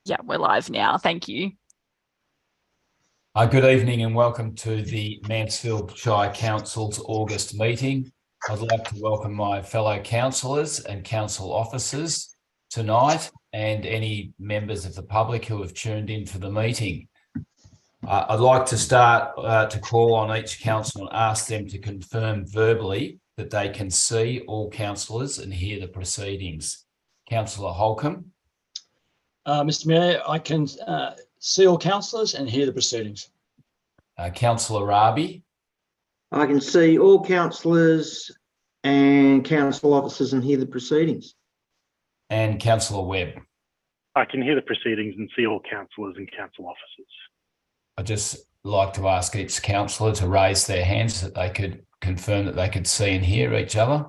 Yeah, we're live now. Thank you. Good evening and welcome to the Mansfield Shire Council's August meeting. I'd like to welcome my fellow councillors and council officers tonight and any members of the public who have tuned in for the meeting. I'd like to start to call on each councillor and ask them to confirm verbally that they can see all councillors and hear the proceedings. Councillor Holcomb. Mr Mayor, I can see all councillors and hear the proceedings. Councillor Rabi. I can see all councillors and council officers and hear the proceedings. And Councillor Webb. I can hear the proceedings and see all councillors and council officers. I'd just like to ask each councillor to raise their hands so that they could confirm that they could see and hear each other.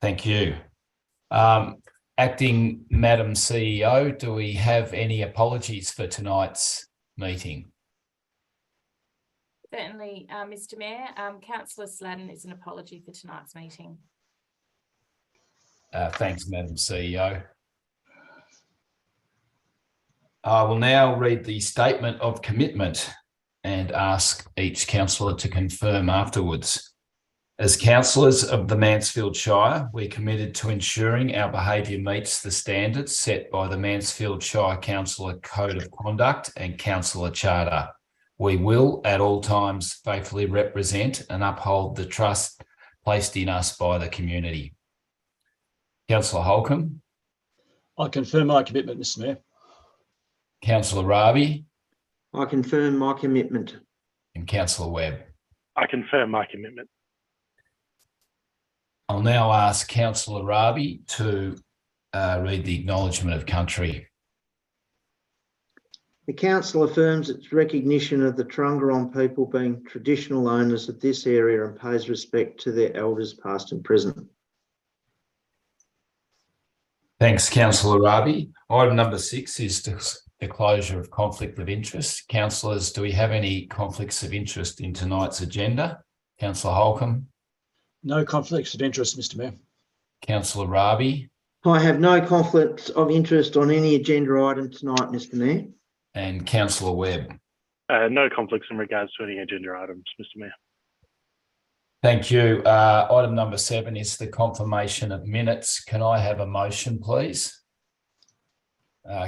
Thank you. Acting Madam CEO, do we have any apologies for tonight's meeting? Certainly, Mr Mayor. Councillor Sladden is an apology for tonight's meeting. Thanks, Madam CEO. I will now read the statement of commitment and ask each councillor to confirm afterwards. As councillors of the Mansfield Shire, we're committed to ensuring our behaviour meets the standards set by the Mansfield Shire Councillor Code of Conduct and Councillor Charter. We will, at all times, faithfully represent and uphold the trust placed in us by the community. Councillor Holcomb. I confirm my commitment, Mr Mayor. Councillor Rabi. I confirm my commitment. And Councillor Webb. I confirm my commitment. I'll now ask Councillor Rabi to read the acknowledgement of country. The council affirms its recognition of the Tarongaron people being traditional owners of this area and pays respect to their elders past and present. Thanks, Councillor Rabi. Item number 6 is the closure of conflict of interest. Councillors, do we have any conflicts of interest in tonight's agenda? Councillor Holcomb. No conflicts of interest, Mr Mayor. Councillor Rabi. I have no conflicts of interest on any agenda item tonight, Mr Mayor. And Councillor Webb. No conflicts in regards to any agenda items, Mr Mayor. Thank you. Item number 7 is the confirmation of minutes. Can I have a motion, please?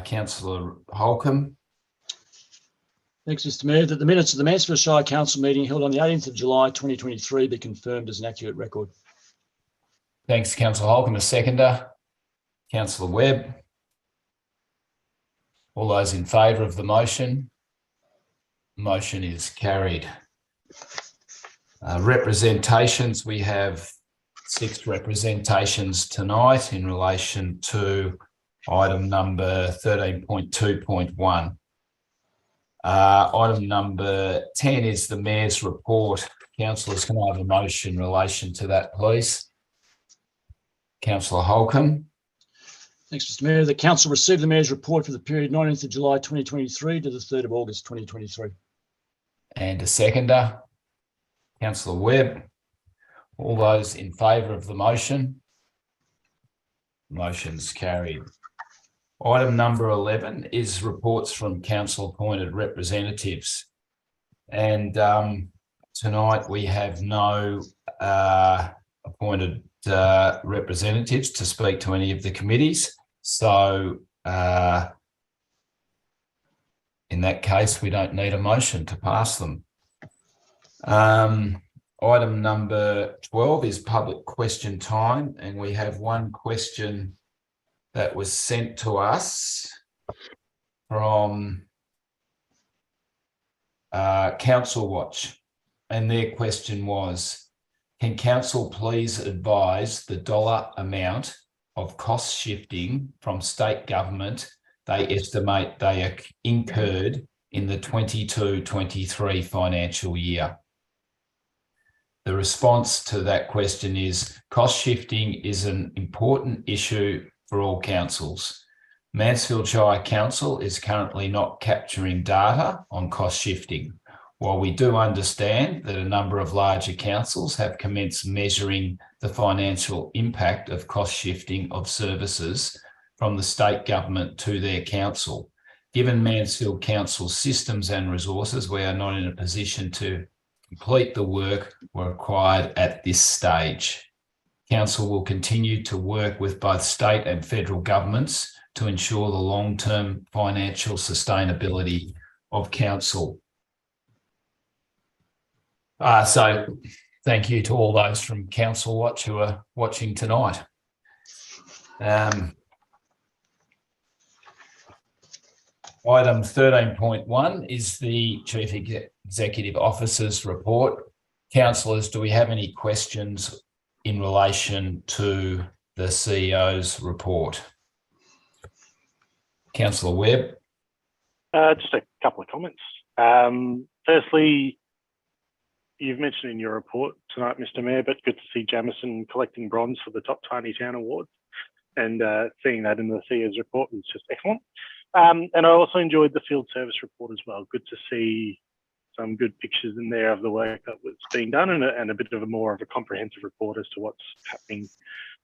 Councillor Holcomb. Thanks, Mr Mayor. That the minutes of the Mansfield Shire Council meeting held on the 18th of July 2023 be confirmed as an accurate record. Thanks, Councillor Holcomb. A seconder. Councillor Webb. All those in favour of the motion? Motion is carried. Representations. We have 6 representations tonight in relation to item number 13.2.1. Item number 10 is the Mayor's report. Councillors, can I have a motion in relation to that, please? Councillor Holcomb. Thanks, Mr Mayor. The Council received the Mayor's report for the period 19th of July 2023 to the 3rd of August 2023. And a seconder. Councillor Webb. All those in favour of the motion? Motion's carried. Item number 11 is reports from council appointed representatives. And tonight we have no appointed representatives to speak to any of the committees. So in that case, we don't need a motion to pass them. Item number 12 is public question time, and we have one question that was sent to us from Council Watch, and their question was, can council please advise the dollar amount of cost shifting from state government they estimate they incurred in the 22-23 financial year? The response to that question is cost shifting is an important issue for all councils. Mansfield Shire Council is currently not capturing data on cost shifting. While we do understand that a number of larger councils have commenced measuring the financial impact of cost shifting of services from the state government to their council. Given Mansfield Council's systems and resources, we are not in a position to complete the work required at this stage. Council will continue to work with both state and federal governments to ensure the long-term financial sustainability of council. So thank you to all those from Council Watch who are watching tonight. Item 13.1 is the Chief Executive Officer's report. Councillors, do we have any questions in relation to the CEO's report? Councillor Webb. Just a couple of comments. Firstly, you've mentioned in your report tonight, Mr. Mayor, but good to see Jamison collecting bronze for the Top Tiny Town Award, and seeing that in the CEO's report is just excellent. And I also enjoyed the field service report as well. Good to see some good pictures in there of the work that was being done, and a bit of more of a comprehensive report as to what's happening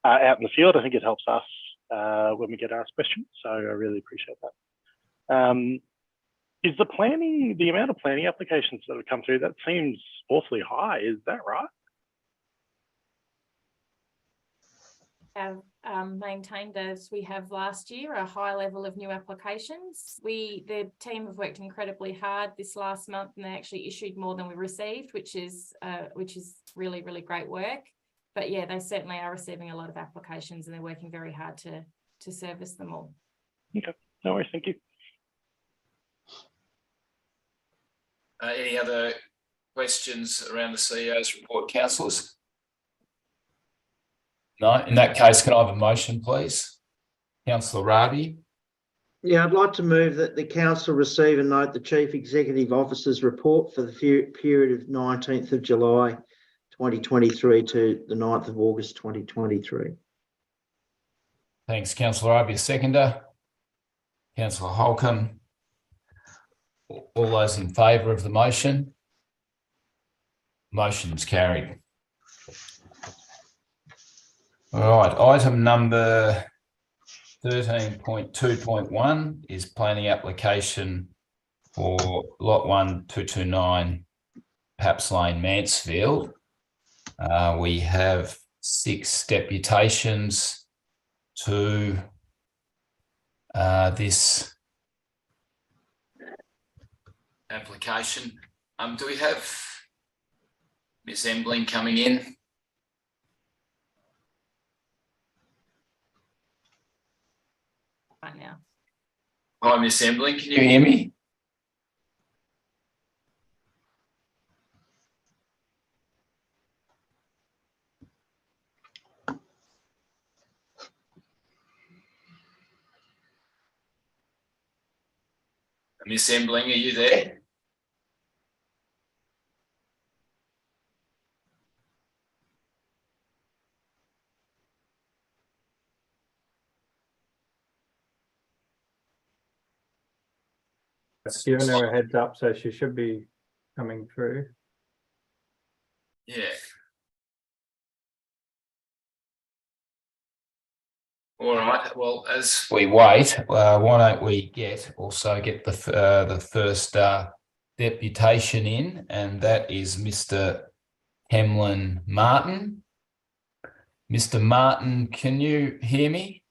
out in the field. I think it helps us when we get asked questions, so I really appreciate that. Is the amount of planning applications that have come through, that seems awfully high, is that right? Have maintained, as we have last year, a high level of new applications. The team have worked incredibly hard this last month, and they actually issued more than we received, which is really, really great work. But yeah, they certainly are receiving a lot of applications, and they're working very hard to service them all. Okay, no worries, thank you. Any other questions around the CEO's report, councillors? No, in that case, can I have a motion, please? Councillor Ravi. Yeah, I'd like to move that the council receive and note the Chief Executive Officer's report for the period of 19th of July 2023 to the 9th of August 2023. Thanks, Councillor Ravi. A seconder. Councillor Holcomb. All those in favour of the motion? Motion's carried. All right, item number 13.2.1 is planning application for Lot 1, 229 Paps Lane, Mansfield. We have 6 deputations to this application. Do we have Miss Embling coming in? Right now. Hi, Miss Embling, can you hear me? Miss Embling, are you there? I've given her a heads up, so she should be coming through. Yeah. All right. Well, as we wait, why don't we get the first deputation in, and that is Mr. Hemlin Martin. Mr. Martin, can you hear me?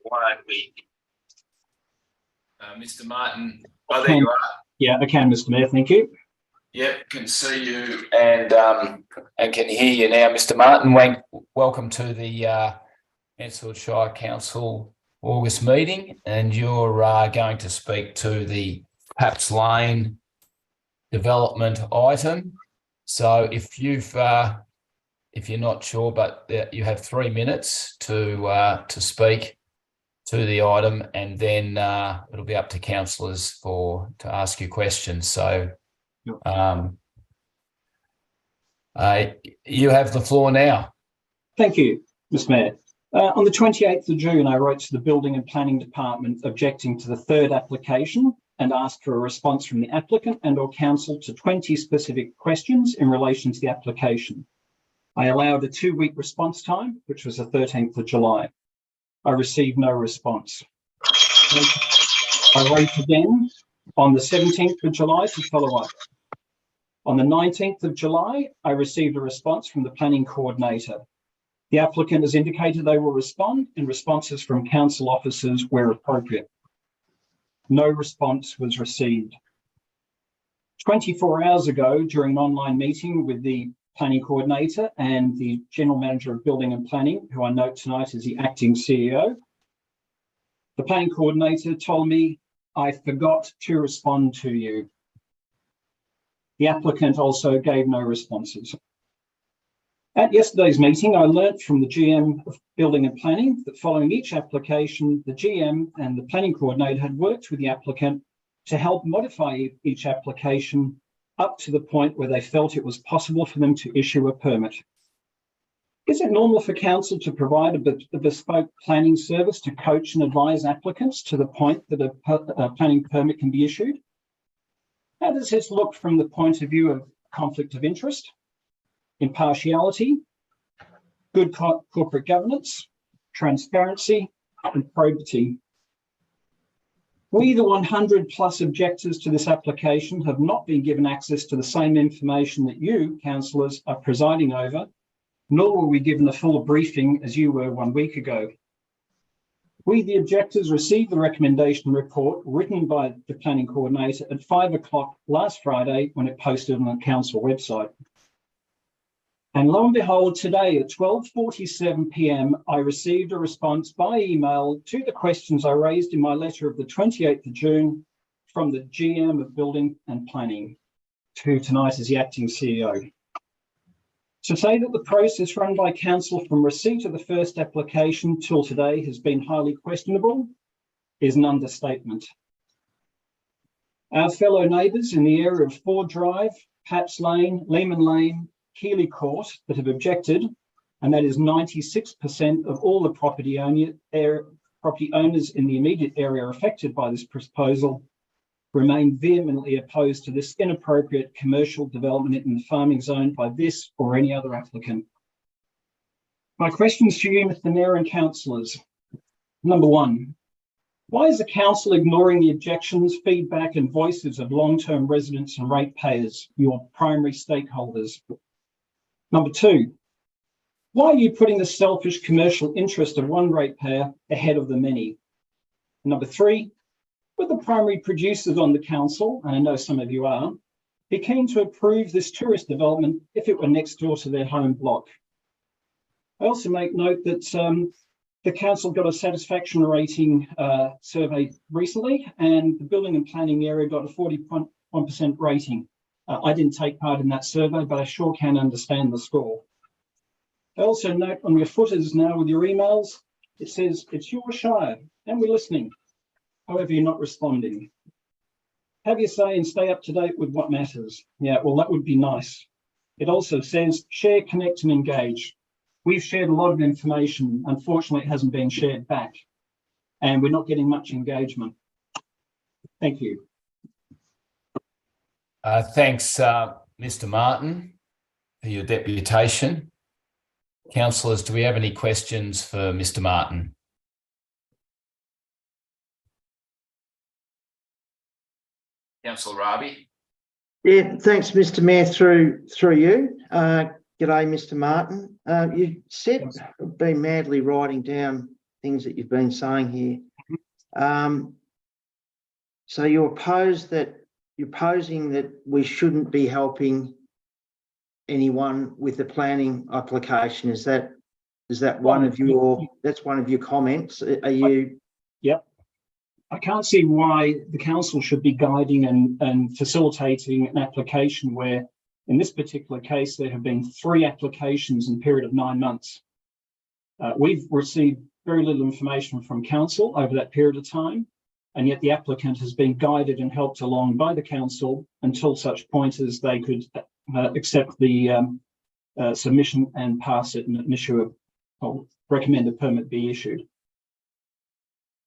Why don't we, Mr. Martin? Oh, there you are. Yeah, I can, Mr. Mayor. Thank you. Yep, can see you and can hear you now, Mr. Martin. Welcome to the Mansfield Shire Council August meeting, and you're going to speak to the Paps Lane development item. So if you're not sure, but you have 3 minutes to speak to the item, and then it'll be up to councillors to ask you questions. So. You have the floor now. Thank you, Mr. Mayor. On the 28th of June, I wrote to the Building and Planning Department objecting to the 3rd application and asked for a response from the applicant and or council to 20 specific questions in relation to the application. I allowed a 2-week response time, which was the 13th of July. I received no response. I wrote again on the 17th of July to follow up. On the 19th of July, I received a response from the planning coordinator. The applicant has indicated they will respond in responses from council officers where appropriate. No response was received. 24 hours ago, during an online meeting with the planning coordinator and the general manager of building and planning, who I note tonight is the acting CEO, the planning coordinator told me, I forgot to respond to you. The applicant also gave no responses. At yesterday's meeting, I learnt from the GM of Building and Planning that following each application, the GM and the planning coordinator had worked with the applicant to help modify each application up to the point where they felt it was possible for them to issue a permit. Is it normal for council to provide a bespoke planning service to coach and advise applicants to the point that a planning permit can be issued? How does this look from the point of view of conflict of interest, impartiality, good corporate governance, transparency, and probity? We, the 100 plus objectors to this application, have not been given access to the same information that you, councillors, are presiding over, nor were we given a full briefing as you were 1 week ago. We, the objectors, received the recommendation report written by the planning coordinator at 5 o'clock last Friday when it posted on the council website. And lo and behold, today at 12:47 p.m, I received a response by email to the questions I raised in my letter of the 28th of June from the GM of Building and Planning, who tonight is the acting CEO. To say that the process run by council from receipt of the first application till today has been highly questionable is an understatement. Our fellow neighbours in the area of Ford Drive, Paps Lane, Lehman Lane, Keeley Court that have objected, and that is 96% of all the property owners in the immediate area affected by this proposal, remain vehemently opposed to this inappropriate commercial development in the farming zone by this or any other applicant. My questions to you, Mr. Mayor and councillors. Number one, why is the council ignoring the objections, feedback and voices of long-term residents and ratepayers, your primary stakeholders? Number two, why are you putting the selfish commercial interest of one ratepayer ahead of the many? Number three, would the primary producers on the council, and I know some of you are, be keen to approve this tourist development if it were next door to their home block? I also make note that the council got a satisfaction rating survey recently, and the building and planning area got a 41% rating. I didn't take part in that survey, but I sure can understand the score. I also note on your footers now with your emails, it says it's your shire and we're listening. However, you're not responding. Have your say and stay up to date with what matters. Yeah, well, that would be nice. It also says share, connect and engage. We've shared a lot of information. Unfortunately, it hasn't been shared back and we're not getting much engagement. Thank you. Thanks, Mr. Martin, for your deputation. Councillors, do we have any questions for Mr. Martin? Councillor Rabi. Yeah, thanks, Mr. Mayor, through you. G'day, Mr. Martin. You said been madly writing down things that you've been saying here. So you're posing that we shouldn't be helping anyone with the planning application. Is that one of your comments? Are you? Yep. I can't see why the council should be guiding and facilitating an application where, in this particular case, there have been 3 applications in a period of 9 months. We've received very little information from council over that period of time, and yet the applicant has been guided and helped along by the council until such point as they could accept the submission and pass it and issue or recommend a permit be issued.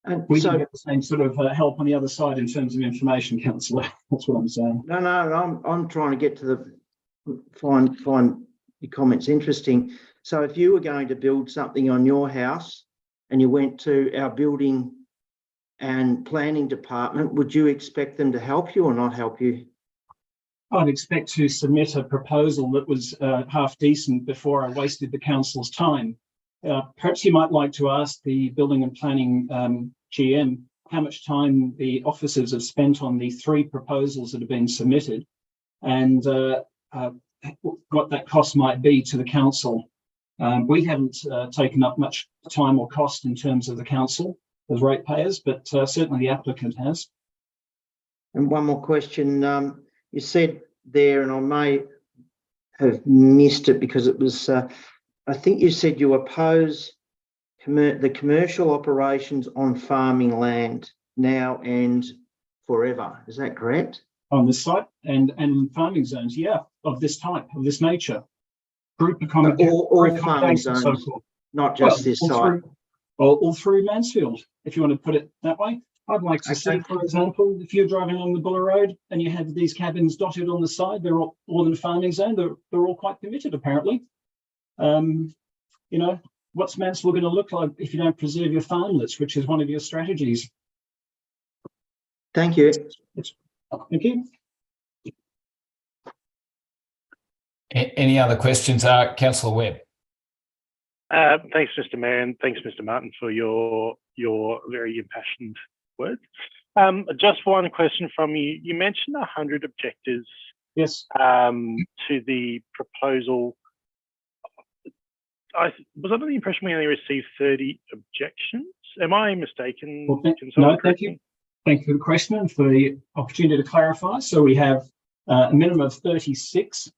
And we so, didn't get the same sort of help on the other side in terms of information, councillor. That's what I'm saying. No, I'm trying to get to the find your comments interesting. So if you were going to build something on your house and you went to our building and planning department, would you expect them to help you or not help you? I'd expect to submit a proposal that was half decent before I wasted the council's time. Perhaps you might like to ask the building and planning GM how much time the officers have spent on the 3 proposals that have been submitted, and what that cost might be to the council. We haven't taken up much time or cost in terms of the council as ratepayers, but certainly the applicant has. And one more question. You said there, and I may have missed it because it was, I think you said you oppose the commercial operations on farming land now and forever. Is that correct? On this site and farming zones, yeah, of this type, of this nature. Group accommodation, all farming zones, so forth. Not just this site. All through Mansfield, if you want to put it that way. I'd like to see, for example, if you're driving along the Buller Road and you have these cabins dotted on the side, they're all in a farming zone, they're all quite permitted, apparently. You know, what's Mansfield going to look like if you don't preserve your farmlets, which is one of your strategies? Thank you. Thank you. Any other questions? Councillor Webb. Thanks, Mr. Mayor, and thanks, Mr. Martin, for your very impassioned words. Just one question from you. You mentioned 100 objectors. Yes. To the proposal. I was under the impression we only received 30 objections. Am I mistaken? Well, no, thank you. Thank you for the question and for the opportunity to clarify. So we have a minimum of 36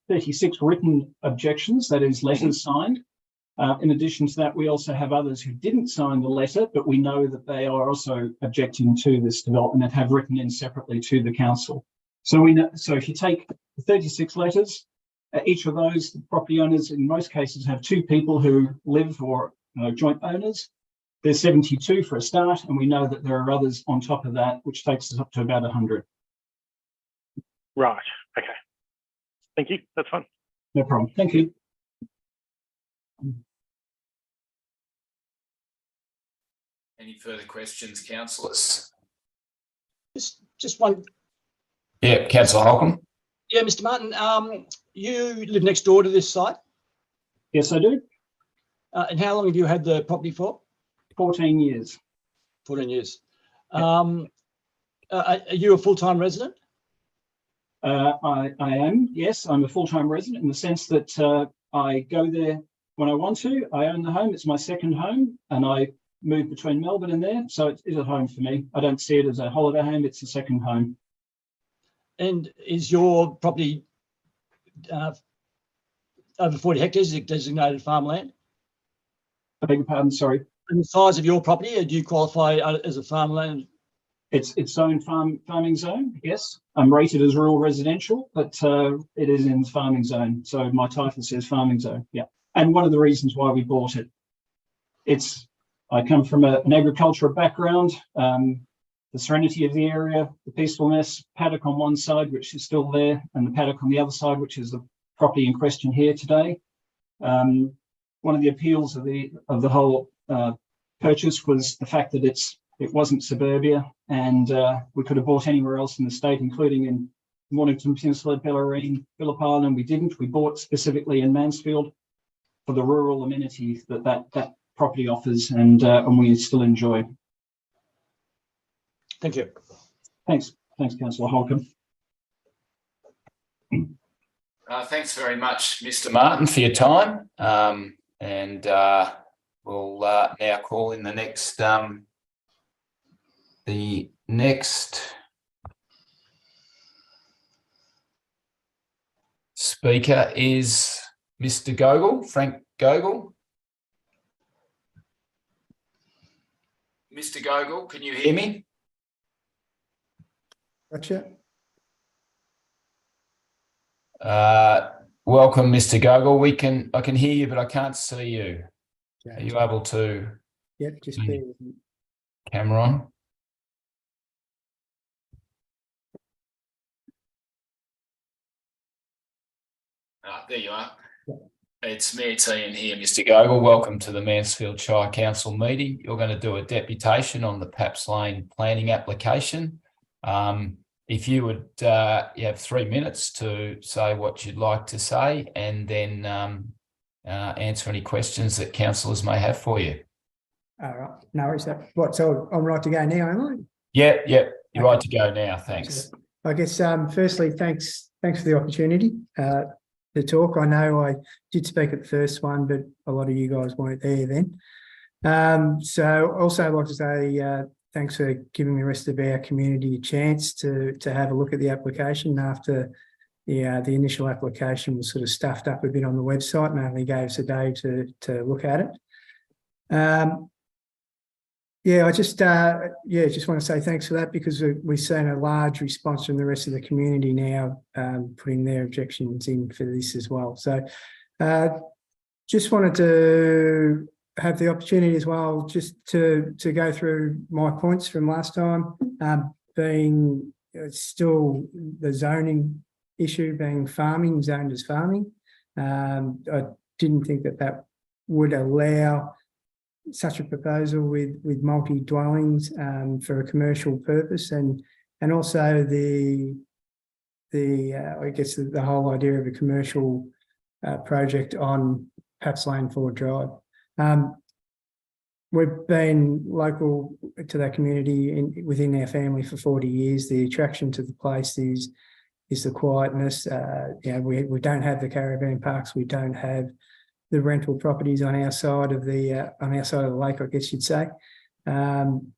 written objections, that is letters signed. In addition to that, we also have others who didn't sign the letter, but we know that they are also objecting to this development and have written in separately to the council. So we know. So if you take the 36 letters, each of those, the property owners in most cases have 2 people who live or joint owners. There's 72 for a start, and we know that there are others on top of that, which takes us up to about 100. Right. Okay. Thank you. That's fine. No problem. Thank you. Any further questions, councillors? Just one. Yeah, Councillor Holcomb. Yeah, Mr. Martin, you live next door to this site? Yes, I do. And how long have you had the property for? 14 years. 14 years. Are you a full-time resident? I am, yes. I'm a full-time resident in the sense that I go there when I want to. I own the home. It's my second home, and I move between Melbourne and there. So it is a home for me. I don't see it as a holiday home. It's a second home. And is your property over 40 hectares? Is it designated farmland? I beg your pardon, sorry. And the size of your property, do you qualify as a farmland? It's its own farming zone, yes. I'm rated as rural residential, but it is in the farming zone. So my title says farming zone, yeah. And one of the reasons why we bought it, I come from an agricultural background, the serenity of the area, the peacefulness, paddock on one side, which is still there, and the paddock on the other side, which is the property in question here today. One of the appeals of the whole purchase was the fact that it wasn't suburbia, and we could have bought anywhere else in the state, including in Mornington Peninsula, Bellarine, Phillip Island. We didn't. We bought specifically in Mansfield for the rural amenity that property offers, and we still enjoy. Thank you. Thanks, Councillor Holcomb. Thanks very much, Mr. Martin, for your time. And we'll now call in the next speaker is Mr. Gogol, Frank Gogol. Mr. Gogol, can you hear me? Gotcha. Welcome, Mr. Gogol. I can hear you, but I can't see you. Are you able to? Yep, just bear with me. Camera on. There you are. It's Mayor Ian here, Mr. Gogel. Welcome to the Mansfield Shire Council meeting. You're going to do a deputation on the Paps Lane planning application. If you would, you have 3 minutes to say what you'd like to say, and then answer any questions that councillors may have for you. All right. No worries. What? So I'm right to go now, am I? Yeah, you're Okay. right to go now. Thanks. I guess firstly, thanks for the opportunity to talk. I know I did speak at the first one, but a lot of you guys weren't there then. So also I'd like to say thanks for giving the rest of our community a chance to have a look at the application after the initial application was sort of stuffed up a bit on the website and only gave us a day to look at it. I just want to say thanks for that, because we've seen a large response from the rest of the community now, putting their objections in for this as well. So just wanted to have the opportunity as well just to go through my points from last time, being still the zoning issue, being farming, zoned as farming. I didn't think that would allow such a proposal with multi-dwellings for a commercial purpose, and also the I guess the whole idea of a commercial project on Paps Lane Ford Drive. We've been local to that community within our family for 40 years. The attraction to the place is the quietness. We don't have the caravan parks. We don't have the rental properties on our side of the lake, I guess you'd say. And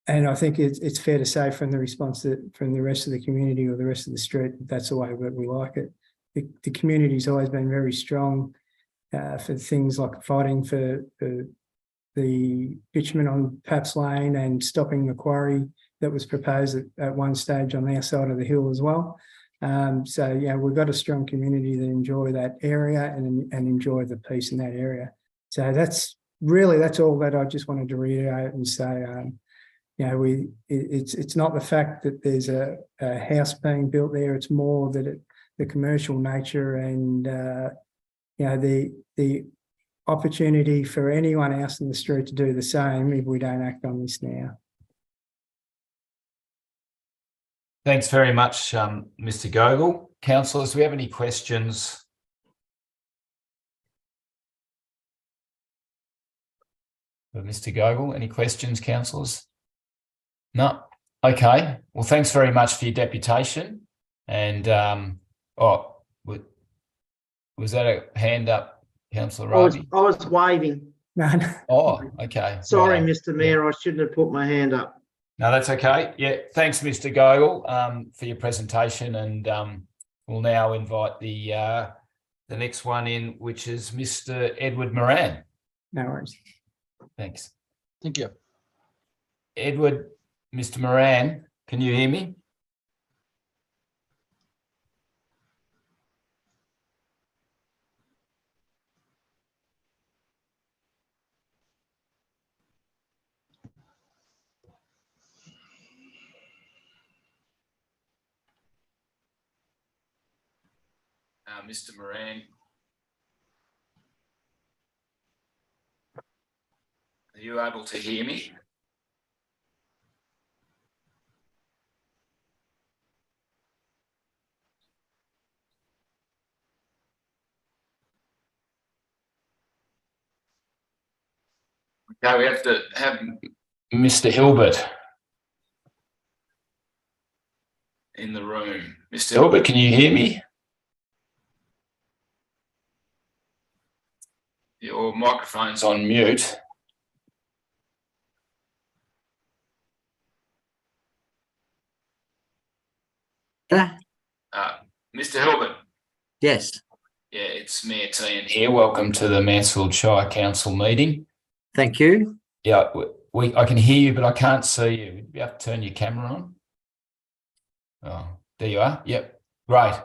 I think it's fair to say from the response from the rest of the community or the rest of the street, that's the way that we like it. The community's always been very strong for things like fighting for the bitumen on Paps Lane and stopping the quarry that was proposed at one stage on our side of the hill as well. We've got a strong community that enjoy that area and enjoy the peace in that area. So that's all that I just wanted to reiterate and say. It's not the fact that there's a house being built there. It's more that the commercial nature and the opportunity for anyone else in the street to do the same if we don't act on this now. Thanks very much, Mr. Gogel. Councillors, do we have any questions? For Mr. Gogel, any questions, councillors? No? Okay. Well, thanks very much for your deputation. And, was that a hand up, Councillor Raby? I was waving. No. Oh, okay. Sorry, Right. Mr. Mayor, I shouldn't have put my hand up. No, that's okay. Yeah, thanks, Mr. Gogel, for your presentation, and we'll now invite the next one in, which is Mr. Edward Moran. No worries. Thanks. Thank you. Edward, Mr. Moran, can you hear me? Mr. Moran, are you able to hear me? Okay, we have to have Mr. Hilbert in the room. Mr. Hilbert, can you hear me? Your microphone's on mute. Mr. Hilbert. Yes. Yeah, it's Mayor Ian here. Welcome to the Mansfield Shire Council meeting. Thank you. Yeah, I can hear you, but I can't see you. Would you have to turn your camera on? Oh, there you are. Yep, great.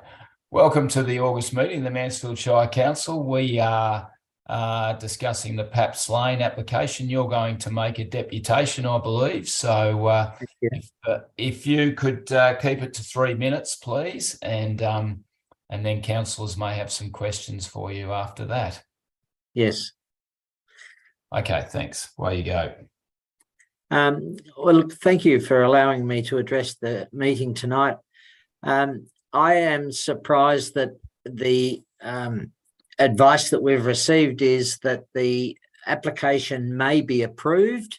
Welcome to the August meeting of the Mansfield Shire Council. We are discussing the Paps Lane application. You're going to make a deputation, I believe. So if you could keep it to 3 minutes, please, and and then councillors may have some questions for you after that. Yes. Okay, thanks. Away you go. Well, look, thank you for allowing me to address the meeting tonight. I am surprised that the advice that we've received is that the application may be approved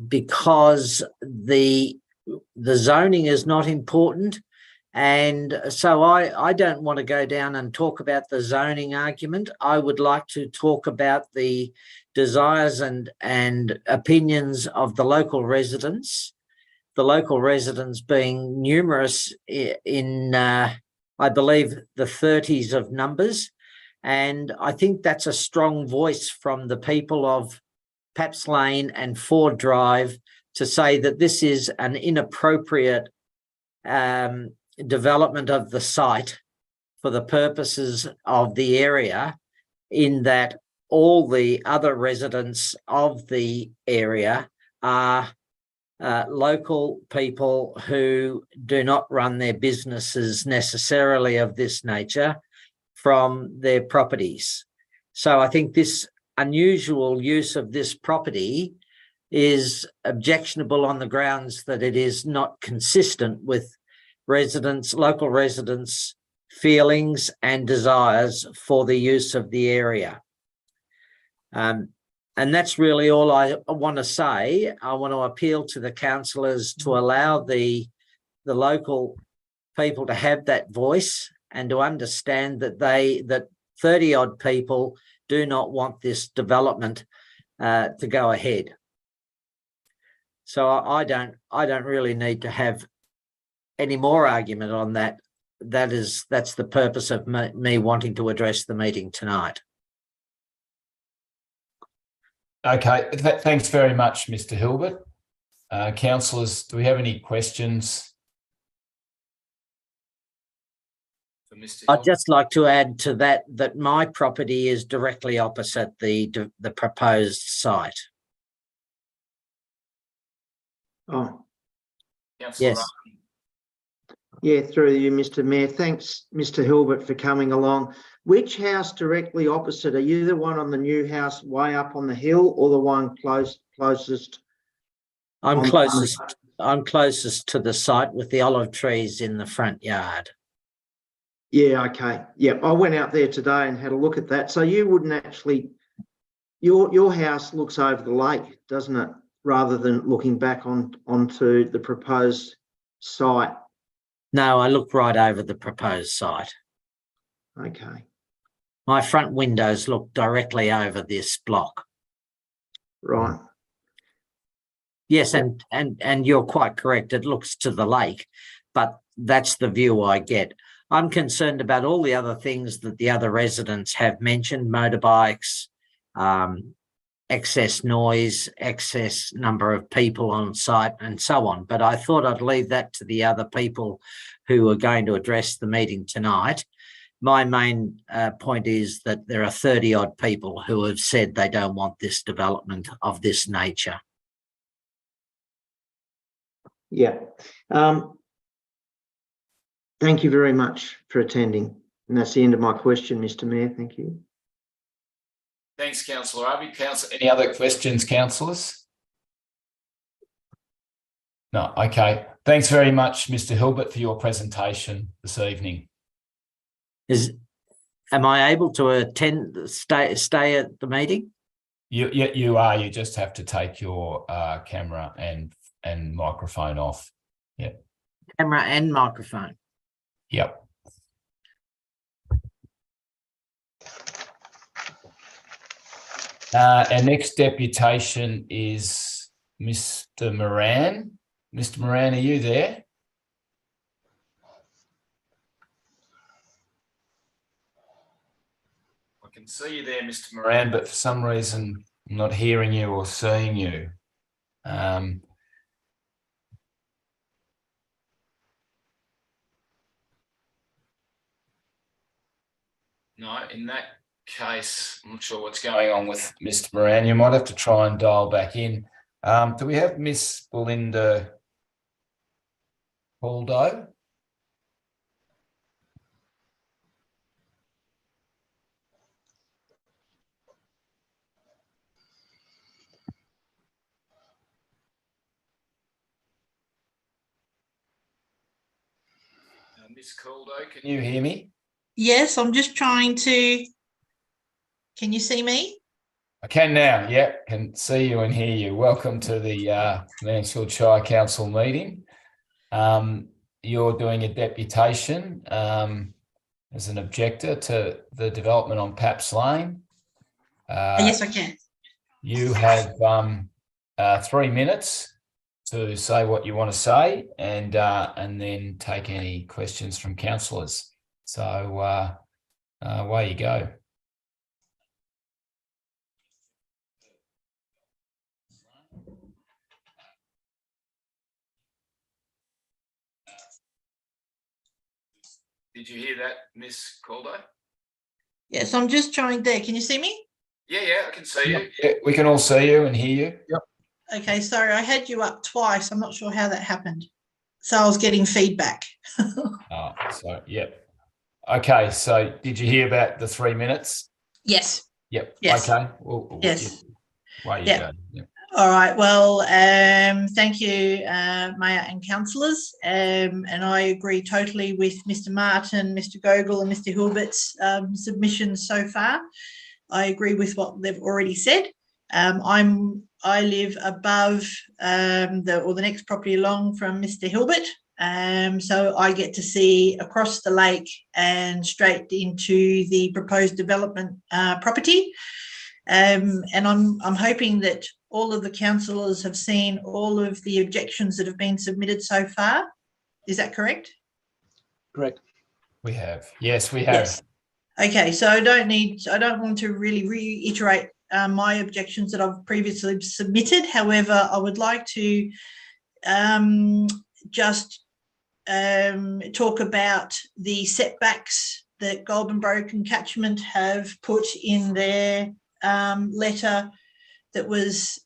because the zoning is not important. And so I don't want to go down and talk about the zoning argument. I would like to talk about the desires and opinions of the local residents being numerous in I believe the 30s of numbers. And I think that's a strong voice from the people of Paps Lane and Ford Drive to say that this is an inappropriate development of the site for the purposes of the area, in that all the other residents of the area are local people who do not run their businesses necessarily of this nature from their properties. So I think this unusual use of this property is objectionable on the grounds that it is not consistent with local residents' feelings and desires for the use of the area. And that's really all I want to say. I want to appeal to the councillors to allow the local people to have that voice and to understand that 30 odd people do not want this development to go ahead. So I don't really need to have any more argument on that. That's the purpose of me wanting to address the meeting tonight. Okay, thanks very much, Mr. Hilbert. Councillors, do we have any questions for Mr. Hilbert? I'd just like to add to that my property is directly opposite the proposed site. Oh, Councillor Yes. Ryan. yeah, through you, Mr. Mayor. Thanks, Mr. Hilbert, for coming along. Which house directly opposite? Are you the one on the new house way up on the hill, or the one closest? I'm closest to the site with the olive trees in the front yard. Yeah, okay. Yeah, I went out there today and had a look at that. So you wouldn't actually, your house looks over the lake, doesn't it? Rather than looking back onto the proposed site. No, I look right over the proposed site. Okay. My front windows look directly over this block. Right. Yes, and you're quite correct. It looks to the lake, but that's the view I get. I'm concerned about all the other things that the other residents have mentioned: motorbikes, excess noise, excess number of people on site, and so on. But I thought I'd leave that to the other people who are going to address the meeting tonight. My main point is that there are 30 odd people who have said they don't want this development of this nature. Yeah. Thank you very much for attending. And that's the end of my question, Mr. Mayor. Thank you. Thanks, Councillor Abbey. Any other questions, councillors? No, okay. Thanks very much, Mr. Hilbert, for your presentation this evening. Am I able to stay at the meeting? You are. You just have to take your camera and microphone off. Yeah. Camera and microphone. Yep. Our next deputation is Mr. Moran. Mr. Moran, are you there? I can see you there, Mr. Moran, but for some reason I'm not hearing you or seeing you. No, in that case, I'm not sure what's going on with Mr. Moran. You might have to try and dial back in. Do we have Miss Belinda Baldo? Miss Caldo, can you hear me? Yes, I'm just trying to. Can you see me? I can now. Yeah, can see you and hear you. Welcome to the Mansfield Shire Council meeting. You're doing a deputation as an objector to the development on Paps Lane. Yes, I can. You have 3 minutes to say what you want to say, and then take any questions from councillors. So away you go. Did you hear that, Miss Caldo? Yes, I'm just trying there. Can you see me? Yeah, I can see you. Yeah, we can all see you and hear you. Yep. Okay, sorry, I had you up twice. I'm not sure how that happened. So I was getting feedback. Oh, so yep. Okay, so did you hear about the 3 minutes? Yes. Yep. Yes. Okay. Yes. Way you Yep. go. Yep. All right. Well, thank you, Mayor and councillors. And I agree totally with Mr. Martin, Mr. Gogol and Mr. Hilbert's submissions so far. I agree with what they've already said. I live above the next property along from Mr. Hilbert. So I get to see across the lake and straight into the proposed development property. And I'm hoping that all of the councillors have seen all of the objections that have been submitted so far. Is that correct? Correct. We have. Yes, we have. Yes. Okay, so I don't want to really reiterate my objections that I've previously submitted. However, I would like to just talk about the setbacks that Goulburn Broken Catchment have put in their letter that was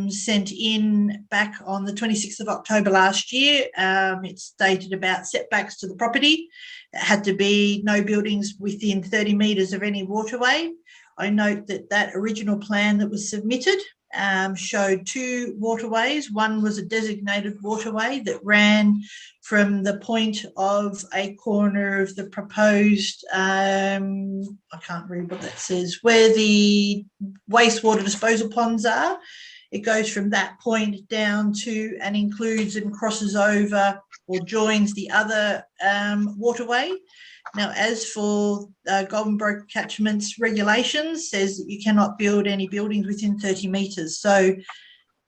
sent in back on the 26th of October last year. It stated about setbacks to the property. It had to be no buildings within 30 metres of any waterway. I note that that original plan that was submitted showed 2 waterways. One was a designated waterway that ran from the point of a corner of the proposed, I can't read what that says, where the wastewater disposal ponds are. It goes from that point down to and includes and crosses over or joins the other waterway. Now, as for Goulburn Broken Catchment's regulations, says that you cannot build any buildings within 30 metres. So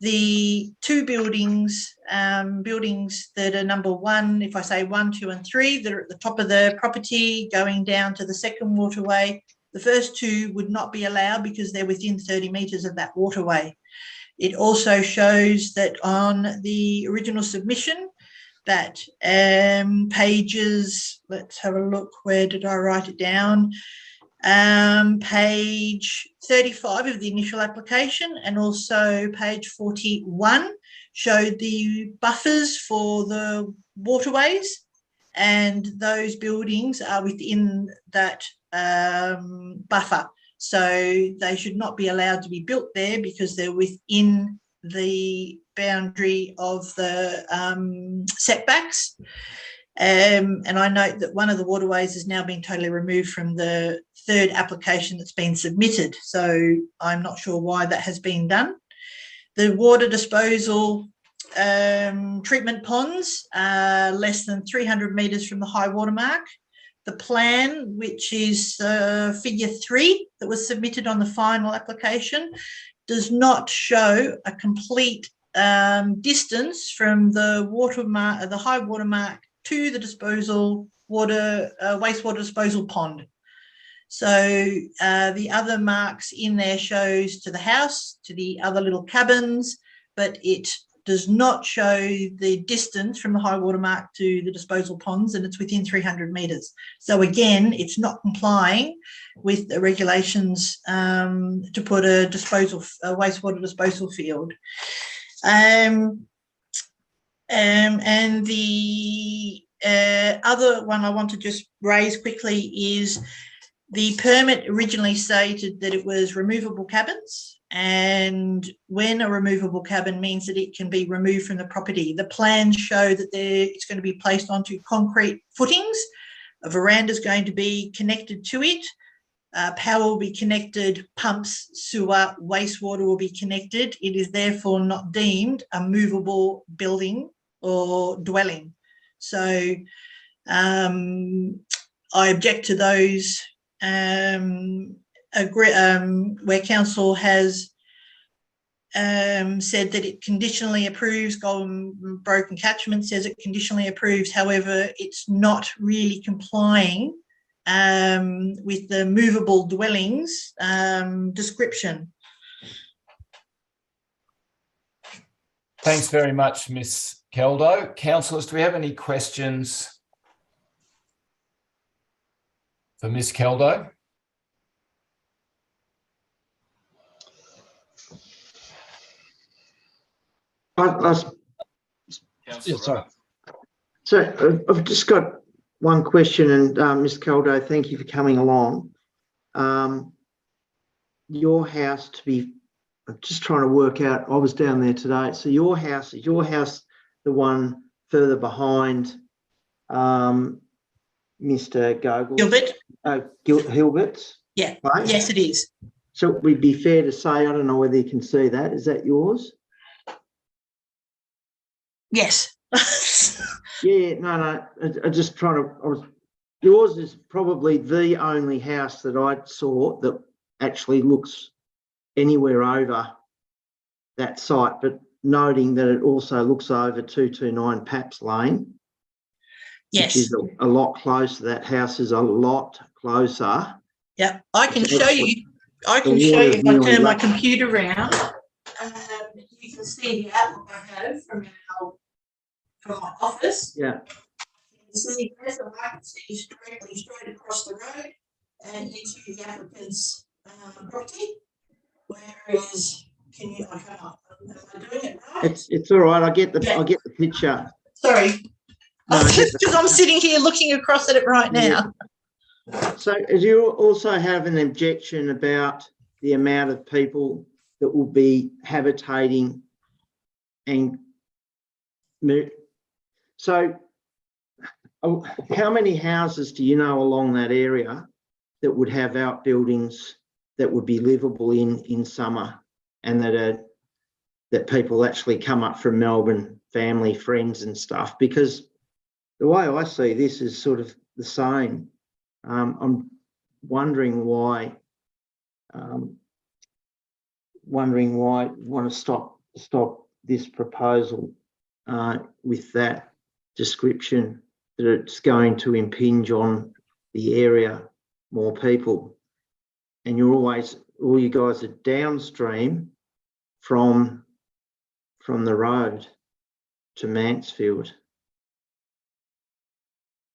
the 2 buildings that are number 1, if I say 1, 2 and 3, that are at the top of the property going down to the second waterway, the first 2 would not be allowed because they're within 30 metres of that waterway. It also shows that on the original submission that pages, let's have a look, where did I write it down? Page 35 of the initial application and also page 41 showed the buffers for the waterways, and those buildings are within that buffer. So they should not be allowed to be built there because they're within the boundary of the setbacks. And I note that one of the waterways has now been totally removed from the 3rd application that's been submitted. So I'm not sure why that has been done. The water disposal treatment ponds are less than 300 metres from the high water mark. The plan, which is figure 3 that was submitted on the final application, does not show a complete distance from the high water mark to the disposal wastewater disposal pond. So the other marks in there shows to the house, to the other little cabins, but it does not show the distance from the high water mark to the disposal ponds, and it's within 300 metres. So again, it's not complying with the regulations to put a wastewater disposal field. And the other one I want to just raise quickly is the permit originally stated that it was removable cabins. and when a removable cabin means that it can be removed from the property. The plans show that it's going to be placed onto concrete footings. A veranda is going to be connected to it. Power will be connected, pumps, sewer, wastewater will be connected. It is therefore not deemed a movable building or dwelling. So I object to those where council has said that it conditionally approves. Golden Broken Catchment says it conditionally approves. However, it's not really complying with the movable dwellings description. Thanks very much, Ms. Keldo. Councillors, do we have any questions for Ms. Keldo? Yeah, sorry. So I've just got one question, and Ms. Caldo, thank you for coming along. Your house I'm just trying to work out, I was down there today. So is your house the one further behind Mr. Gogol's? Gilbert? Hilbert's? Yeah, place? yes, it is. So it would be fair to say, I don't know whether you can see that. Is that yours? Yes. Yeah, no. I just trying to. Yours is probably the only house that I saw that actually looks anywhere over that site. But noting that it also looks over 229 Paps Lane, Yes, which is a lot closer. That house is a lot closer. Yeah, I can show you. I can show you if I turn my computer around. You can see the outlook I have from my office. Yeah. You can see there's the market city straight across the road and into the applicant's property. Whereas, am I doing it right? It's all right. I get the picture. Sorry, No, just because I'm sitting here looking across at it right now. Yeah. So, as you also have an objection about the amount of people that will be habitating and move. So, how many houses do you know along that area that would have outbuildings that would be livable in summer, and that people actually come up from Melbourne, family, friends and stuff? Because the way I see this is sort of the same. I'm wondering why you want to stop this proposal with that description, that it's going to impinge on the area, more people, and all you guys are downstream from the road to Mansfield.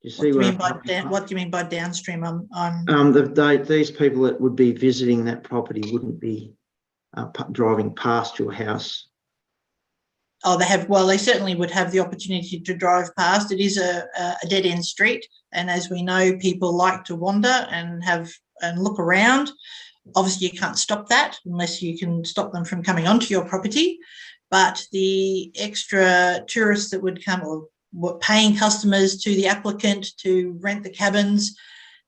You see what do you mean by downstream? These people that would be visiting that property wouldn't be driving past your house. Oh, they certainly would have the opportunity to drive past. It is a dead end street, and as we know, people like to wander and look around. Obviously, you can't stop that unless you can stop them from coming onto your property. But the extra tourists that would come, or paying customers to the applicant to rent the cabins.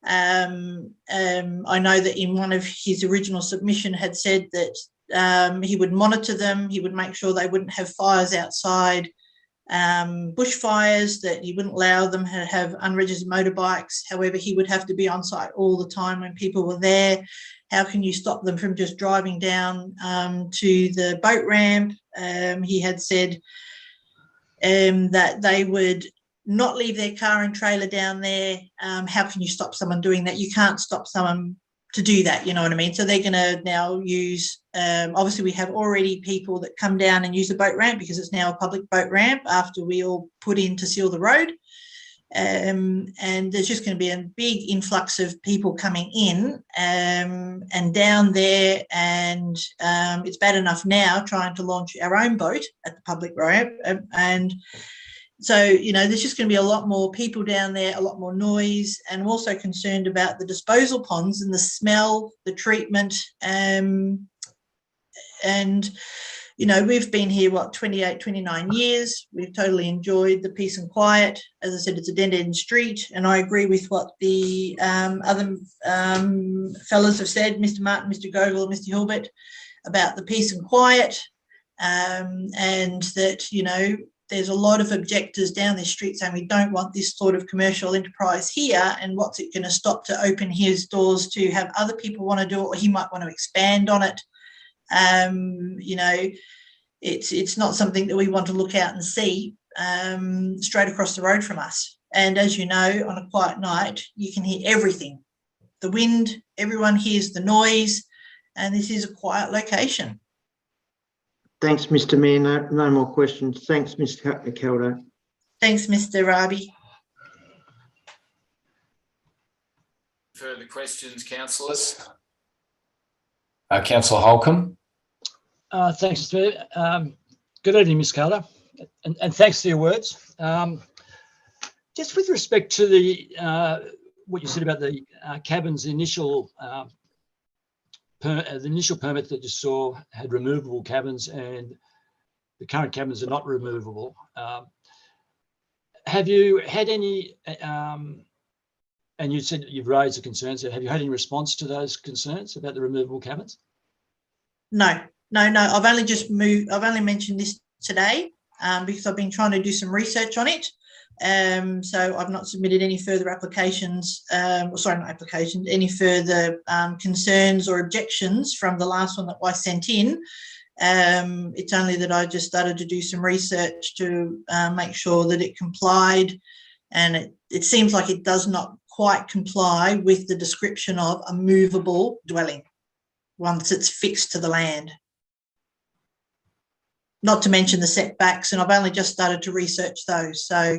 I know that in one of his original submission had said that he would monitor them. He would make sure they wouldn't have fires outside, bushfires, that he wouldn't allow them to have unregistered motorbikes. However, he would have to be on site all the time when people were there. How can you stop them from just driving down to the boat ramp? He had said that they would not leave their car and trailer down there. How can you stop someone doing that? You can't stop someone to do that, you know what I mean? So they're going to now use, obviously we have already people that come down and use the boat ramp because it's now a public boat ramp after we all put in to seal the road. And there's just going to be a big influx of people coming in and down there, and it's bad enough now trying to launch our own boat at the public ramp, and so, you know, there's just going to be a lot more people down there, a lot more noise, and I'm also concerned about the disposal ponds and the smell, the treatment. And, you know, we've been here, 28, 29 years. We've totally enjoyed the peace and quiet. As I said, it's a dead-end street. And I agree with what the other fellas have said, Mr. Martin, Mr. Gogol, Mr. Hilbert, about the peace and quiet. And that, you know, there's a lot of objectors down this street saying we don't want this sort of commercial enterprise here, and what's it going to stop to open his doors to have other people want to do it, or he might want to expand on it. You know, it's not something that we want to look out and see straight across the road from us. And as you know, on a quiet night, you can hear everything. The wind, everyone hears the noise, and this is a quiet location. Thanks, Mr. Mayor. No more questions. Thanks, Mr. Caldo. Thanks, Mr. Rabi. Further questions, councillors? Councillor Holcomb. Thanks, Mr. Mayor. Good evening, Ms. Calder, and thanks for your words. Just with respect to the what you said about the cabins, the initial permit that you saw had removable cabins, and the current cabins are not removable. Have you had any, and you said you've raised the concerns, have you had any response to those concerns about the removable cabins? No. I've only mentioned this today because I've been trying to do some research on it. So I've not submitted any further applications, any further concerns or objections from the last one that I sent in. It's only that I just started to do some research to make sure that it complied, and it seems like it does not quite comply with the description of a movable dwelling once it's fixed to the land. Not to mention the setbacks, and I've only just started to research those. So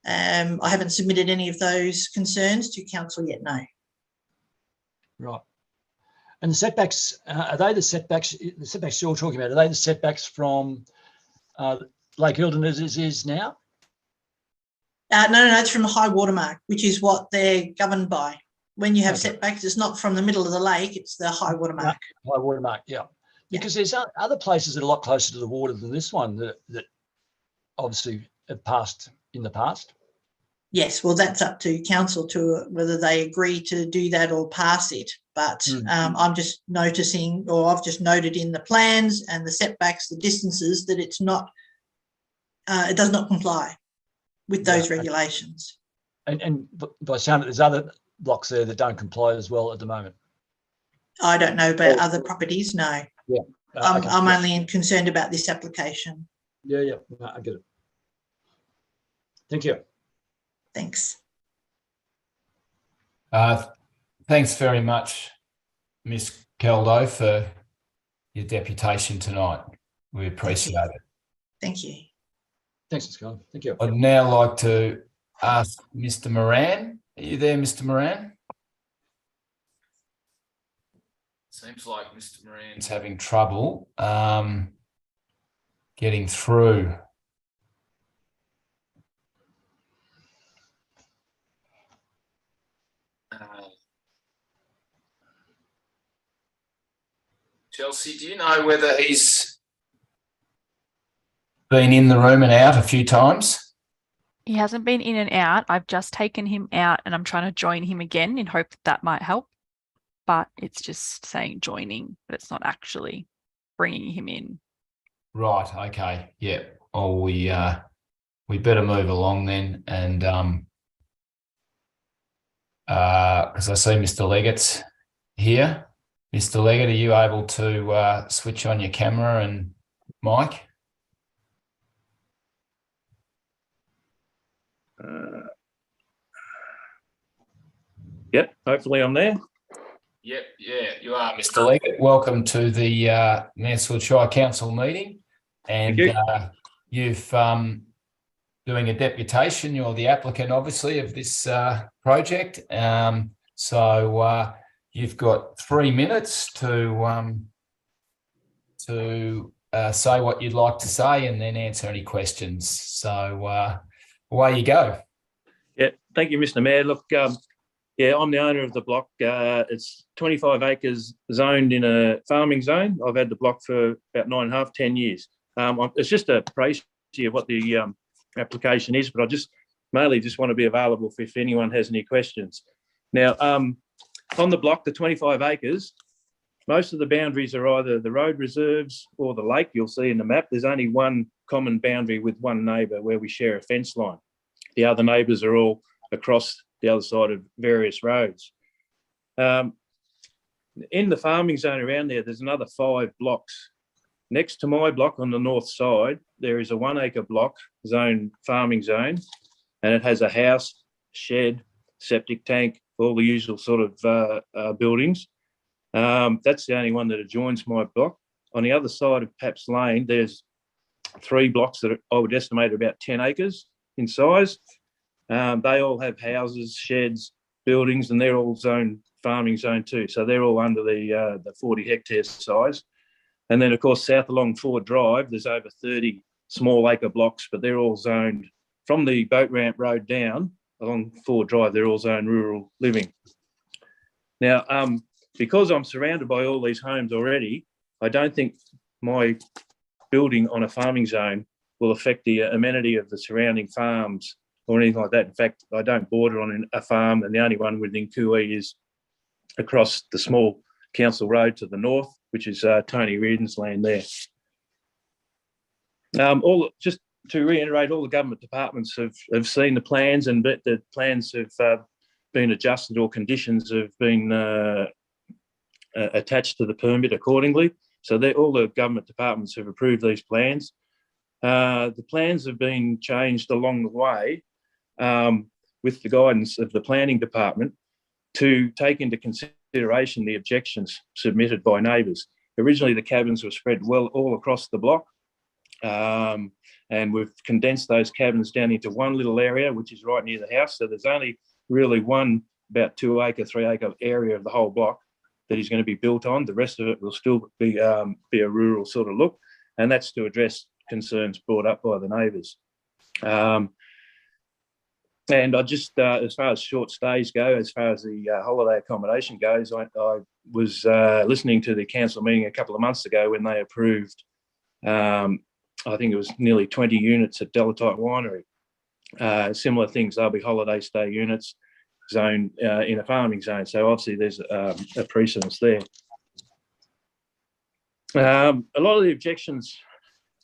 I haven't submitted any of those concerns to council yet, no. Right. And the setbacks, are they the setbacks you're talking about, are they the setbacks from Lake Eildon as it is now? No, it's from the high water mark, which is what they're governed by. When you have setbacks, it's not from the middle of the lake, it's the high water mark. High water mark, yeah. Because there's other places that are a lot closer to the water than this one that obviously have passed in the past. Yes, well, that's up to council to whether they agree to do that or pass it. But I'm just noticing, or I've just noted in the plans and the setbacks, the distances, that it's not, it does not comply with those regulations. And by sound it, there's other blocks there that don't comply as well at the moment. I don't know about other properties, no. Yeah. I'm only concerned about this application. Yeah, no, I get it. Thank you. Thanks. Thanks very much, Ms. Caldo, for your deputation tonight. We appreciate it. Thank you. Thanks, Ms. Caldo. Thank you. I'd now like to ask Mr. Moran. Are you there, Mr. Moran? Seems like Mr. Moran's having trouble getting through. Chelsea, do you know whether he's been in the room and out a few times? He hasn't been in and out. I've just taken him out and I'm trying to join him again in hope that might help. But it's just saying joining, but it's not actually bringing him in. Right. Okay. Yeah. Oh, we better move along then, and because I see Mr. Leggett's here. Mr. Leggett, are you able to switch on your camera and mic? Yep. Hopefully, I'm there. Yep, yeah, you are, Mr. Leggett. Welcome to the Mansfield Shire Council meeting. And you've doing a deputation. You're the applicant, obviously, of this project. So you've got 3 minutes to say what you'd like to say and then answer any questions. So away you go. Yeah, thank you, Mr. Mayor. Look, Yeah, I'm the owner of the block. It's 25 acres zoned in a farming zone. I've had the block for about 9.5, 10 years. It's just a précis of what the application is, but I just mainly just want to be available if anyone has any questions. Now, on the block, the 25 acres, most of the boundaries are either the road reserves or the lake. You'll see in the map, there's only one common boundary with one neighbour where we share a fence line. The other neighbours are all across the other side of various roads. In the farming zone around there, there's another 5 blocks. Next to my block on the north side, there is a 1 acre block farming zone, and it has a house, shed, septic tank, all the usual sort of buildings. That's the only one that adjoins my block. On the other side of Paps Lane, there's 3 blocks that I would estimate are about 10 acres in size. They all have houses, sheds, buildings, and they're all farming zone too. So they're all under the 40 hectare size. And then, of course, south along Ford Drive, there's over 30 small acre blocks, but they're all zoned from the boat ramp road down along Ford Drive. They're all zoned rural living. Now, because I'm surrounded by all these homes already, I don't think my building on a farming zone will affect the amenity of the surrounding farms or anything like that. In fact, I don't border on a farm, and the only one within Cooee is across the small council road to the north, which is Tony Reardon's land there. Just to reiterate, all the government departments have seen the plans, and the plans have been adjusted or conditions have been attached to the permit accordingly. So all the government departments have approved these plans. The plans have been changed along the way with the guidance of the planning department to take into consideration the objections submitted by neighbours. Originally, the cabins were spread well all across the block, and we've condensed those cabins down into one little area, which is right near the house. So there's only really one about 2 acre, 3 acre area of the whole block that is going to be built on. The rest of it will still be a rural sort of look, and that's to address concerns brought up by the neighbours. And I just, as far as short stays go, as far as the holiday accommodation goes, I was listening to the council meeting a couple of months ago when they approved, I think it was nearly 20 units at Delatite Winery. Similar things, there'll be holiday stay units zoned in a farming zone. So obviously there's a precedence there. A lot of the objections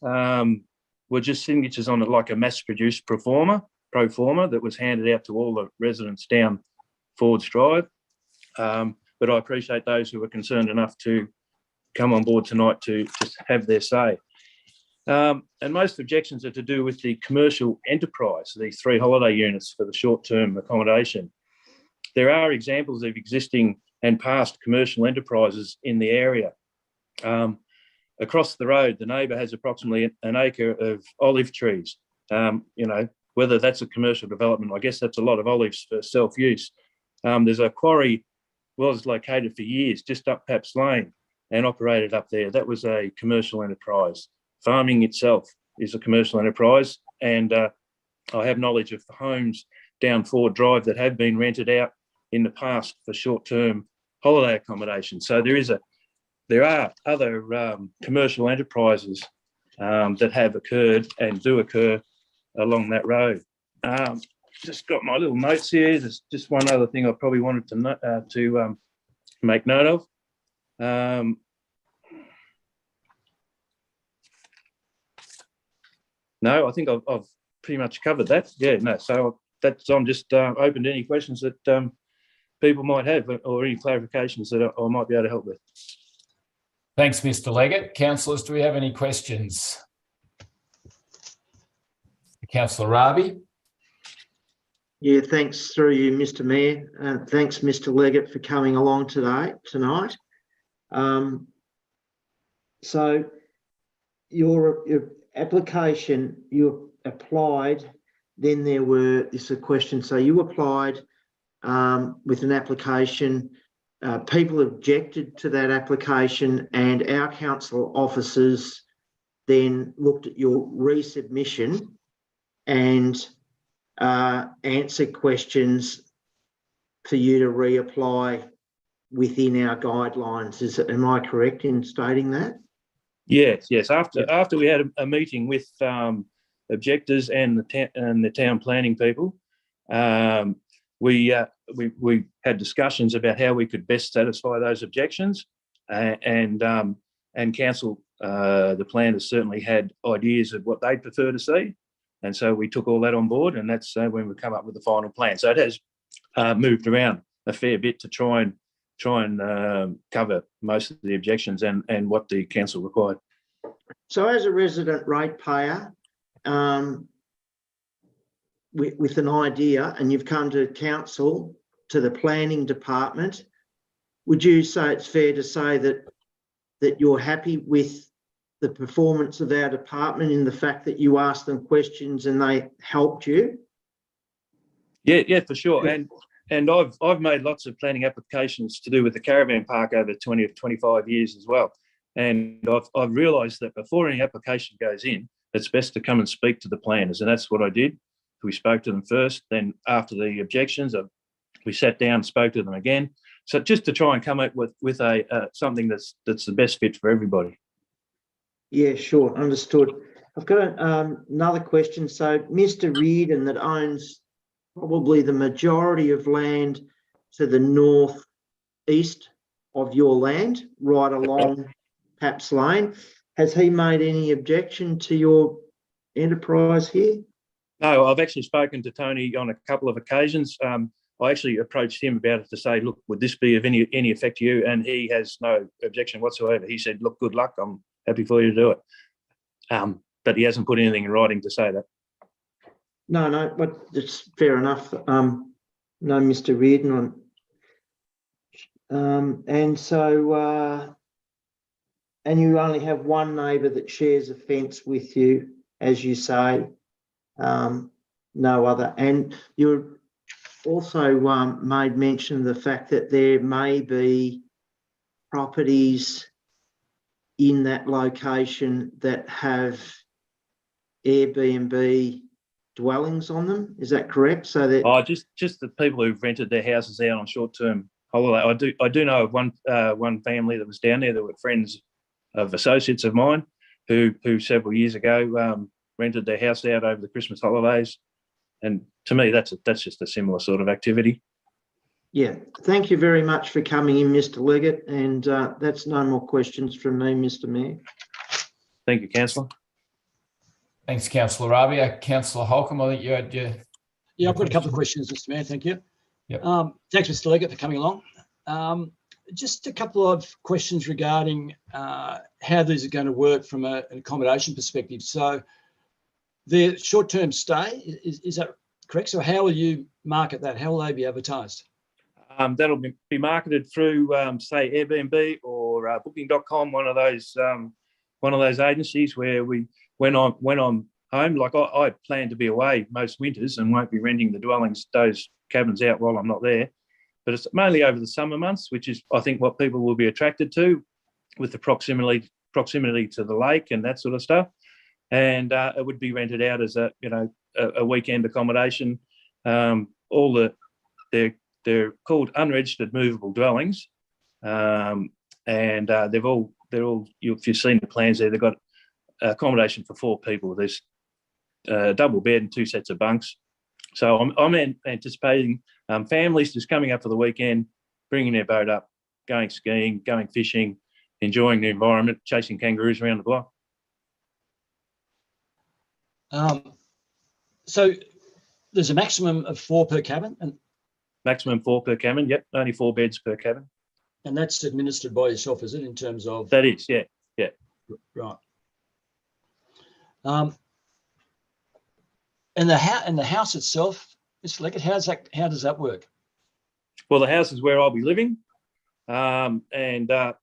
were just signatures on it, like a mass-produced pro forma that was handed out to all the residents down Fords Drive. But I appreciate those who were concerned enough to come on board tonight to just have their say. And most objections are to do with the commercial enterprise, the 3 holiday units for the short-term accommodation. There are examples of existing and past commercial enterprises in the area. Across the road, the neighbour has approximately an acre of olive trees. Whether that's a commercial development, I guess that's a lot of olives for self-use. There's a quarry was located for years just up Paps Lane and operated up there. That was a commercial enterprise. Farming itself is a commercial enterprise, and I have knowledge of the homes down Ford Drive that have been rented out in the past for short-term holiday accommodation. So there are other commercial enterprises that have occurred and do occur along that road. Just got my little notes here. There's just one other thing I probably wanted to make note of. No, I think I've pretty much covered that. Yeah, no. So I'm just open to any questions that people might have or any clarifications that I might be able to help with. Thanks, Mr. Leggett. Councillors, do we have any questions? Councillor Raby. Yeah, thanks through you, Mr. Mayor. Thanks, Mr. Leggett, for coming along tonight. So your application, you applied, then this is a question. So you applied with an application, people objected to that application, and our council officers then looked at your resubmission and answered questions for you to reapply within our guidelines. Am I correct in stating that? Yes. After we had a meeting with objectors and the town planning people, we had discussions about how we could best satisfy those objections, and council, the planners certainly had ideas of what they'd prefer to see, and so we took all that on board, and that's when we come up with the final plan. So it has moved around a fair bit to try and cover most of the objections and what the council required. So as a resident ratepayer, with an idea, and you've come to council, to the planning department, would you say it's fair to say that you're happy with the performance of our department in the fact that you asked them questions and they helped you? Yeah, for sure. And I've made lots of planning applications to do with the caravan park over 20 or 25 years as well. And I've realised that before any application goes in, it's best to come and speak to the planners, and that's what I did. We spoke to them first, then after the objections, we sat down and spoke to them again. So just to try and come up with a something that's the best fit for everybody. Yeah, sure, understood. I've got another question. So Mr. Reardon, that owns probably the majority of land to the northeast of your land, right along Paps Lane, has he made any objection to your enterprise here? No, I've actually spoken to Tony on a couple of occasions. I actually approached him about it to say, look, would this be of any effect to you? And he has no objection whatsoever. He said, look, good luck. I'm happy for you to do it. But he hasn't put anything in writing to say that. No, but it's fair enough. No, Mr. Reardon. And so, and you only have one neighbour that shares a fence with you, as you say. No other. And you also made mention of the fact that there may be properties in that location that have Airbnb dwellings on them. Is that correct? So that just the people who've rented their houses out on short-term holiday. I do know of one family that was down there that were friends of associates of mine who several years ago rented their house out over the Christmas holidays, and to me that's just a similar sort of activity. Yeah, thank you very much for coming in, Mr. Leggett, and that's no more questions from me, Mr. Mayor. Thank you, Councillor. Thanks, Councillor Rabi. Councillor Holcomb, I think you had your... Yeah, I've got a couple of questions, Mr. Mayor. Thank you. Yep. Thanks, Mr. Leggett, for coming along. Just a couple of questions regarding how these are going to work from an accommodation perspective. So the short-term stay, is that correct? So how will you market that? How will they be advertised? That'll be marketed through, say, Airbnb or Booking.com, one of those agencies where when I'm home, like I plan to be away most winters and won't be renting the dwellings, those cabins out while I'm not there. But it's mainly over the summer months, which is, I think, what people will be attracted to, with the proximity to the lake and that sort of stuff. And it would be rented out as a weekend accommodation. They're called unregistered movable dwellings, and they're all. If you've seen the plans there, they've got accommodation for 4 people. There's a double bed and 2 sets of bunks. So I'm anticipating families just coming up for the weekend, bringing their boat up, going skiing, going fishing, enjoying the environment, chasing kangaroos around the block. So there's a maximum of 4 per cabin, and maximum 4 per cabin. Yep, only 4 beds per cabin. And that's administered by yourself, is it? In terms of that is, yeah. Right. And the house itself, Mr. Leggett, how does that work? Well, the house is where I'll be living, and I've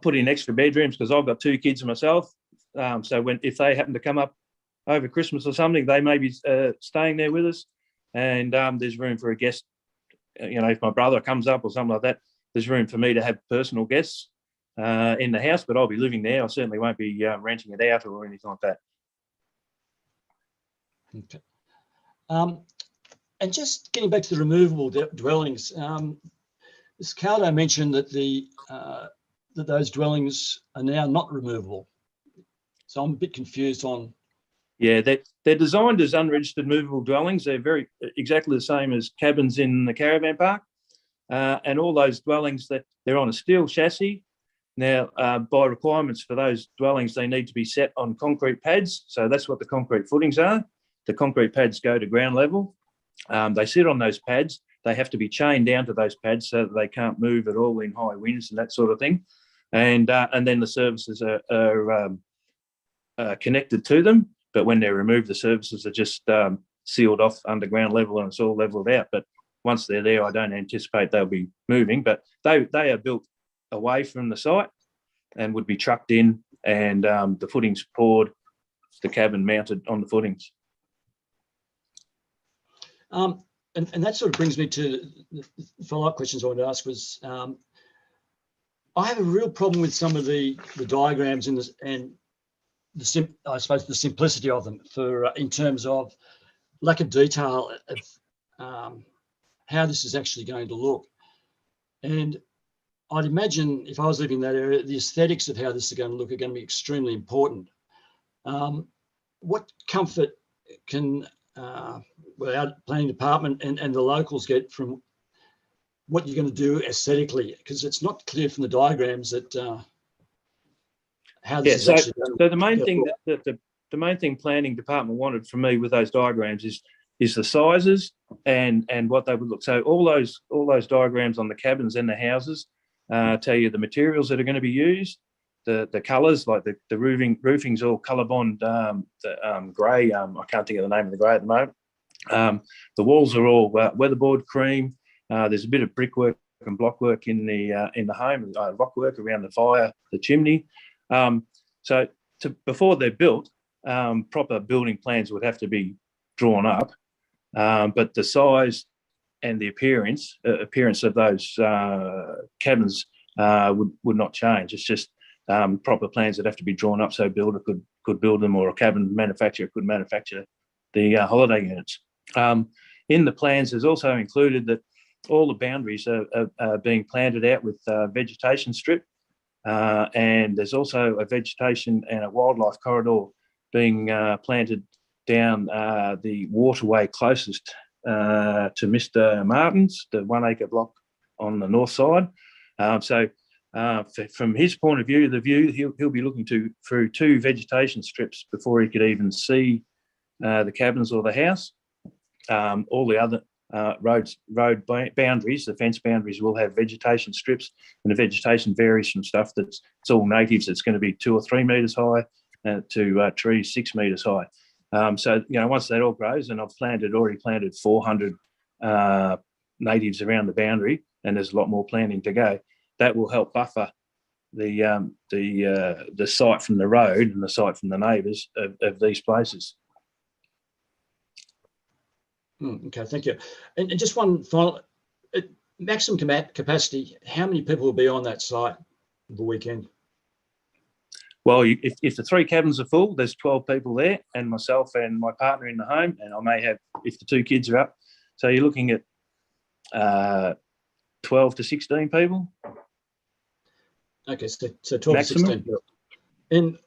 put in extra bedrooms because I've got 2 kids myself. So if they happen to come up over Christmas or something, they may be staying there with us, and there's room for a guest. If my brother comes up or something like that, there's room for me to have personal guests in the house, but I'll be living there. I certainly won't be renting it out or anything like that. Okay. And just getting back to the removable dwellings, Ms. Caldo mentioned that that those dwellings are now not removable. So I'm a bit confused on. Yeah, they're designed as unregistered movable dwellings. They're very exactly the same as cabins in the caravan park, and all those dwellings they're on a steel chassis. Now, by requirements for those dwellings, they need to be set on concrete pads. So that's what the concrete footings are. The concrete pads go to ground level. They sit on those pads. They have to be chained down to those pads so that they can't move at all in high winds and that sort of thing. And then the services are connected to them. But when they're removed, the services are just sealed off underground level and it's all leveled out. But once they're there, I don't anticipate they'll be moving. But they are built away from the site and would be trucked in, and the footings poured, the cabin mounted on the footings. And that sort of brings me to the follow-up questions I wanted to ask was, I have a real problem with some of the diagrams in this, and I suppose the simplicity of them in terms of lack of detail of how this is actually going to look. And I'd imagine if I was living in that area, the aesthetics of how this is going to look are going to be extremely important. What comfort can our planning department and the locals get from what you're going to do aesthetically? Because it's not clear from the diagrams that how this is actually going to. So the main thing that the main thing planning department wanted from me with those diagrams is the sizes and what they would look. So all those diagrams on the cabins and the houses tell you the materials that are going to be used, the colours, like the roofing's all colour bond grey. I can't think of the name of the grey at the moment. The walls are all weatherboard cream. There's a bit of brickwork and blockwork in the home, rockwork around the fire, the chimney. So before they're built, proper building plans would have to be drawn up, but the size and the appearance of those cabins would not change. It's just proper plans that have to be drawn up so a builder could build them, or a cabin manufacturer could manufacture the holiday units. In the plans, there's also included that all the boundaries are being planted out with vegetation strip, and there's also a vegetation and a wildlife corridor being planted down the waterway closest to Mr. Martin's, the 1 acre block on the north side. From his point of view, he'll be looking through 2 vegetation strips before he could even see the cabins or the house. All the other road boundaries, the fence boundaries, will have vegetation strips, and the vegetation varies from stuff it's all natives that's going to be 2 or 3 metres high to trees 6 metres high. Once that all grows, and I've already planted 400 natives around the boundary, and there's a lot more planting to go. That will help buffer the site from the road and the site from the neighbours of these places. Okay, thank you. And just one final, maximum capacity, how many people will be on that site the weekend? Well, if the 3 cabins are full, there's 12 people there, and myself and my partner in the home, and I may have, if the 2 kids are up. So you're looking at 12 to 16 people. Okay, so 12 maximum. To 16 people. And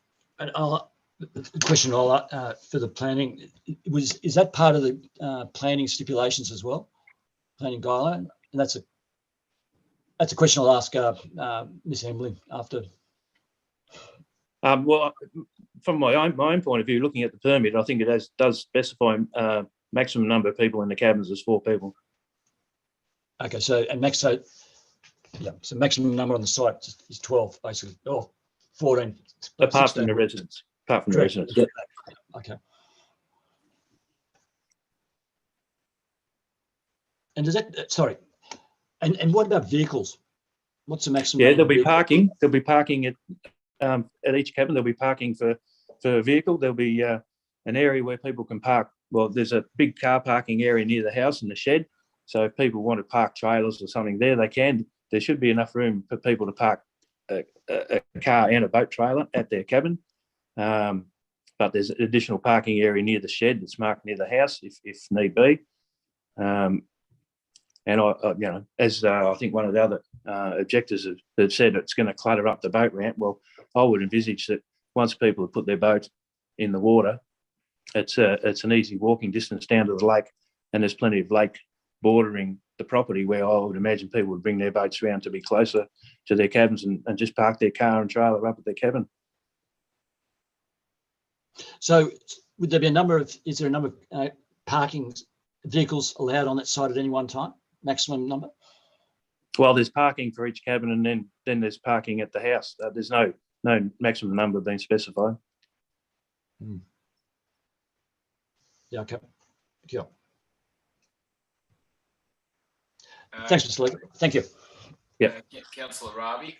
the question for the planning is that part of the planning stipulations as well, planning guideline? And that's a question I'll ask Miss Emily after. Well, from my own point of view, looking at the permit, I think it does specify maximum number of people in the cabins is 4 people. Okay, so maximum number on the site is 12 basically, or 14. Apart from the residents. Yeah. Okay. And does that, sorry, and what about vehicles? What's the maximum? Yeah, there'll be parking. There'll be parking at each cabin. There'll be parking for a vehicle. There'll be an area where people can park. Well, there's a big car parking area near the house and the shed. So if people want to park trailers or something there, they can. There should be enough room for people to park a car and a boat trailer at their cabin. But there's additional parking area near the shed that's marked near the house if need be. And you know, as I think one of the other objectors have said, it's going to clutter up the boat ramp. Well, I would envisage that once people have put their boat in the water, it's an easy walking distance down to the lake, and there's plenty of lake bordering the property where I would imagine people would bring their boats around to be closer to their cabins and just park their car and trailer up at their cabin. So would there be is there a number of parking vehicles allowed on that site at any one time? Maximum number? Well, there's parking for each cabin, and then there's parking at the house. There's no maximum number being specified. Yeah, okay. Thank you. Thanks, Mr. Leggett. Thank you. Yeah. Councillor Ravi.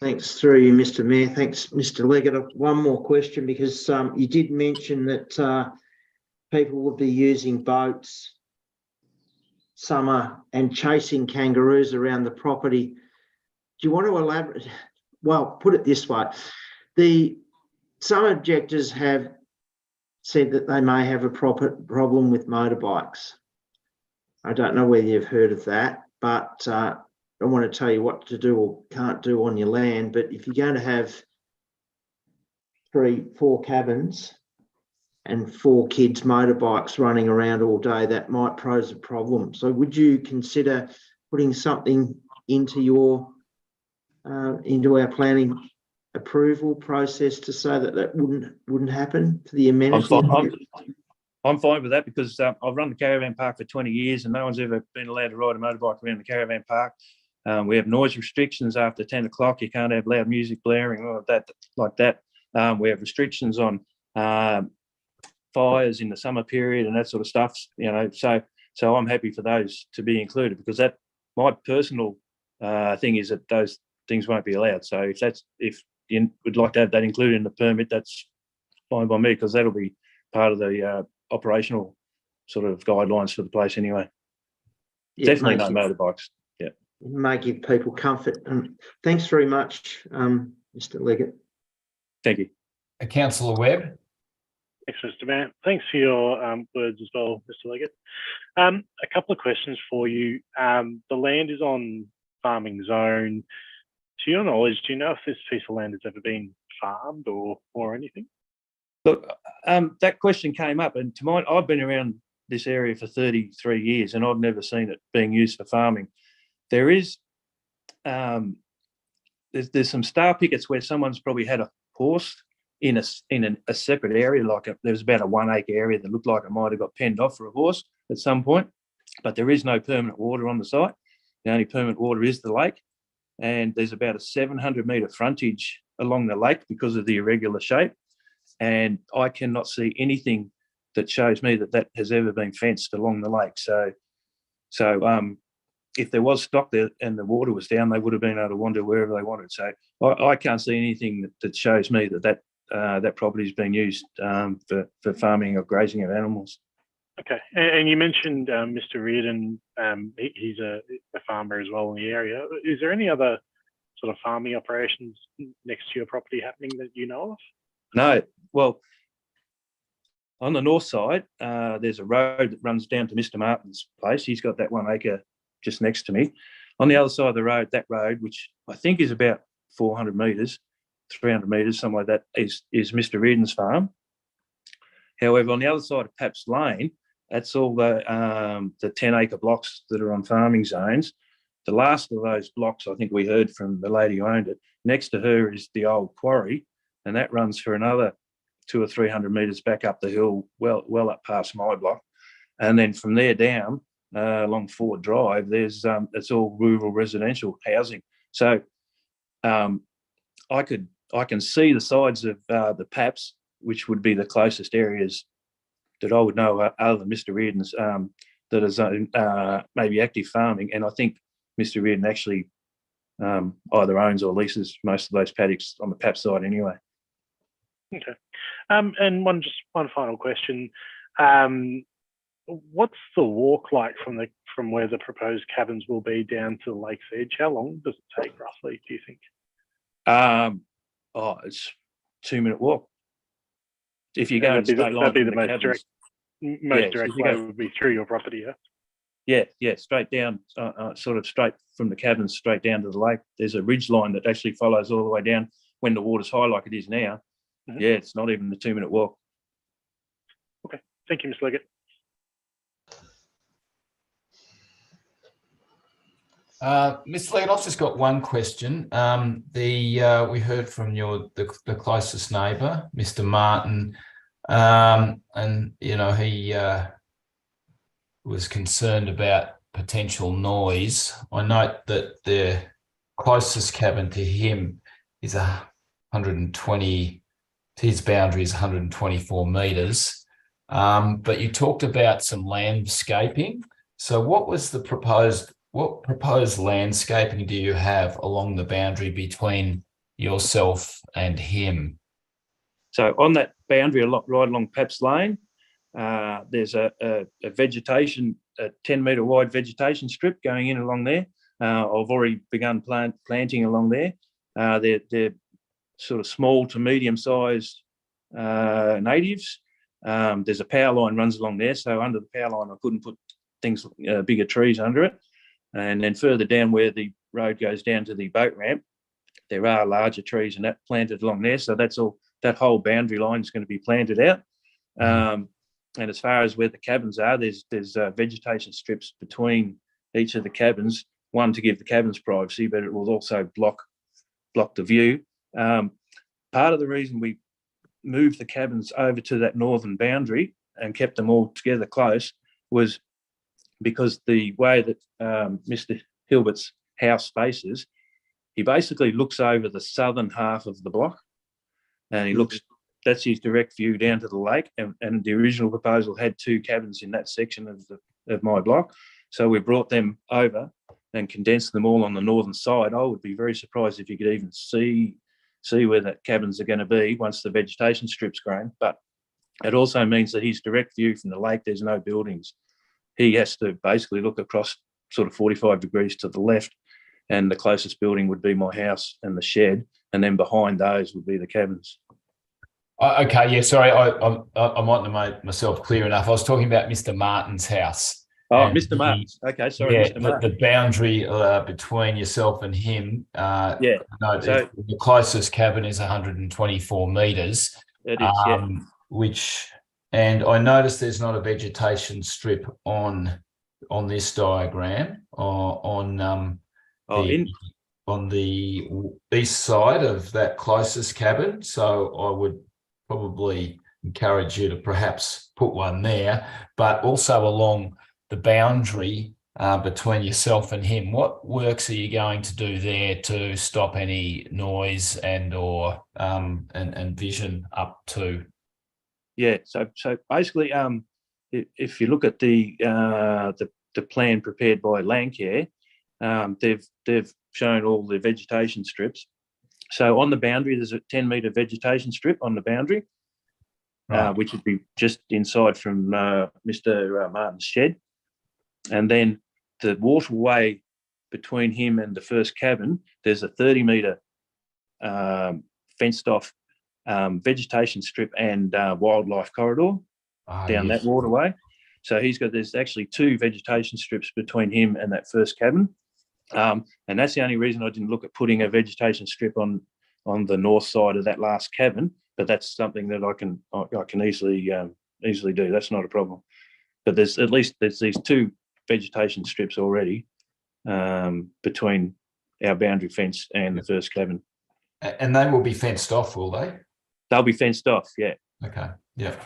Thanks through you, Mr. Mayor. Thanks, Mr. Leggett. One more question, because you did mention that people would be using boats summer and chasing kangaroos around the property. Do you want to elaborate? Well, put it this way. Some objectors have said that they may have a problem with motorbikes. I don't know whether you've heard of that, but I don't want to tell you what to do or can't do on your land. But if you're going to have 3-4 cabins and 4 kids' motorbikes running around all day, that might pose a problem. So would you consider putting something into our planning approval process to say that wouldn't happen for the amenity? I'm fine with that, because I've run the caravan park for 20 years and no one's ever been allowed to ride a motorbike around the caravan park. We have noise restrictions after 10 o'clock. You can't have loud music blaring or like that. We have restrictions on fires in the summer period and that sort of stuff. You know, so I'm happy for those to be included, because my personal thing is that those things won't be allowed. So if you would like to have that included in the permit, that's fine by me, because that'll be part of the operational sort of guidelines for the place anyway. Yeah, definitely no motorbikes. Yeah. It may give people comfort. Thanks very much, Mr. Leggett. Thank you. Councillor Webb. Thanks, Mr. Mayor. Thanks for your words as well, Mr. Leggett. A couple of questions for you. The land is on farming zone. To your knowledge, do you know if this piece of land has ever been farmed or anything? Look, that question came up, and to mine, I've been around this area for 33 years, and I've never seen it being used for farming. There is, there's some star pickets where someone's probably had a horse in a separate area, there was about a 1 acre area that looked like it might have got penned off for a horse at some point, but there is no permanent water on the site. The only permanent water is the lake, and there's about a 700 metre frontage along the lake because of the irregular shape. And I cannot see anything that shows me that has ever been fenced along the lake. So if there was stock there and the water was down, they would have been able to wander wherever they wanted. So I can't see anything that shows me that property is being used for farming or grazing of animals. Okay, and you mentioned Mr. Reardon. He's a farmer as well in the area. Is there any other sort of farming operations next to your property happening that you know of? No. Well, on the north side, there's a road that runs down to Mr. Martin's place. He's got that 1 acre just next to me. On the other side of the road, that road, which I think is about 400 metres, 300 metres, something like that, is Mr. Reardon's farm. However, on the other side of Paps Lane, that's all the 10 acre blocks that are on farming zones. The last of those blocks, I think we heard from the lady who owned it, next to her is the old quarry, and that runs for another 200 or 300 metres back up the hill, well up past my block. And then from there down along Ford Drive, there's it's all rural residential housing. So I can see the sides of the Paps, which would be the closest areas that I would know other than Mr. Reardon's that is maybe active farming. And I think Mr. Reardon actually either owns or leases most of those paddocks on the Pap side anyway. Okay. And one final question. What's the walk like from where the proposed cabins will be down to the lake's edge? How long does it take roughly, do you think? It's a 2-minute walk. If you're going that'd be the most direct. most direct way would be through your property, yeah? Yeah, straight down, sort of straight from the cabins straight down to the lake. There's a ridge line that actually follows all the way down when the water's high like it is now. Mhm. Yeah, it's not even a 2-minute walk. Okay, thank you, Mr. Leggett. Mr. Leggett, I've just got one question. We heard from the closest neighbour, Mr. Martin, and he was concerned about potential noise. I note that the closest cabin to him is 120. His boundary is 124 metres. But you talked about some landscaping. So what proposed landscaping do you have along the boundary between yourself and him? So on that boundary, right along Paps Lane, there's a vegetation, a 10-metre wide vegetation strip going in along there. I've already begun planting along there. They're sort of small to medium-sized natives. There's a power line runs along there, so under the power line I couldn't put things, bigger trees under it. And then further down where the road goes down to the boat ramp, there are larger trees and that planted along there. So that's all. That whole boundary line is going to be planted out. And as far as where the cabins are, there's vegetation strips between each of the cabins. One to give the cabins privacy, but it will also block the view. Part of the reason we moved the cabins over to that northern boundary and kept them all together close was because the way that Mr. Hilbert's house faces, he basically looks over the southern half of the block, and he looks. That's his direct view down to the lake. And the original proposal had 2 cabins in that section of my block, so we brought them over and condensed them all on the northern side. I would be very surprised if you could even see where that cabins are going to be once the vegetation strip's grown. But it also means that his direct view from the lake, there's no buildings. He has to basically look across sort of 45 degrees to the left, and the closest building would be my house and the shed, and then behind those would be the cabins. Okay, yeah, sorry, I mightn't have made myself clear enough. I was talking about Mr. Martin's house. Oh, Mr. Martin's. Okay, sorry, yeah, Mr. Martin. The boundary between yourself and him. Yeah. No, So the closest cabin is 124 metres. It is, yeah. And I noticed there's not a vegetation strip on this diagram on the east side of that closest cabin. So I would probably encourage you to perhaps put one there, but also along the boundary between yourself and him. What works are you going to do there to stop any noise and vision up to? Yeah, so basically, if you look at the plan prepared by Landcare, they've shown all the vegetation strips. So on the boundary, there's a 10-metre vegetation strip on the boundary, right, which would be just inside from Mr. Martin's shed. And then the waterway between him and the first cabin, there's a 30-metre fenced-off vegetation strip and wildlife corridor down that waterway. So there's actually 2 vegetation strips between him and that first cabin. And that's the only reason I didn't look at putting a vegetation strip on the north side of that last cabin, but that's something that I can easily do. That's not a problem. But there's these 2 vegetation strips already between our boundary fence and the first cabin. And they will be fenced off, will they? They'll be fenced off, yeah. Okay. Yeah.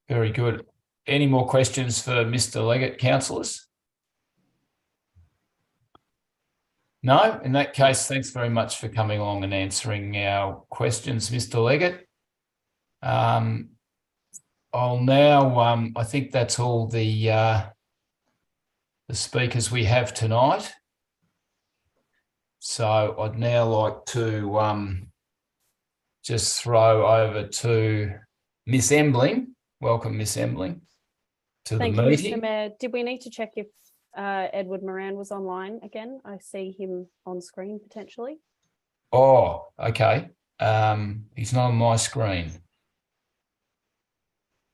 Very good. Any more questions for Mr. Leggett, councillors? No? In that case, thanks very much for coming along and answering our questions, Mr. Leggett. I'll now, I think that's all the speakers we have tonight. So I'd now like to just throw over to Miss Embling. Welcome, Miss Embling, to the meeting. Thank you, Mr. Mayor. Did we need to check if Edward Moran was online again? I see him on screen potentially. Oh, okay. He's not on my screen.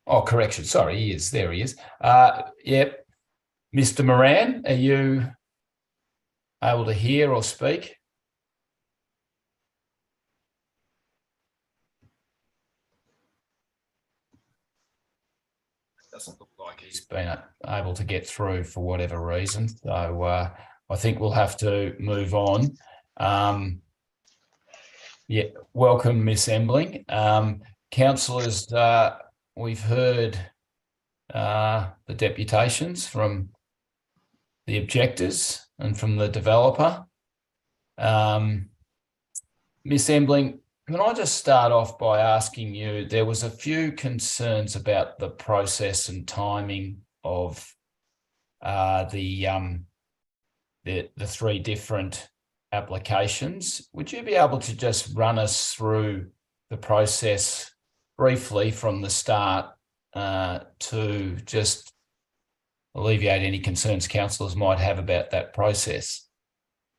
Oh, correction. Sorry, he is. There he is. Yep. Mr. Moran, are you able to hear or speak? Doesn't look like he's been able to get through for whatever reason. So I think we'll have to move on. Yeah, welcome, Miss Embling. Councillors, we've heard the deputations from the objectors and from the developer. Miss Embling, can I just start off by asking you, there was a few concerns about the process and timing of the three different applications. Would you be able to just run us through the process briefly from the start to just alleviate any concerns councillors might have about that process?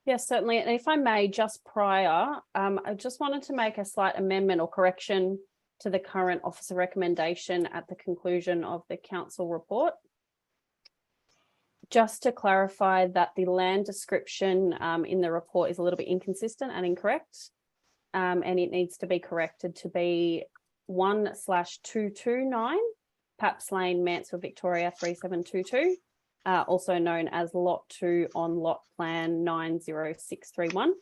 Yes, certainly. And if I may, just prior, I just wanted to make a slight amendment or correction to the current officer recommendation at the conclusion of the council report. Just to clarify that the land description in the report is a little bit inconsistent and incorrect, and it needs to be corrected to be 1/229 Paps Lane, Mansfield, Victoria 3722. Also known as Lot 2 on Lot Plan 90631.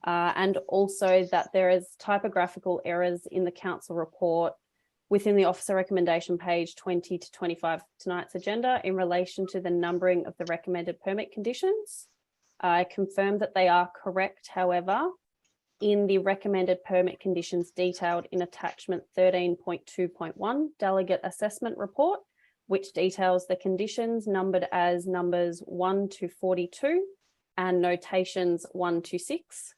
And also that there is typographical errors in the council report within the officer recommendation page 20 to 25 tonight's agenda in relation to the numbering of the recommended permit conditions. I confirm that they are correct, however, in the recommended permit conditions detailed in attachment 13.2.1 delegate assessment report, which details the conditions numbered as numbers 1 to 42 and notations 1 to 6.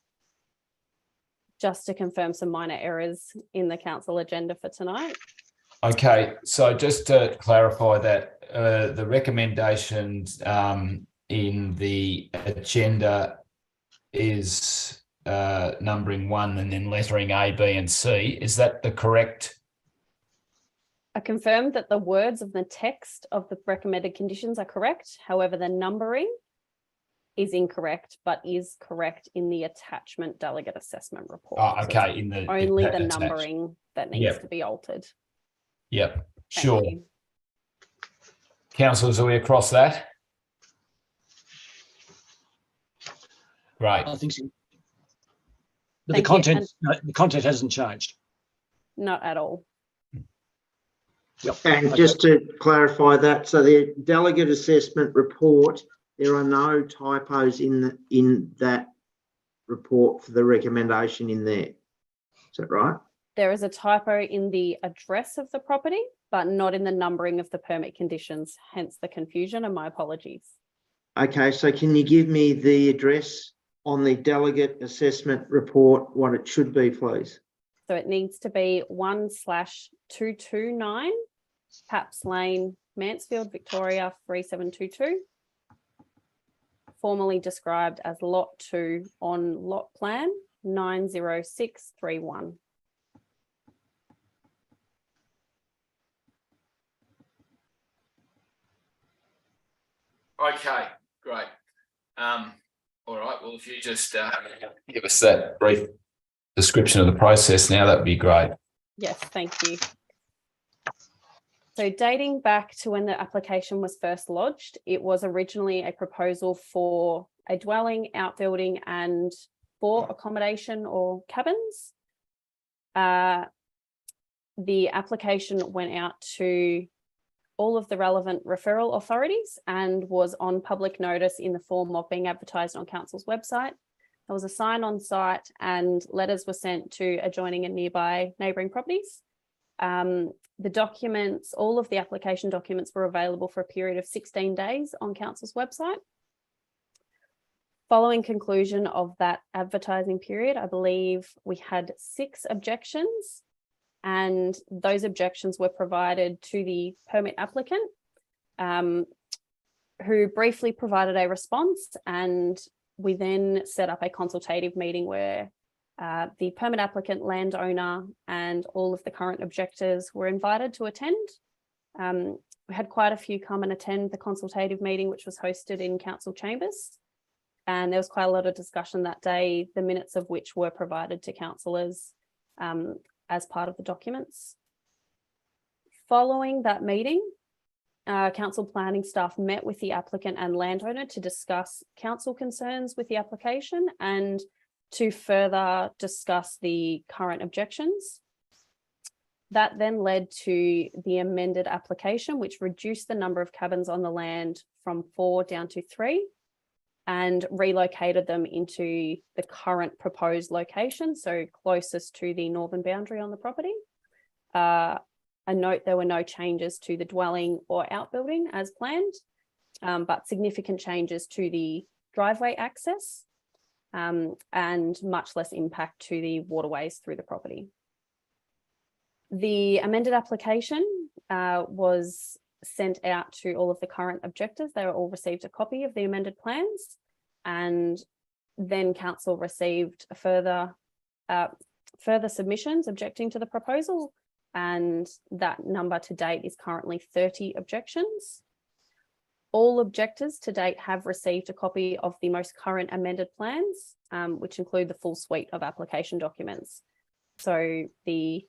Just to confirm some minor errors in the council agenda for tonight. Okay, so just to clarify that the recommendations in the agenda is numbering 1 and then lettering A, B and C. Is that the correct? I confirm that the words of the text of the recommended conditions are correct. However, the numbering is incorrect, but is correct in the attachment delegate assessment report. Oh, okay. In the only the numbering that needs to be altered. Yep, Thank sure. you. Councillors, are we across that? Right. I think so. But Thank the content hasn't changed. Not at all. Yep. And just to clarify that, so the delegate assessment report, there are no typos in that report for the recommendation in there. Is that right? There is a typo in the address of the property, but not in the numbering of the permit conditions, hence the confusion, and my apologies. Okay, so can you give me the address on the delegate assessment report, what it should be, please? So it needs to be 1/229 Paps Lane, Mansfield, Victoria 3722. Formerly described as Lot 2 on Lot Plan 90631. Okay, great. All right, well, if you just give us that brief description of the process now, that would be great. Yes, thank you. So dating back to when the application was first lodged, it was originally a proposal for a dwelling, outbuilding and 4 accommodation or cabins. The application went out to all of the relevant referral authorities and was on public notice in the form of being advertised on council's website. There was a sign on site and letters were sent to adjoining and nearby neighbouring properties. The documents, all of the application documents were available for a period of 16 days on council's website. Following conclusion of that advertising period, I believe we had 6 objections, and those objections were provided to the permit applicant, who briefly provided a response, and we then set up a consultative meeting where The permit applicant, landowner, and all of the current objectors were invited to attend. We had quite a few come and attend the consultative meeting, which was hosted in council chambers. And there was quite a lot of discussion that day, the minutes of which were provided to councillors as part of the documents. Following that meeting, council planning staff met with the applicant and landowner to discuss council concerns with the application and to further discuss the current objections. That then led to the amended application, which reduced the number of cabins on the land from 4 down to 3 and relocated them into the current proposed location, so closest to the northern boundary on the property. A note, there were no changes to the dwelling or outbuilding as planned, but significant changes to the driveway access and much less impact to the waterways through the property. The amended application was sent out to all of the current objectors. They all received a copy of the amended plans, and then council received further submissions objecting to the proposal, and that number to date is currently 30 objections. All objectors to date have received a copy of the most current amended plans, which include the full suite of application documents. So the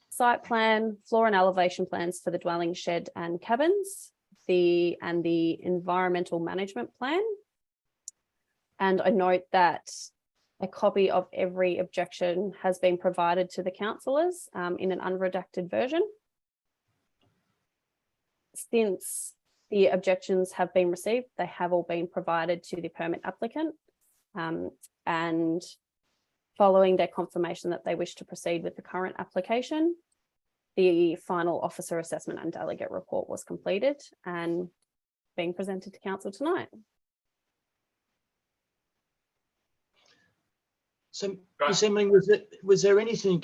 site plan, floor and elevation plans for the dwelling, shed and cabins, the environmental management plan. And I note that a copy of every objection has been provided to the councillors in an unredacted version. Since the objections have been received, they have all been provided to the permit applicant. And following their confirmation that they wish to proceed with the current application, the final officer assessment and delegate report was completed and being presented to council tonight. So, Ms. Emling, was there anything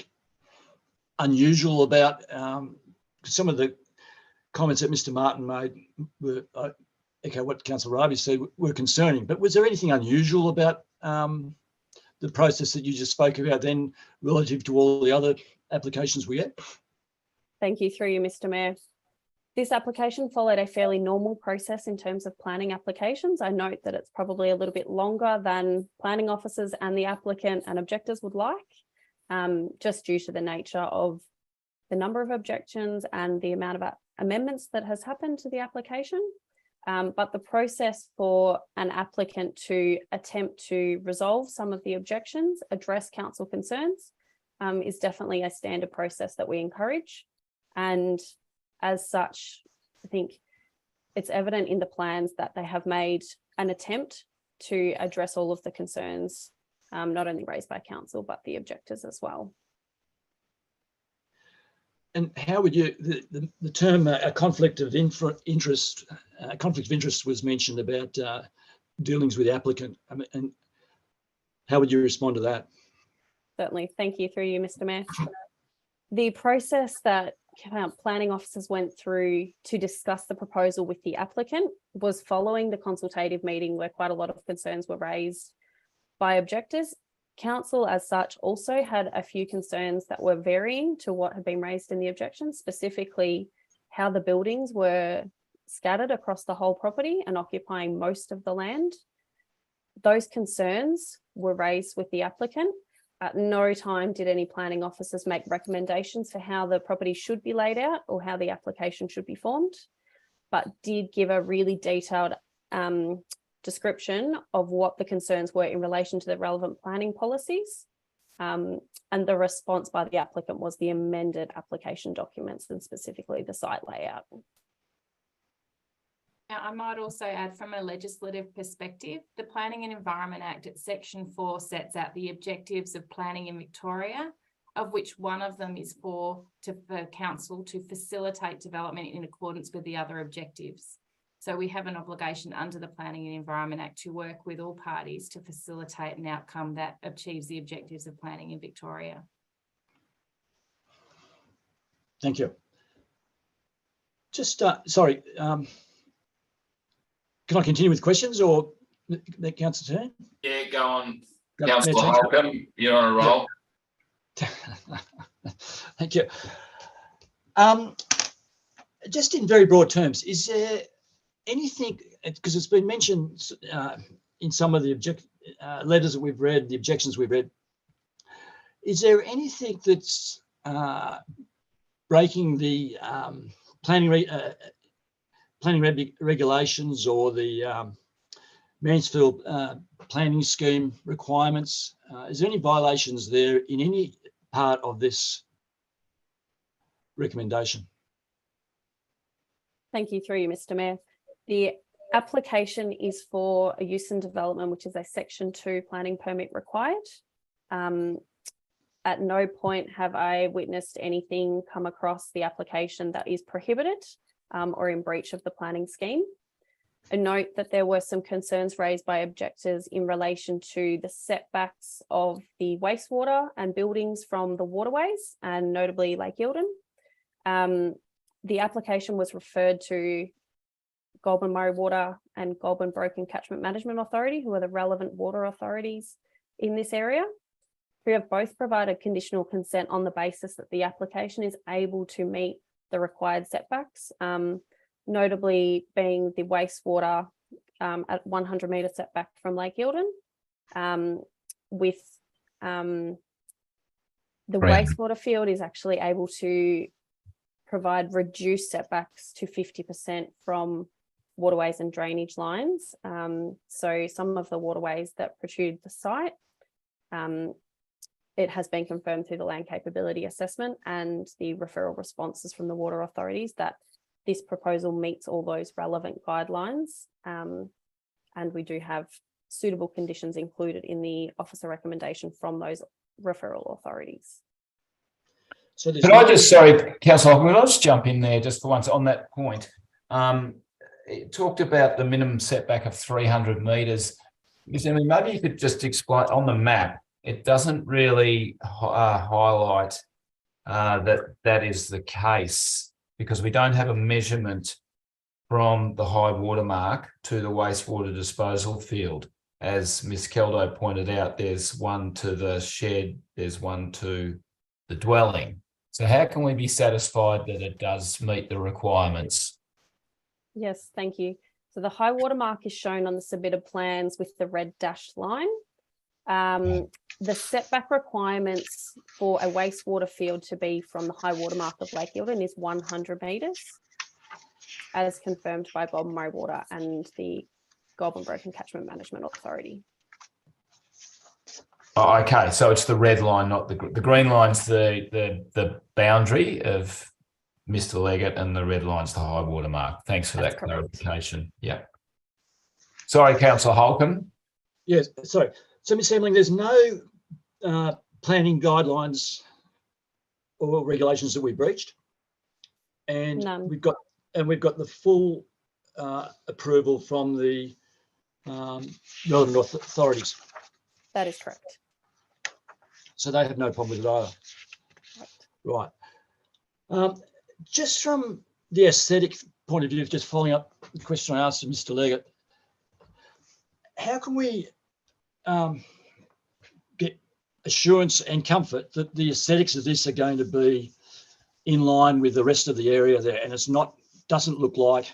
unusual about some of the comments that Mr. Martin made were, echo what Councillor Raby said, were concerning, but was there anything unusual about the process that you just spoke about then relative to all the other applications we had? Thank you, through you, Mr. Mayor. This application followed a fairly normal process in terms of planning applications. I note that it's probably a little bit longer than planning officers and the applicant and objectors would like, just due to the nature of the number of objections and the amount of amendments that has happened to the application. But the process for an applicant to attempt to resolve some of the objections, address council concerns, is definitely a standard process that we encourage. And as such, I think it's evident in the plans that they have made an attempt to address all of the concerns, not only raised by council, but the objectors as well. And how would you, the term a conflict of interest was mentioned about dealings with the applicant, and how would you respond to that? Certainly, thank you, through you, Mr. Mayor. The process that planning officers went through to discuss the proposal with the applicant was following the consultative meeting where quite a lot of concerns were raised by objectors. Council as such also had a few concerns that were varying to what had been raised in the objections, specifically how the buildings were scattered across the whole property and occupying most of the land. Those concerns were raised with the applicant. At no time did any planning officers make recommendations for how the property should be laid out or how the application should be formed, but did give a really detailed description of what the concerns were in relation to the relevant planning policies. And the response by the applicant was the amended application documents and specifically the site layout. Now, I might also add, from a legislative perspective, the Planning and Environment Act at Section 4 sets out the objectives of planning in Victoria, of which one of them is for council to facilitate development in accordance with the other objectives. So we have an obligation under the Planning and Environment Act to work with all parties to facilitate an outcome that achieves the objectives of planning in Victoria. Thank you. Just, sorry, can I continue with questions or let Councillor turn? Yeah, go on. Councillor Holcomb, you're on a roll. Thank you. Just in very broad terms, is there anything, because it's been mentioned in some of the letters that we've read, the objections we've read, is there anything that's breaking the planning regulations or the Mansfield planning scheme requirements? Is there any violations there in any part of this recommendation? Thank you, through you, Mr. Mayor. The application is for a use and development, which is a Section 2 planning permit required. At no point have I witnessed anything come across the application that is prohibited or in breach of the planning scheme. A note that there were some concerns raised by objectors in relation to the setbacks of the wastewater and buildings from the waterways, and notably Lake Eildon. The application was referred to Goulburn Murray Water and Goulburn Broken Catchment Management Authority, who are the relevant water authorities in this area, who have both provided conditional consent on the basis that the application is able to meet the required setbacks, notably being the wastewater at 100 metre setback from Lake Eildon, with the wastewater field is actually able to provide reduced setbacks to 50% from waterways and drainage lines. So some of the waterways that protrude the site, it has been confirmed through the land capability assessment and the referral responses from the water authorities that this proposal meets all those relevant guidelines. And we do have suitable conditions included in the officer recommendation from those referral authorities. So sorry, Councillor, can I just jump in there just for once on that point? It talked about the minimum setback of 300 metres. I mean, maybe you could just explain on the map. It doesn't really highlight that is the case, because we don't have a measurement from the high water mark to the wastewater disposal field. As Ms. Keldo pointed out, there's one to the shed, there's one to the dwelling. So how can we be satisfied that it does meet the requirements? Yes, thank you. So the high water mark is shown on the submitted plans with the red dashed line. The setback requirements for a wastewater field to be from the high water mark of Lake Eildon is 100 metres, as confirmed by Goulburn Murray Water and the Goulburn Broken Catchment Management Authority. Oh, okay, so it's the red line, not the green line's the boundary of Mr. Leggett, and the red line's the high water mark. Thanks for that clarification. Yeah. Sorry, Councillor Holcomb. Yes, sorry. So, Ms. Hamling, there's no planning guidelines or regulations that we breached, and none. we've got the full approval from the relevant authorities. That is correct. So they have no problem with it either. Right. Just from the aesthetic point of view, just following up the question I asked of Mr. Leggett, how can we get assurance and comfort that the aesthetics of this are going to be in line with the rest of the area there, and it's not, doesn't look like,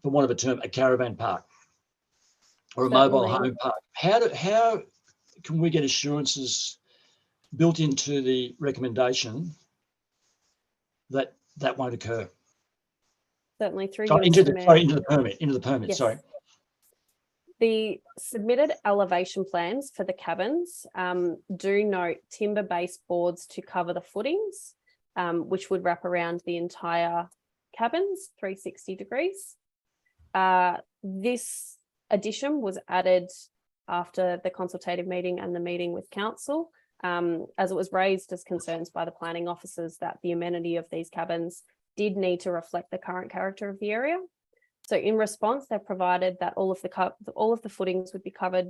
for want of a term, a caravan park or a mobile home park? How can we get assurances built into the recommendation that that won't occur? Certainly, through into the permit. Yes. Sorry. The submitted elevation plans for the cabins do note timber-based boards to cover the footings, which would wrap around the entire cabins 360 degrees. This addition was added after the consultative meeting and the meeting with council, as it was raised as concerns by the planning officers that the amenity of these cabins did need to reflect the current character of the area. So in response, they provided that all of the footings would be covered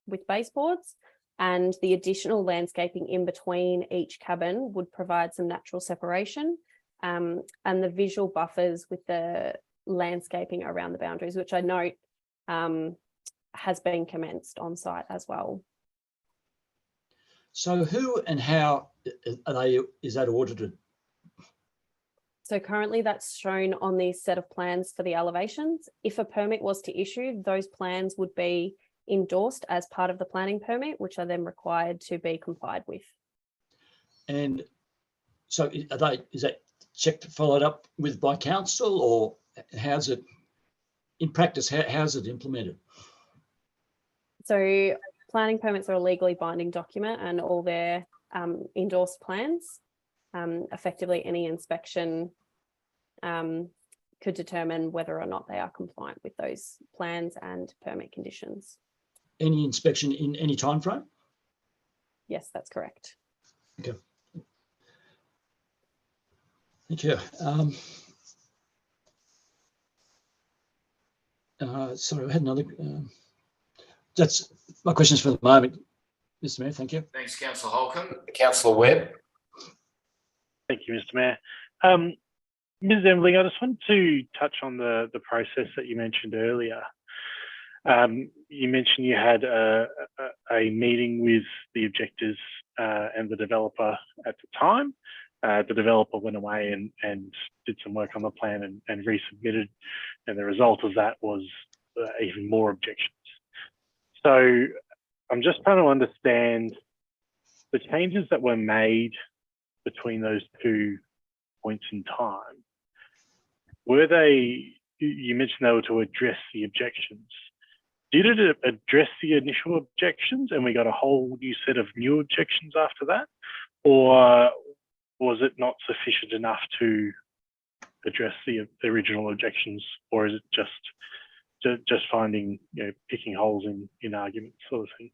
with baseboards, and the additional landscaping in between each cabin would provide some natural separation, and the visual buffers with the landscaping around the boundaries, which I note has been commenced on site as well. So who and how is that audited? So currently that's shown on the set of plans for the elevations. If a permit was to issue, those plans would be endorsed as part of the planning permit, which are then required to be complied with. And so is that checked, followed up with by council, or how's it in practice? How's it implemented? So planning permits are a legally binding document, and all their endorsed plans, effectively any inspection could determine whether or not they are compliant with those plans and permit conditions. Any inspection in any time frame? Yes, that's correct. Okay. Thank you. Sorry, I had another. That's my questions for the moment, Mr. Mayor. Thank you. Thanks, Councillor Holcomb. Councillor Webb. Thank you, Mr. Mayor. Ms. Emling, I just want to touch on the process that you mentioned earlier. You mentioned you had a meeting with the objectors and the developer at the time. The developer went away and did some work on the plan and resubmitted, and the result of that was even more objections. So I'm just trying to understand the changes that were made between those 2 points in time. Were they, you mentioned they were to address the objections. Did it address the initial objections and we got a whole new set of new objections after that? Or was it not sufficient enough to address the original objections? Or is it just finding, picking holes in arguments sort of thing?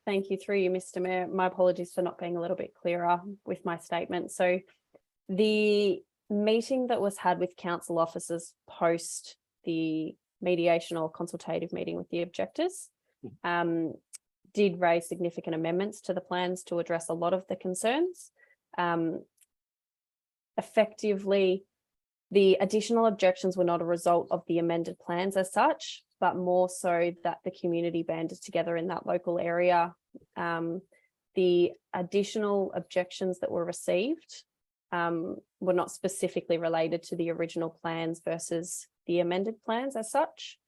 Thank you. Through you, Mr. Mayor. My apologies for not being a little bit clearer with my statement. So the meeting that was had with council officers post the mediation or consultative meeting with the objectors did raise significant amendments to the plans to address a lot of the concerns. Effectively, the additional objections were not a result of the amended plans as such, but more so that the community banded together in that local area. The additional objections that were received were not specifically related to the original plans versus the amended plans as such.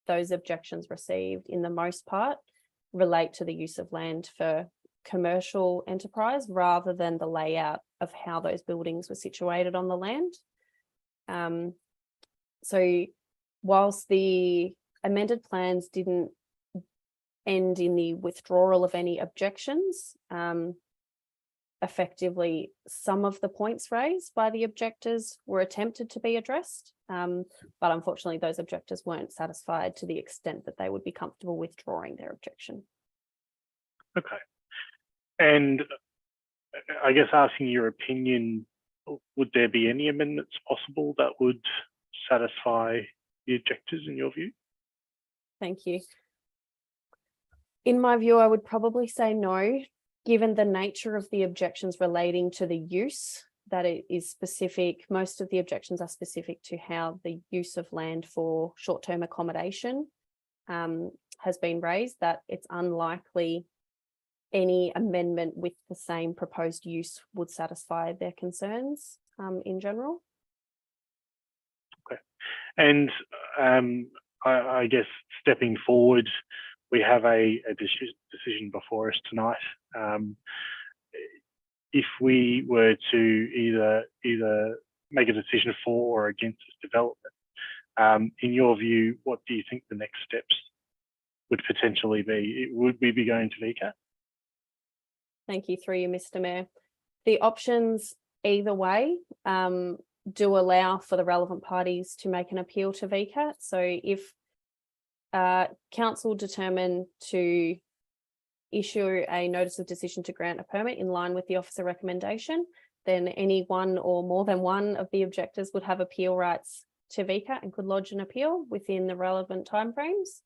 Those objections received, in the most part, relate to the use of land for commercial enterprise rather than the layout of how those buildings were situated on the land. So whilst the amended plans didn't end in the withdrawal of any objections, effectively some of the points raised by the objectors were attempted to be addressed, but unfortunately those objectors weren't satisfied to the extent that they would be comfortable withdrawing their objection. Okay. And I guess asking your opinion, would there be any amendments possible that would satisfy the objectors in your view? Thank you. In my view, I would probably say no, given the nature of the objections relating to the use, that it is specific. Most of the objections are specific to how the use of land for short-term accommodation has been raised, that it's unlikely any amendment with the same proposed use would satisfy their concerns in general. Okay. And I guess stepping forward, we have a decision before us tonight. If we were to either make a decision for or against this development, in your view, what do you think the next steps would potentially be? Would we be going to VCAT? Thank you, through you, Mr. Mayor. The options either way do allow for the relevant parties to make an appeal to VCAT. So if council determined to issue a notice of decision to grant a permit in line with the officer recommendation, then any one or more than one of the objectors would have appeal rights to VCAT and could lodge an appeal within the relevant timeframes.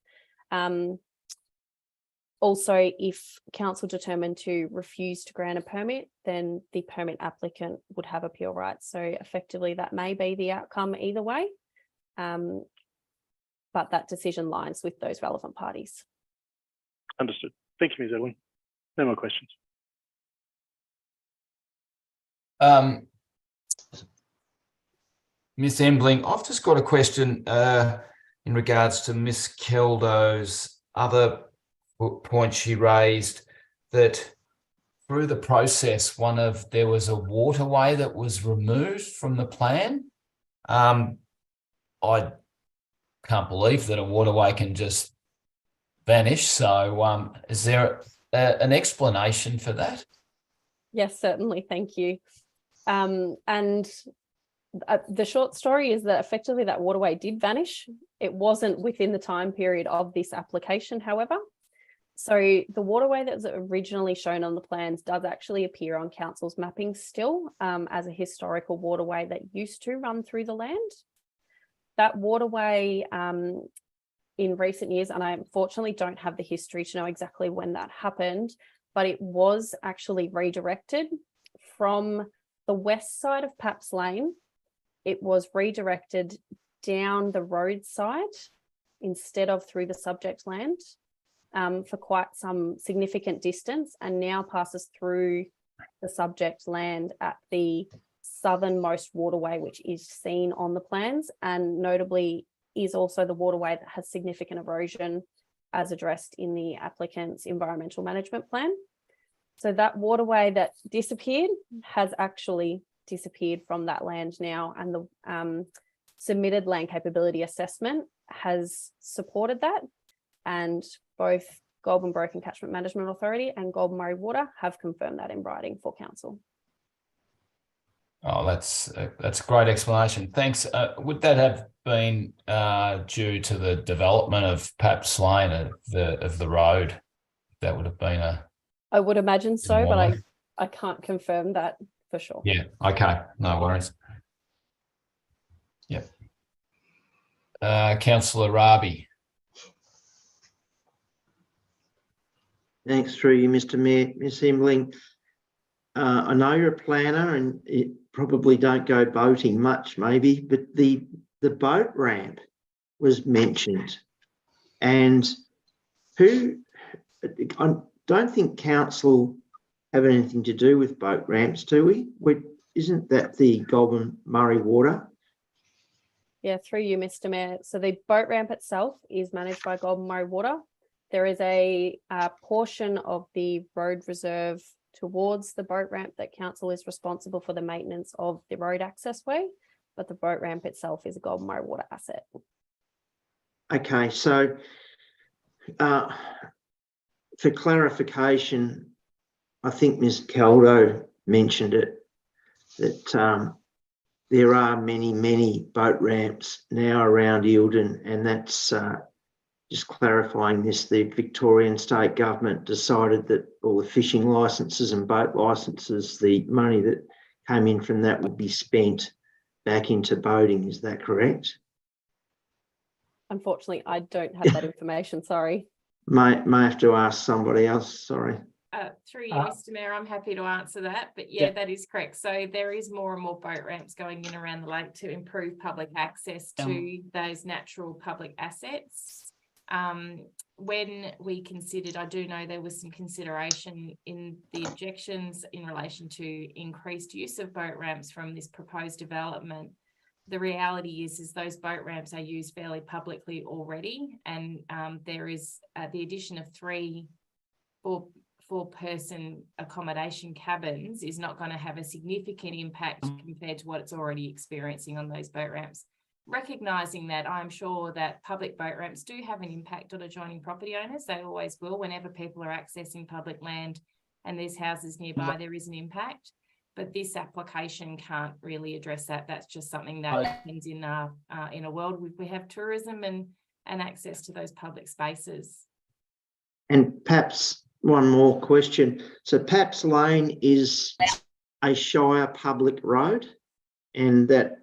Also, if council determined to refuse to grant a permit, then the permit applicant would have appeal rights. So effectively that may be the outcome either way, but that decision lies with those relevant parties. Understood. Thank you, Ms. Edwin. No more questions. Miss Embling, I've just got a question in regards to Miss Keldo's other point she raised, that through the process, there was a waterway that was removed from the plan. I can't believe that a waterway can just vanish. So is there an explanation for that? Yes, certainly. Thank you. And the short story is that effectively that waterway did vanish. It wasn't within the time period of this application, however. So the waterway that was originally shown on the plans does actually appear on council's mapping still as a historical waterway that used to run through the land. That waterway in recent years, and I unfortunately don't have the history to know exactly when that happened, but it was actually redirected from the west side of Paps Lane. It was redirected down the roadside instead of through the subject land for quite some significant distance, and now passes through the subject land at the southernmost waterway, which is seen on the plans, and notably is also the waterway that has significant erosion as addressed in the applicant's environmental management plan. So that waterway that disappeared has actually disappeared from that land now, and the submitted land capability assessment has supported that, and both Goulburn Broken Catchment Management Authority and Goulburn Murray Water have confirmed that in writing for council. Oh, that's a great explanation. Thanks. Would that have been due to the development of Paps Lane of the road? That would have been I would imagine so, but I can't confirm that for sure. Yeah. Okay. No worries. Yep. Councillor Rabi. Thanks through you, Mr. Mayor. Ms. Embling, I know you're a planner and it probably don't go boating much maybe, but the boat ramp was mentioned, and I don't think council have anything to do with boat ramps, do we? Isn't that the Goulburn Murray Water? Yeah, through you, Mr. Mayor. So the boat ramp itself is managed by Goulburn Murray Water. There is a portion of the road reserve towards the boat ramp that council is responsible for the maintenance of the road access way, but the boat ramp itself is a Goulburn Murray Water asset. Okay, so for clarification, I think Ms. Caldo mentioned it, that there are many boat ramps now around Eildon, and that's just clarifying this, the Victorian state government decided that all the fishing licences and boat licences, the money that came in from that would be spent back into boating. Is that correct? Unfortunately, I don't have that information, sorry. May have to ask somebody else, sorry. Through you, Mr. Mayor, I'm happy to answer that, but yeah, that is correct. So there is more and more boat ramps going in around the lake to improve public access to those natural public assets. When we considered, I do know there was some consideration in the objections in relation to increased use of boat ramps from this proposed development. The reality is those boat ramps are used fairly publicly already, and there is the addition of 3 four-person accommodation cabins is not going to have a significant impact compared to what it's already experiencing on those boat ramps. Recognising that, I'm sure that public boat ramps do have an impact on adjoining property owners. They always will. Whenever people are accessing public land and there's houses nearby, there is an impact. But this application can't really address that. That's just something that happens in a world we have tourism and access to those public spaces. And perhaps one more question. So Paps Lane is a Shire public road, and that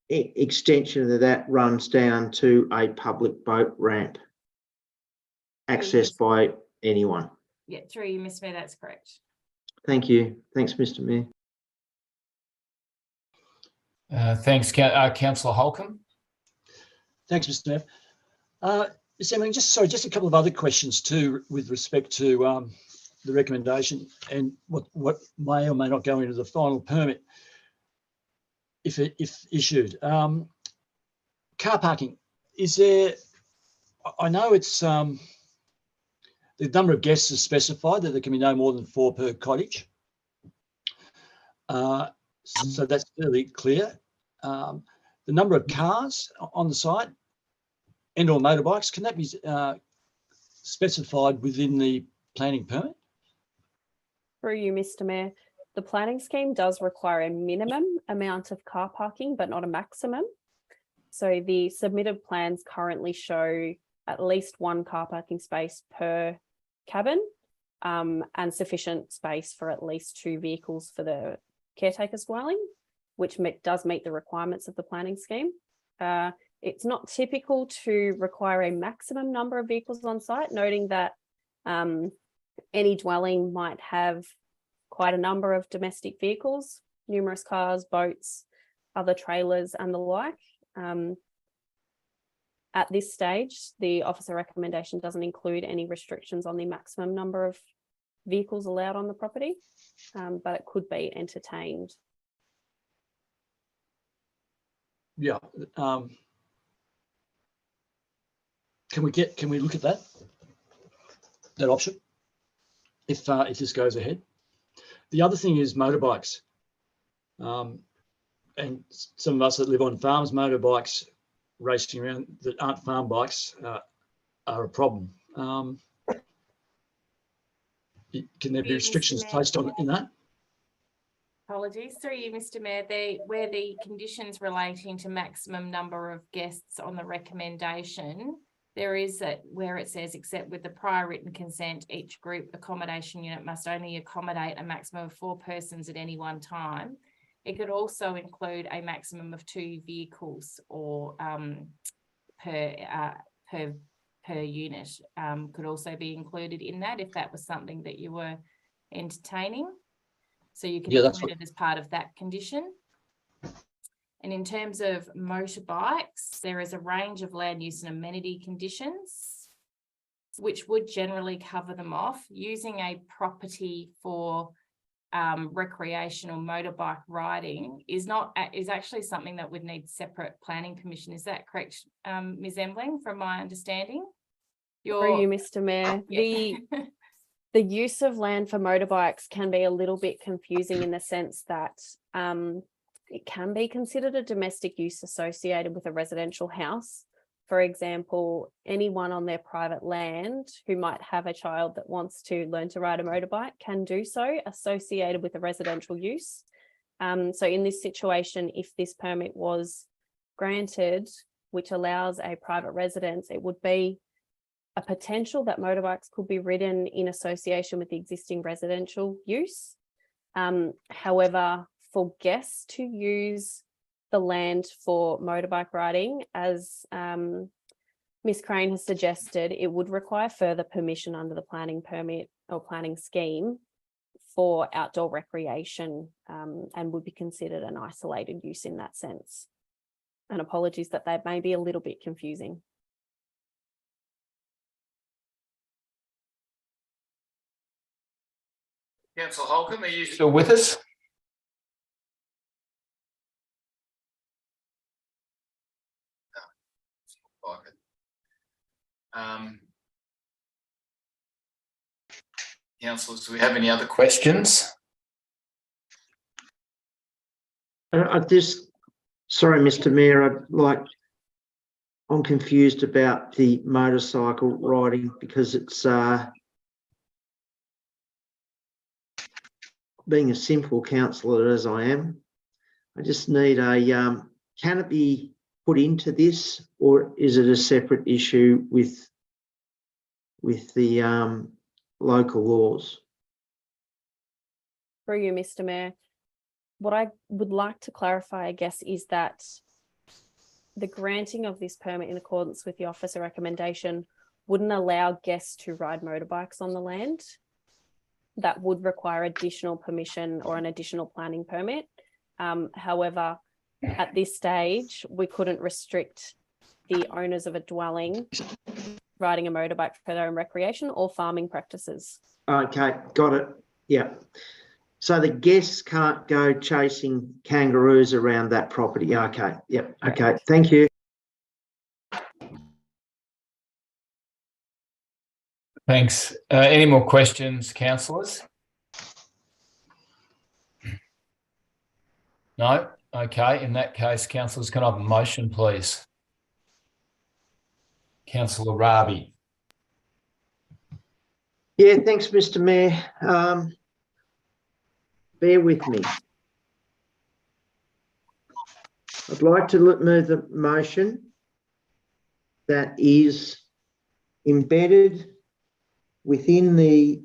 extension of that runs down to a public boat ramp accessed by anyone. Yeah, through you, Mr. Mayor, that's correct. Thank you. Thanks, Mr. Mayor. Thanks, Councillor Holcomb. Thanks, Mr. Mayor. Ms. Emily, just a couple of other questions too, with respect to the recommendation and what may or may not go into the final permit if issued. Car parking, is there, I know it's the number of guests is specified that there can be no more than 4 per cottage. So that's fairly clear. The number of cars on the site and or motorbikes, can that be specified within the planning permit? Through you, Mr. Mayor, the planning scheme does require a minimum amount of car parking, but not a maximum. So the submitted plans currently show at least 1 car parking space per cabin, and sufficient space for at least 2 vehicles for the caretaker's dwelling, which does meet the requirements of the planning scheme. It's not typical to require a maximum number of vehicles on site, noting that any dwelling might have quite a number of domestic vehicles, numerous cars, boats, other trailers and the like. At this stage, the officer recommendation doesn't include any restrictions on the maximum number of vehicles allowed on the property, but it could be entertained. Yeah. Can we look at that option if this goes ahead? The other thing is motorbikes, and some of us that live on farms, motorbikes racing around that aren't farm bikes are a problem. Can there be restrictions placed on in that? Apologies, through you, Mr. Mayor. Where the conditions relating to maximum number of guests on the recommendation, there is where it says, except with the prior written consent, each group accommodation unit must only accommodate a maximum of 4 persons at any one time. It could also include a maximum of 2 vehicles or per unit could also be included in that if that was something that you were entertaining. So you can include it as part of that condition. And in terms of motorbikes, there is a range of land use and amenity conditions which would generally cover them off. Using a property for recreational motorbike riding is actually something that would need separate planning permission. Is that correct, Ms. Embling, from my understanding? Through you, Mr. Mayor. Yeah. The use of land for motorbikes can be a little bit confusing in the sense that it can be considered a domestic use associated with a residential house. For example, anyone on their private land who might have a child that wants to learn to ride a motorbike can do so, associated with a residential use. So in this situation, if this permit was granted, which allows a private residence, it would be a potential that motorbikes could be ridden in association with the existing residential use. However, for guests to use the land for motorbike riding, as Ms. Crane has suggested, it would require further permission under the planning permit or planning scheme for outdoor recreation, and would be considered an isolated use in that sense. And apologies that may be a little bit confusing. Councillor Holcomb, are you still with us? No, like it. Councillors, do we have any other questions? Sorry, Mr. Mayor, I'm confused about the motorcycle riding because it's being a simple councillor as I am, I just need can it be put into this, or is it a separate issue with the local laws? Through you, Mr. Mayor. What I would like to clarify, I guess, is that the granting of this permit in accordance with the officer recommendation wouldn't allow guests to ride motorbikes on the land. That would require additional permission or an additional planning permit. However, at this stage, we couldn't restrict the owners of a dwelling riding a motorbike for their own recreation or farming practices. Okay, got it. Yeah. So the guests can't go chasing kangaroos around that property. Okay. Yep. Okay. Thank you. Thanks. Any more questions, councillors? No? Okay. In that case, councillors, can I have a motion, please? Councillor Rabi. Yeah, thanks, Mr. Mayor. Bear with me. I'd like to move the motion that is embedded within the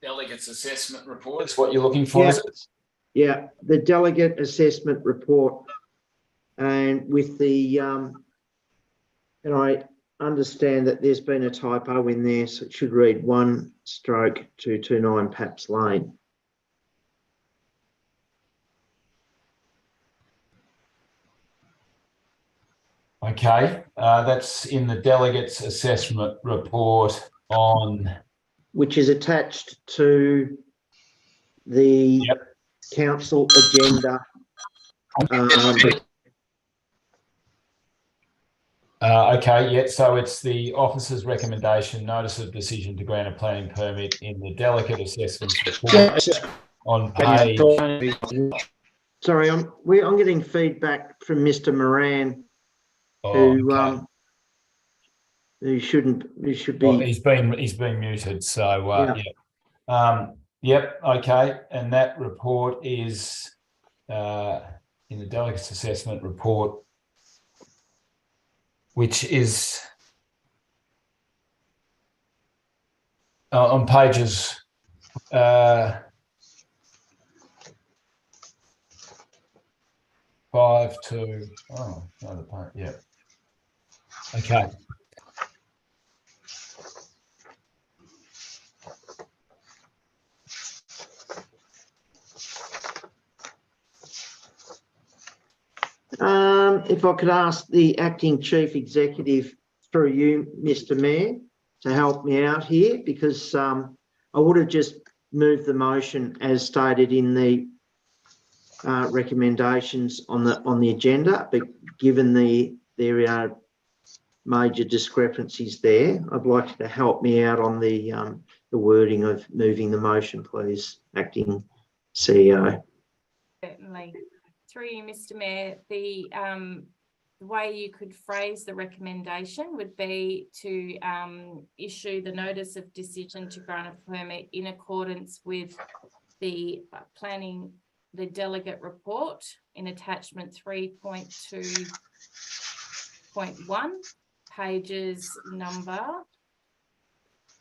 Delegates assessment report is what you're looking for, is it? Yeah, the delegate assessment report, and with the and I understand that there's been a typo in there, so it should read 1/229 Paps Lane. Okay, that's in the delegates assessment report on, which is attached to the council agenda. Okay, yeah, so it's the officer's recommendation, notice of decision to grant a planning permit in the delegate assessments report on page. Sorry, I'm getting feedback from Mr. Moran, who should be. Well, he's been muted, so yep, okay, and that report is in the delegates assessment report, which is on pages 5 to yeah. Okay. If I could ask the acting chief executive through you, Mr. Mayor, to help me out here, because I would have just moved the motion as stated in the recommendations on the agenda, but given there are major discrepancies there, I'd like you to help me out on the wording of moving the motion, please, acting CEO. Certainly. Through you, Mr. Mayor, the way you could phrase the recommendation would be to issue the notice of decision to grant a permit in accordance with the the delegate report in attachment 3.2.1, pages number.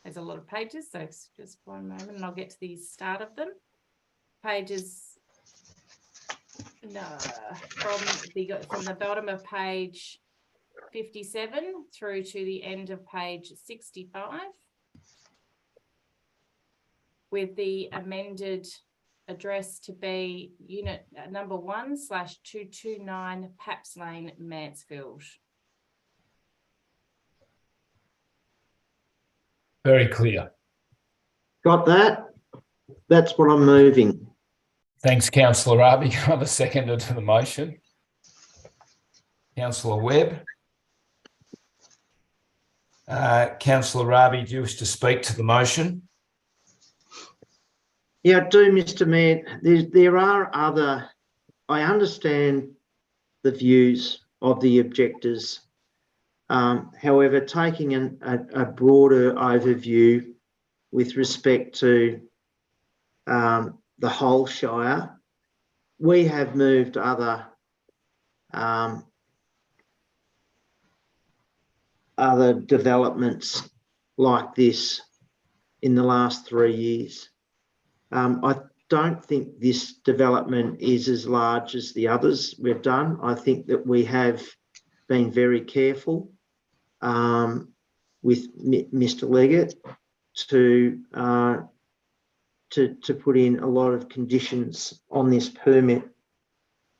There's a lot of pages, so just one moment and I'll get to the start of them. Pages from the bottom of page 57 through to the end of page 65, with the amended address to be unit number 1/229 Paps Lane, Mansfield. Very clear. Got that? That's what I'm moving. Thanks, Councillor Rabi. Can I have a seconder to the motion? Councillor Webb. Councillor Rabi, do you wish to speak to the motion? Yeah, I do, Mr. Mayor. There are other, I understand the views of the objectors. However, taking a broader overview with respect to the whole Shire, we have moved other developments like this in the last 3 years. I don't think this development is as large as the others we've done. I think that we have been very careful with Mr. Leggett to put in a lot of conditions on this permit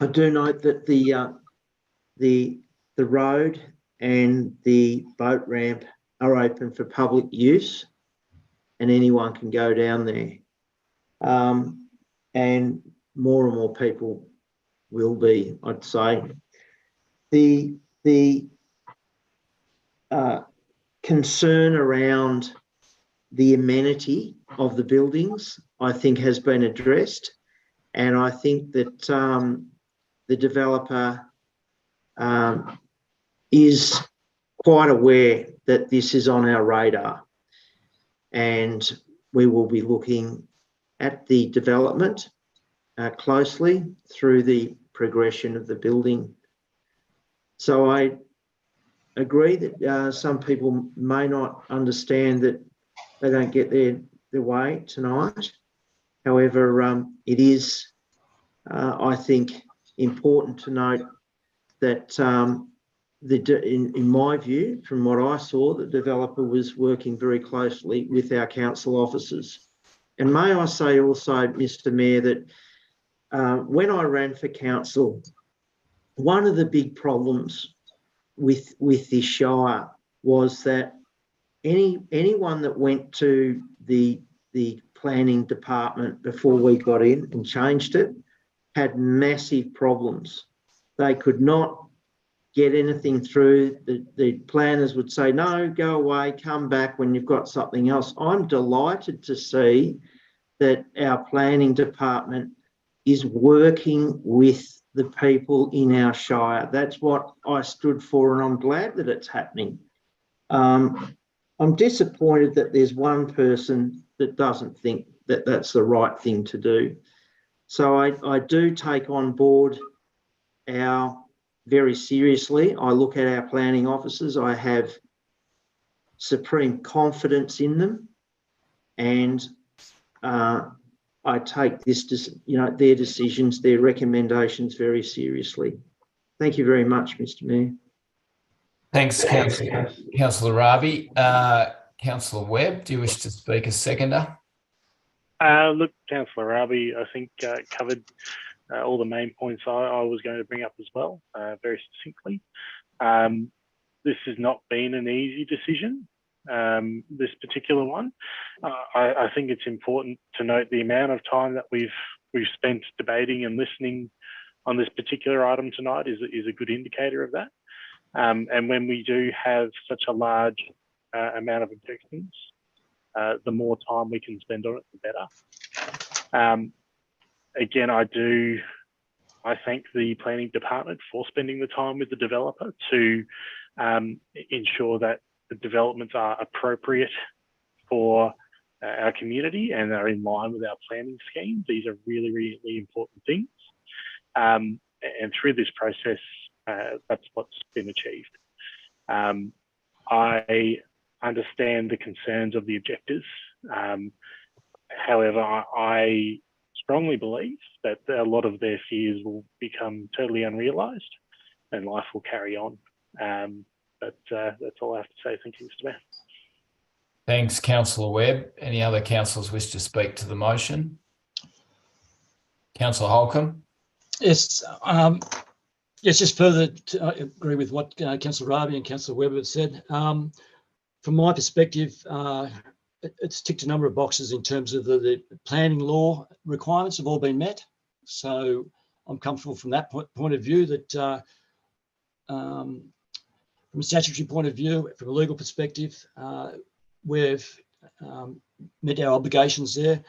I do note that the road and the boat ramp are open for public use, and anyone can go down there. And more people will be, I'd say. The concern around the amenity of the buildings, I think, has been addressed, and I think that the developer is quite aware that this is on our radar, and we will be looking at the development closely through the progression of the building. So I agree that some people may not understand that they don't get their way tonight. However, it is, I think, important to note that in my view, from what I saw, the developer was working very closely with our council officers. And may I say also, Mr. Mayor, that when I ran for council, one of the big problems with this Shire was that anyone that went to the planning department before we got in and changed it had massive problems. They could not get anything through. The planners would say, no, go away, come back when you've got something else. I'm delighted to see that our planning department is working with the people in our Shire. That's what I stood for, and I'm glad that it's happening. I'm disappointed that there's one person that doesn't think that that's the right thing to do. So I do take on board very seriously. I look at our planning officers. I have supreme confidence in them, and I take their decisions, their recommendations very seriously. Thank you very much, Mr. Mayor. Thanks, Councillor Rabi. Councillor Webb, do you wish to speak as seconder? Look, Councillor Rabi, I think covered all the main points I was going to bring up as well, very succinctly. This has not been an easy decision, this particular one. I think it's important to note the amount of time that we've spent debating and listening on this particular item tonight is a good indicator of that. And when we do have such a large amount of objections, the more time we can spend on it, the better. Again, I thank the planning department for spending the time with the developer to ensure that the developments are appropriate for our community and are in line with our planning scheme. These are really, really important things. And through this process, that's what's been achieved. I understand the concerns of the objectors. However, I strongly believe that a lot of their fears will become totally unrealised and life will carry on. But that's all I have to say. Thank you, Mr. Mayor. Thanks, Councillor Webb. Any other councillors wish to speak to the motion? Councillor Holcomb? Yes, yes, just further to agree with what Councillor Rabi and Councillor Webb have said. From my perspective, it's ticked a number of boxes in terms of the planning law requirements have all been met. So I'm comfortable from that point of view that from a statutory point of view, from a legal perspective, we've met our obligations there.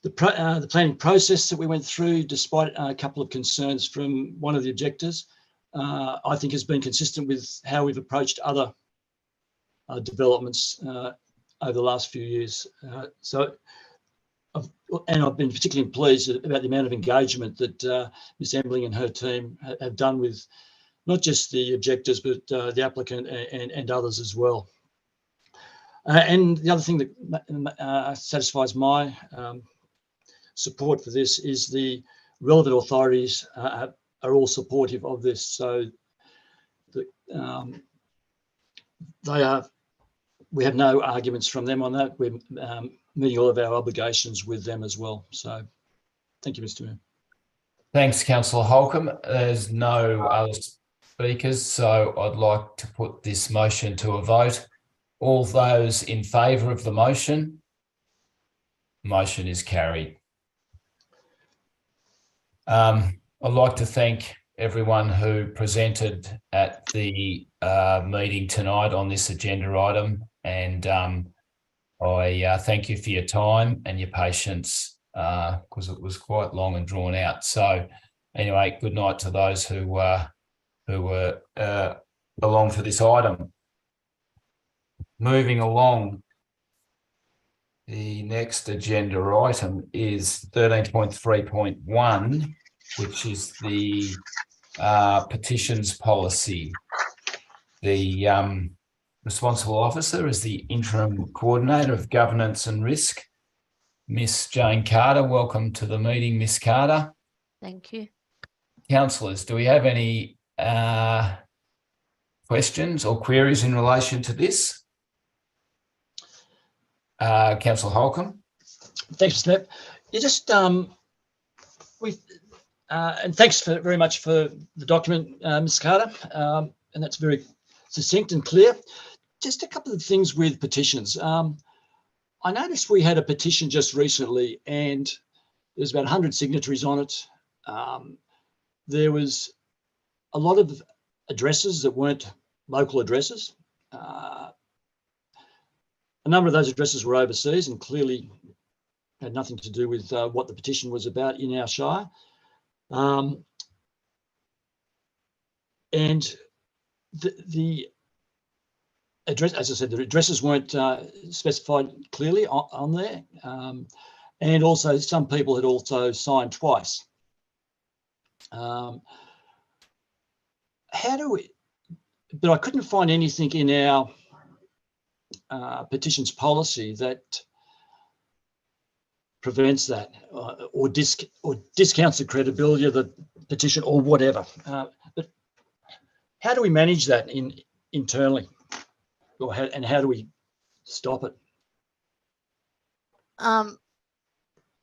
The planning process that we went through, despite a couple of concerns from one of the objectors, I think has been consistent with how we've approached other developments over the last few years. I've been particularly pleased about the amount of engagement that Ms. Embling and her team have done with not just the objectors, but the applicant and others as well. And the other thing that satisfies my support for this is the relevant authorities are all supportive of this. So we have no arguments from them on that. We're meeting all of our obligations with them as well. So thank you, Mr. Mayor. Thanks, Councillor Holcomb. There's no other speakers, so I'd like to put this motion to a vote. All those in favour of the motion? Motion is carried. I'd like to thank everyone who presented at the meeting tonight on this agenda item, and I thank you for your time and your patience because it was quite long and drawn out. So anyway, good night to those who were along for this item. Moving along, the next agenda item is 13.3.1, which is the petitions policy. The responsible officer is the interim coordinator of governance and risk, Miss Jane Carter. Welcome to the meeting, Miss Carter. Thank you. Councillors, do we have any questions or queries in relation to this? Councillor Holcomb. Thanks, Smith. You just and thanks very much for the document, Ms. Carter, and that's very succinct and clear. Just a couple of things with petitions. I noticed we had a petition just recently, and there's about 100 signatories on it. There was a lot of addresses that weren't local addresses. A number of those addresses were overseas and clearly had nothing to do with what the petition was about in our shire. And the address, as I said, the addresses weren't specified clearly on there. And also some people had also signed twice. How do we, but I couldn't find anything in our petitions policy that prevents that or discounts the credibility of the petition or whatever. But how do we manage that internally, or how do we stop it?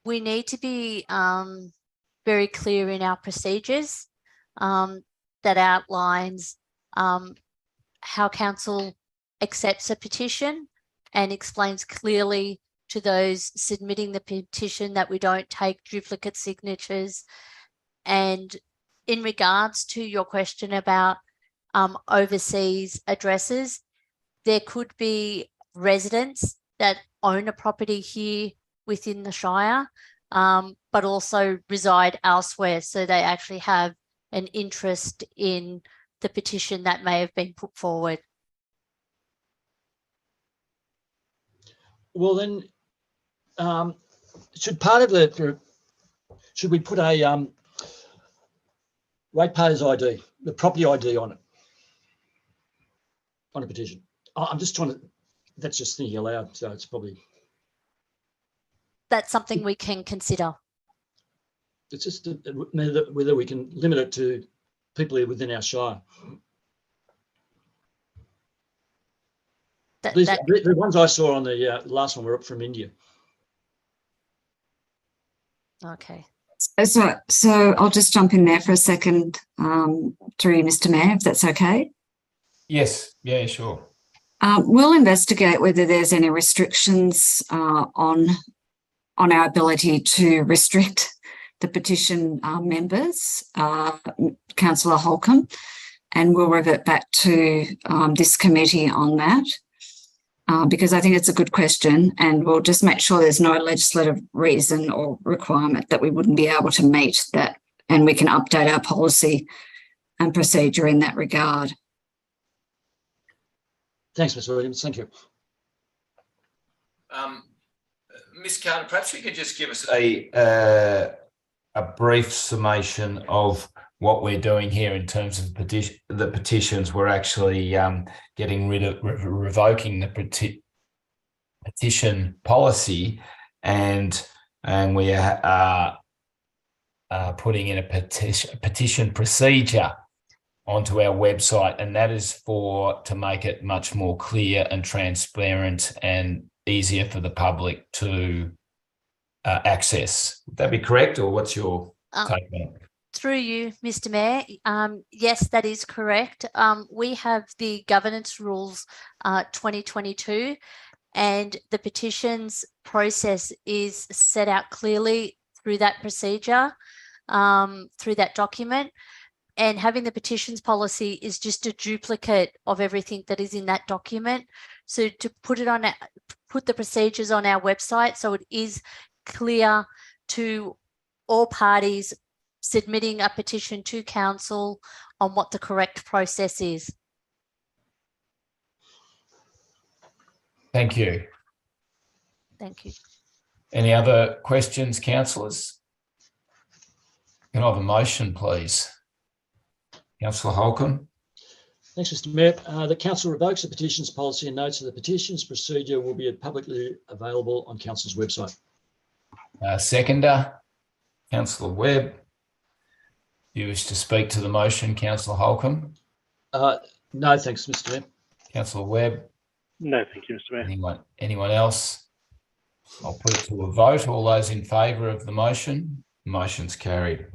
We need to be very clear in our procedures that outlines how council accepts a petition and explains clearly to those submitting the petition that we don't take duplicate signatures. And in regards to your question about overseas addresses, there could be residents that own a property here within the Shire, but also reside elsewhere. So they actually have an interest in the petition that may have been put forward. Well, then, should we put a ratepayer's ID, the property ID on it, on a petition? I'm just trying to, that's just thinking aloud, so it's probably. That's something we can consider. It's just whether we can limit it to people within our shire. The ones I saw on the last one were up from India. Okay. So I'll just jump in there for a second, through you, Mr. Mayor, if that's okay. Yes. Yeah, sure. We'll investigate whether there's any restrictions on our ability to restrict the petition members, Councillor Holcomb, and we'll revert back to this committee on that. Because I think it's a good question, and we'll just make sure there's no legislative reason or requirement that we wouldn't be able to meet that, and we can update our policy and procedure in that regard. Thanks, Mr. Williams. Thank you. Ms. Carter, perhaps you could just give us a brief summation of what we're doing here in terms of the petitions. We're actually getting rid of revoking the petition policy, and we are putting in a petition procedure onto our website, and that is to make it much more clear and transparent and easier for the public to access. Would that be correct, or what's your take on it? Through you, Mr. Mayor. Yes, that is correct. We have the governance rules 2022, and the petitions process is set out clearly through that procedure, through that document. And having the petitions policy is just a duplicate of everything that is in that document. So to put the procedures on our website, so it is clear to all parties submitting a petition to council on what the correct process is. Thank you. Thank you. Any other questions, councillors? Can I have a motion, please? Councillor Holcomb. Thanks, Mr. Mayor. The council revokes the petitions policy and notes that the petitions procedure will be publicly available on council's website. Seconder, Councillor Webb. You wish to speak to the motion, Councillor Holcomb? No, thanks, Mr. Mayor. Councillor Webb? No, thank you, Mr. Mayor. Anyone else? I'll put it to a vote. All those in favour of the motion? The motion's carried.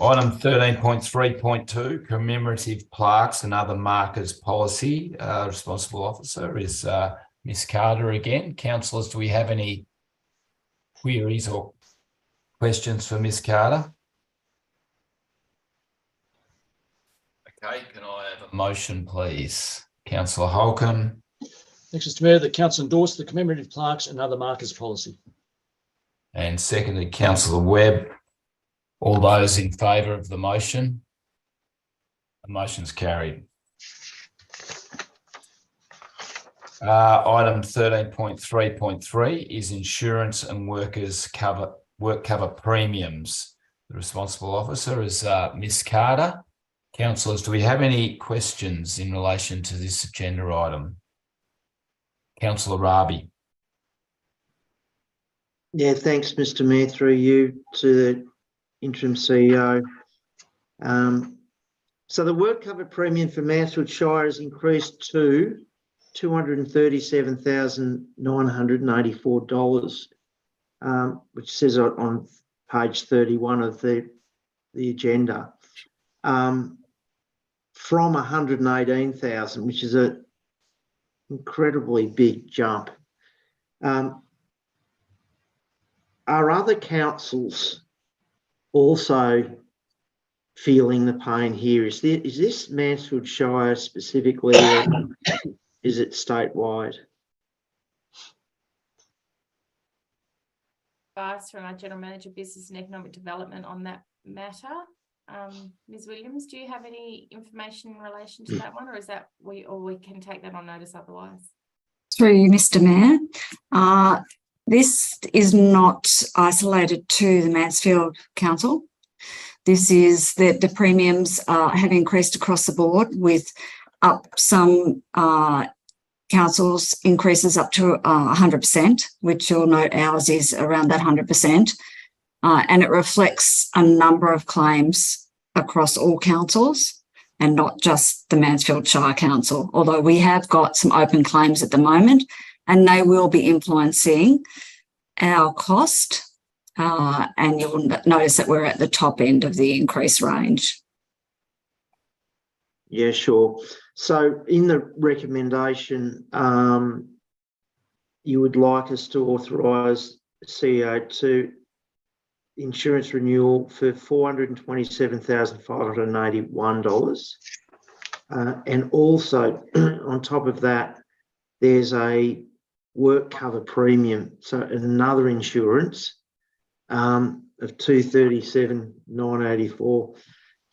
Item 13.3.2, commemorative plaques and other markers policy. Responsible officer is Ms. Carter again. Councillors, do we have any queries or questions for Ms. Carter? Okay, can I have a motion, please? Councillor Holcomb. Thanks, Mr. Mayor. The council endorsed the commemorative plaques and other markers policy. And secondly, Councillor Webb. All those in favour of the motion? The motion's carried. Item 13.3.3 is insurance and work cover premiums. The responsible officer is Ms. Carter. Councillors, do we have any questions in relation to this agenda item? Councillor Rabi. Yeah, thanks, Mr. Mayor, through you to the interim CEO. So the work cover premium for Mansfield Shire has increased to $237,984, which says on page 31 of the agenda, from 118,000, which is an incredibly big jump. Are other councils also feeling the pain here? Is this Mansfield Shire specifically, or is it statewide? Advice from our General Manager, Business and Economic Development on that matter. Ms. Williams, do you have any information in relation to that one, or is that we can take that on notice otherwise? Through you, Mr. Mayor. This is not isolated to the Mansfield Council. This is that the premiums have increased across the board, with some councils increases up to 100%, which you'll note ours is around that 100%. And it reflects a number of claims across all councils and not just the Mansfield Shire Council, although we have got some open claims at the moment and they will be influencing our cost. And you'll notice that we're at the top end of the increase range. Yeah, sure. So in the recommendation, you would like us to authorise CEO to insurance renewal for $427,581. And also on top of that, there's a work cover premium, so another insurance of $237,984.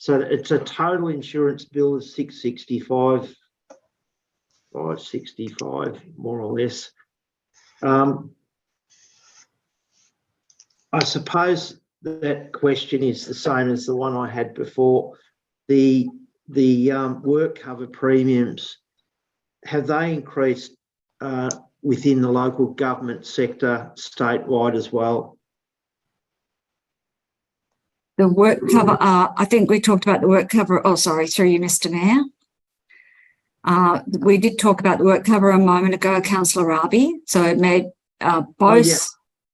So it's a total insurance bill of $565, more or less. I suppose that question is the same as the one I had before. The work cover premiums, have they increased within the local government sector statewide as well? The work cover, I think we talked about the work cover. Oh, sorry, through you, Mr. Mayor. We did talk about the work cover a moment ago, Councillor Rabi. So it made both.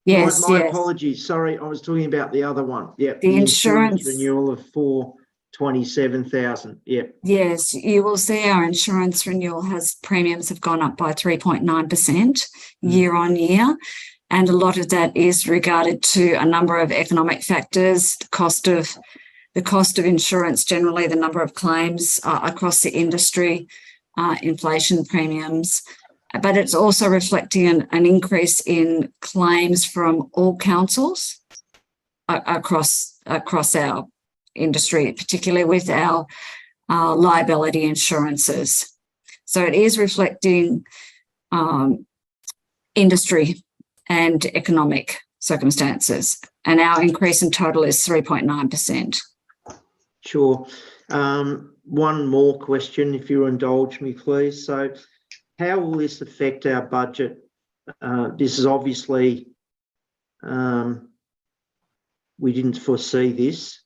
Yes, my yes. apologies. Sorry, I was talking about the other one. Yep. The insurance renewal of 427,000. Yep. Yes, you will see our insurance renewal premiums have gone up by 3.9% year on year. And a lot of that is regarded to a number of economic factors, the cost of insurance generally, the number of claims across the industry, inflation premiums. But it's also reflecting an increase in claims from all councils across our industry, particularly with our liability insurances. So it is reflecting industry and economic circumstances. And our increase in total is 3.9%. Sure. One more question, if you indulge me, please. So how will this affect our budget? This is obviously, we didn't foresee this.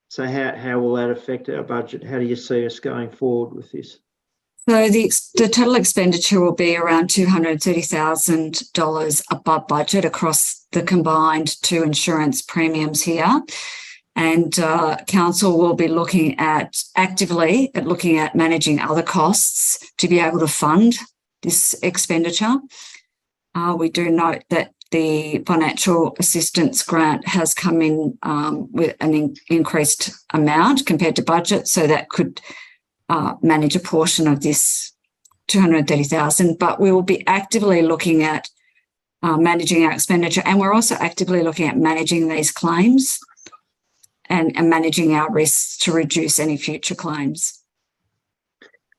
So how will that affect our budget? How do you see us going forward with this? So the total expenditure will be around $230,000 above budget across the combined two insurance premiums here. And council will be actively looking at managing other costs to be able to fund this expenditure. We do note that the financial assistance grant has come in with an increased amount compared to budget, so that could manage a portion of this $230,000. But we will be actively looking at managing our expenditure, and we're also actively looking at managing these claims and managing our risks to reduce any future claims.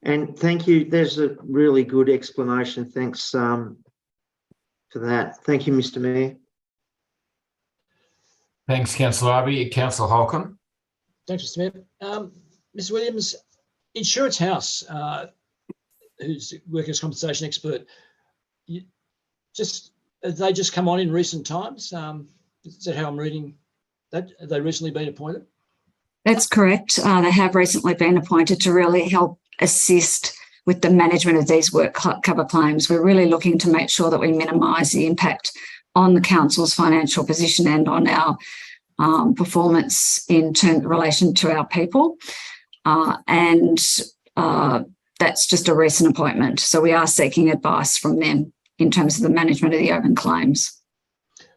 And thank you. There's a really good explanation. Thanks for that. Thank you, Mr. Mayor. Thanks, Councillor Arby. Councillor Holcomb. Thanks, Mr. Mayor. Ms. Williams, Insurance House, who's a workers' compensation expert, have they just come on in recent times? Is that how I'm reading that? Have they recently been appointed? That's correct. They have recently been appointed to really help assist with the management of these work cover claims. We're really looking to make sure that we minimise the impact on the council's financial position and on our performance in relation to our people. That's just a recent appointment. So we are seeking advice from them in terms of the management of the open claims.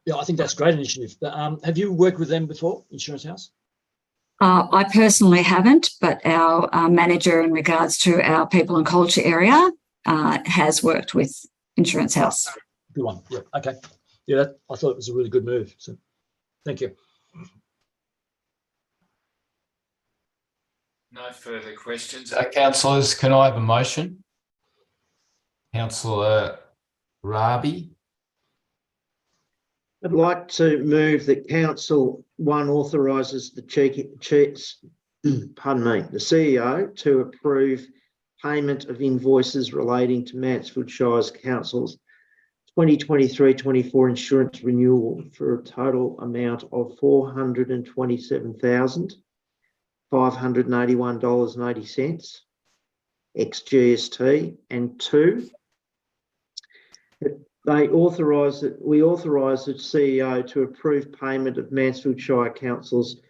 Yeah, I think that's a great initiative. Have you worked with them before, Insurance House? I personally haven't, but our manager in regards to our people and culture area has worked with Insurance House. Good one. Yeah. Okay. Yeah, I thought it was a really good move. So thank you. No further questions. Councillors, can I have a motion? Councillor Rabi. I'd like to move that Council 1 authorises the CEO to approve payment of invoices relating to Mansfield Shire's Council's 2023-24 insurance renewal for a total amount of $427,581.80 ex-GST, and 2, we authorise the CEO to approve payment of Mansfield Shire Council's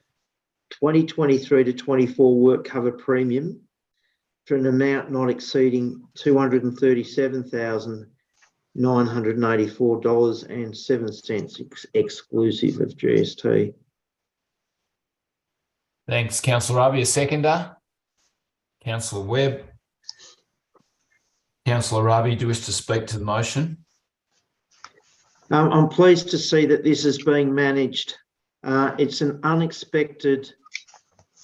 2023-24 work cover premium for an amount not exceeding $237,984.07 exclusive of GST. Thanks, Councillor Rabi. A seconder? Councillor Webb. Councillor Rabi, do you wish to speak to the motion? I'm pleased to see that this is being managed. It's an unexpected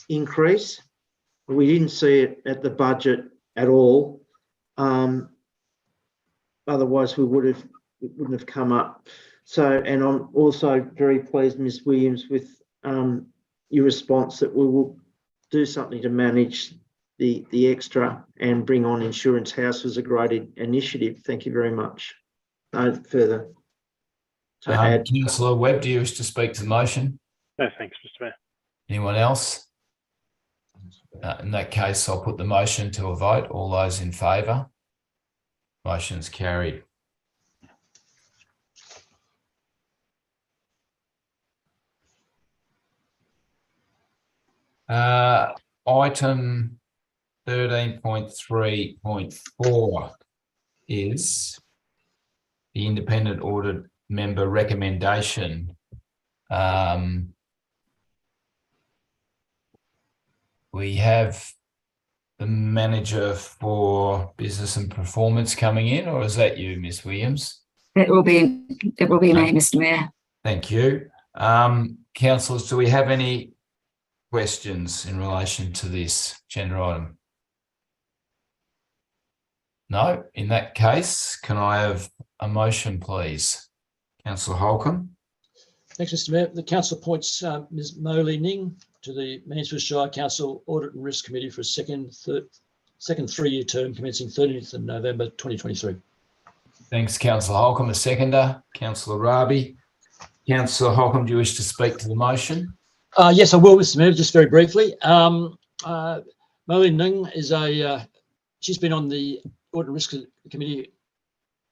increase. We didn't see it at the budget at all. Otherwise, it wouldn't have come up. So, and I'm also very pleased, Ms. Williams, with your response that we will do something to manage the extra and bring on Insurance House was a great initiative. Thank you very much. No further. Councillor Webb, do you wish to speak to the motion? No, thanks, Mr. Mayor. Anyone else? In that case, I'll put the motion to a vote. All those in favour? Motion's carried. Item 13.3.4 is the independent audit member recommendation. We have the manager for business and performance coming in, or is that you, Ms. Williams? It will be me, Mr. Mayor. Thank you. Councillors, do we have any questions in relation to this agenda item? No. In that case, can I have a motion, please? Councillor Holcomb. Thanks, Mr. Mayor. The council appoints Ms. Molly Ning to the Mansfield Shire Council Audit and Risk Committee for a second 3-year term commencing 30th of November 2023. Thanks, Councillor Holcomb. A seconder, Councillor Rabi. Councillor Holcomb, do you wish to speak to the motion? Yes, I will, Mr. Mayor, just very briefly. Molly Ning is she's been on the Audit and Risk Committee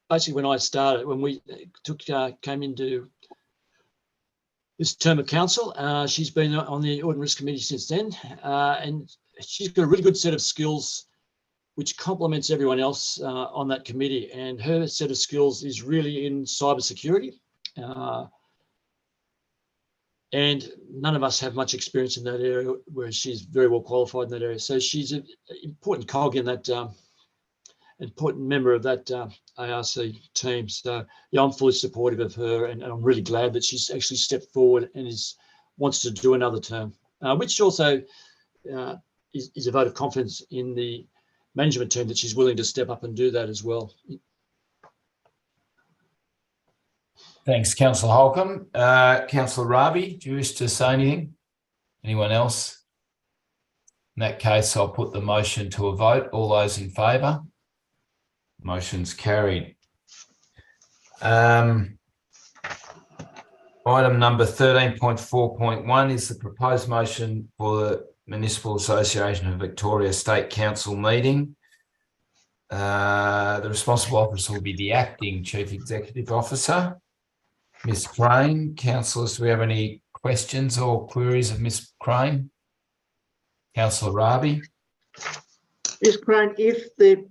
basically when I started, when we came into this term of council. She's been on the Audit and Risk Committee since then, and she's got a really good set of skills which complements everyone else on that committee. And her set of skills is really in cybersecurity. And none of us have much experience in that area, whereas she's very well qualified in that area. So she's an important cog in that, important member of that ARC team. So yeah, I'm fully supportive of her, and I'm really glad that she's actually stepped forward and wants to do another term, which also is a vote of confidence in the management team that she's willing to step up and do that as well. Thanks, Councillor Holcomb. Councillor Rabi, do you wish to say anything? Anyone else? In that case, I'll put the motion to a vote. All those in favour? Motion's carried. Item number 13.4.1 is the proposed motion for the Municipal Association of Victoria State Council meeting. The responsible officer will be the acting Chief Executive Officer, Ms. Crane. Councillors, do we have any questions or queries of Ms. Crane? Councillor Rabi. Ms. Crane, if the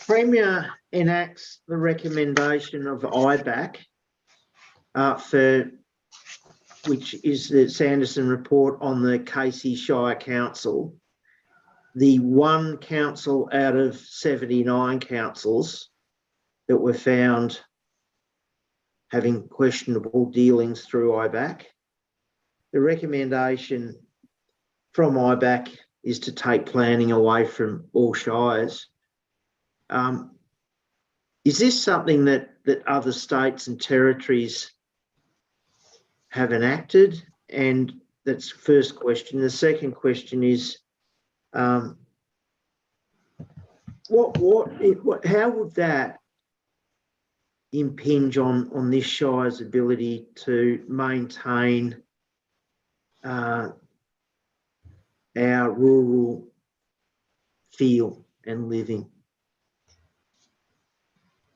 Premier enacts the recommendation of IBAC which is the Sanderson report on the Casey Shire Council, the one council out of 79 councils that were found having questionable dealings through IBAC, the recommendation from IBAC is to take planning away from all shires. Is this something that other states and territories have enacted? And that's the first question. The second question is, how would that impinge on this shire's ability to maintain our rural feel and living?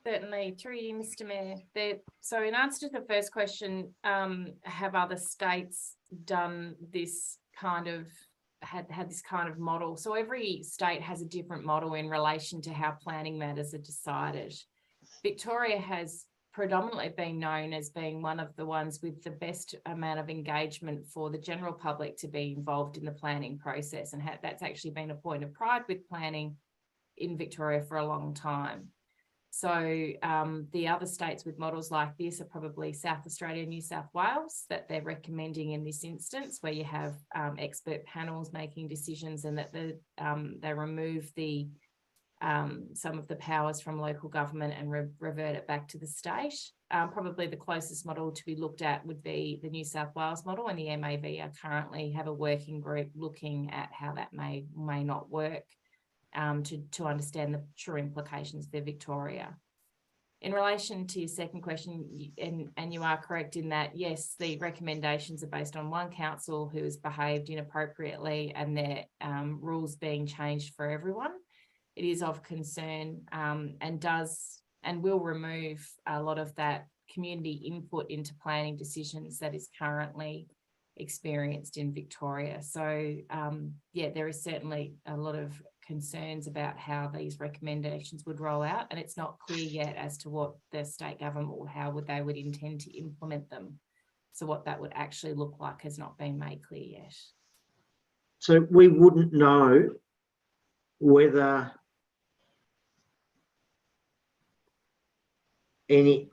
Certainly, through you, Mr. Mayor. So in answer to the first question, have other states done this kind of, had this kind of model? So every state has a different model in relation to how planning matters are decided. Victoria has predominantly been known as being one of the ones with the best amount of engagement for the general public to be involved in the planning process. And that's actually been a point of pride with planning in Victoria for a long time. So the other states with models like this are probably South Australia, New South Wales, that they're recommending in this instance, where you have expert panels making decisions, and that they remove some of the powers from local government and revert it back to the state. Probably the closest model to be looked at would be the New South Wales model, and the MAV are currently have a working group looking at how that may not work. To understand the true implications for Victoria. In relation to your second question, and you are correct in that, yes, the recommendations are based on one council who has behaved inappropriately and their rules being changed for everyone. It is of concern and will remove a lot of that community input into planning decisions that is currently experienced in Victoria. So yeah, there is certainly a lot of concerns about how these recommendations would roll out, and it's not clear yet as to what the state government or how they would intend to implement them. So what that would actually look like has not been made clear yet. So we wouldn't know whether any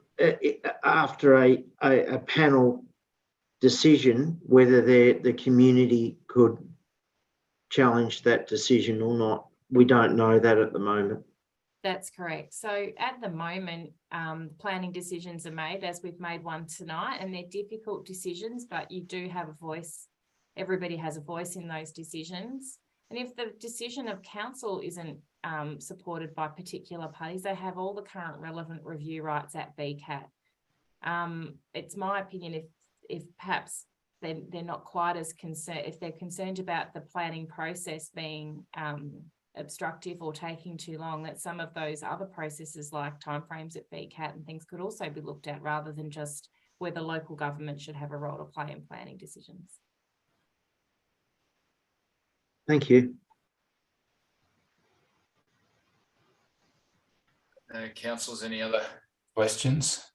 after a panel decision, whether the community could challenge that decision or not. We don't know that at the moment. That's correct. So at the moment, planning decisions are made, as we've made one tonight, and they're difficult decisions, but you do have a voice. Everybody has a voice in those decisions. And if the decision of council isn't supported by particular parties, they have all the current relevant review rights at BCAT. It's my opinion, if perhaps they're not quite as concerned, if they're concerned about the planning process being obstructive or taking too long, that some of those other processes like timeframes at BCAT and things could also be looked at, rather than just whether local government should have a role to play in planning decisions. Thank you. Councillors, any other questions?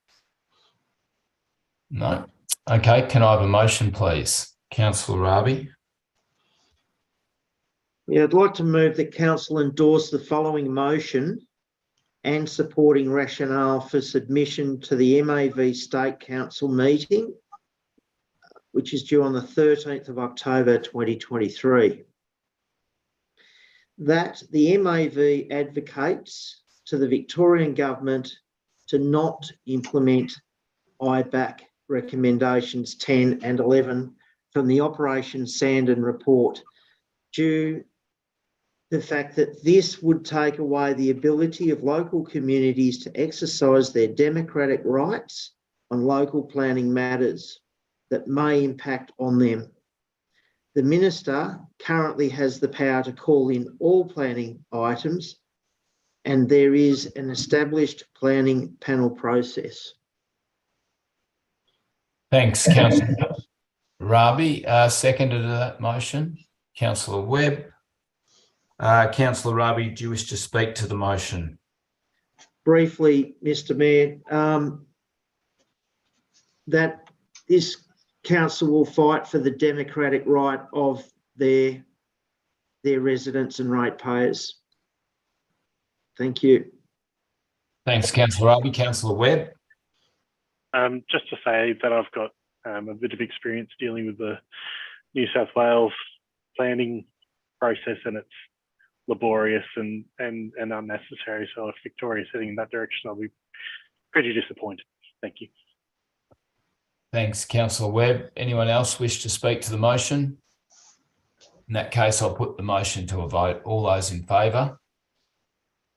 No. Okay, can I have a motion, please? Councillor Rabi. Yeah, I'd like to move that council endorse the following motion and supporting rationale for submission to the MAV State Council meeting, which is due on the 13th of October 2023. That the MAV advocates to the Victorian Government to not implement IBAC recommendations 10 and 11 from the Operation Sandon report, due to the fact that this would take away the ability of local communities to exercise their democratic rights on local planning matters that may impact on them. The Minister currently has the power to call in all planning items, and there is an established planning panel process. Thanks, Councillor Rabi. Seconded to that motion, Councillor Webb. Councillor Rabi, do you wish to speak to the motion? Briefly, Mr Mayor, that this council will fight for the democratic right of their residents and ratepayers. Thank you. Thanks, Councillor Rabi. Councillor Webb. Just to say that I've got a bit of experience dealing with the New South Wales planning process, and it's laborious and unnecessary. So if Victoria's heading in that direction, I'll be pretty disappointed. Thank you. Thanks, Councillor Webb. Anyone else wish to speak to the motion? In that case, I'll put the motion to a vote. All those in favour?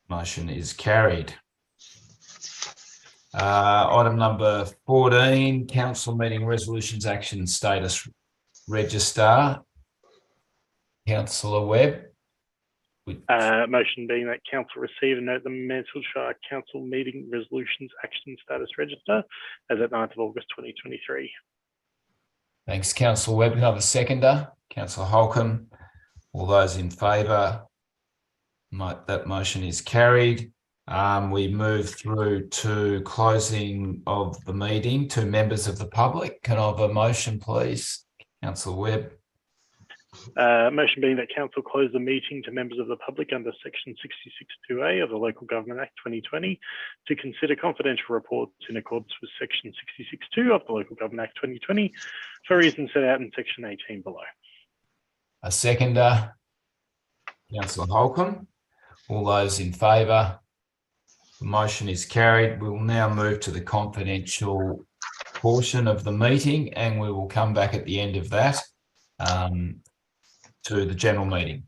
Motion is carried. Item number 14, council meeting resolutions action status register. Councillor Webb. Motion being that council receive and note the Mansfield Shire Council meeting resolutions action status register as at 9th of August 2023. Thanks, Councillor Webb. Another seconder, Councillor Holcomb. All those in favour? That motion is carried. We move through to closing of the meeting to members of the public. Can I have a motion, please? Councillor Webb. Motion being that council close the meeting to members of the public under section 66(2)(a) of the Local Government Act 2020 to consider confidential reports in accordance with section 66(2) of the Local Government Act 2020 for reasons set out in section 18 below. A seconder, Councillor Holcomb. All those in favour? The motion is carried. We will now move to the confidential portion of the meeting, and we will come back at the end of that to the general meeting.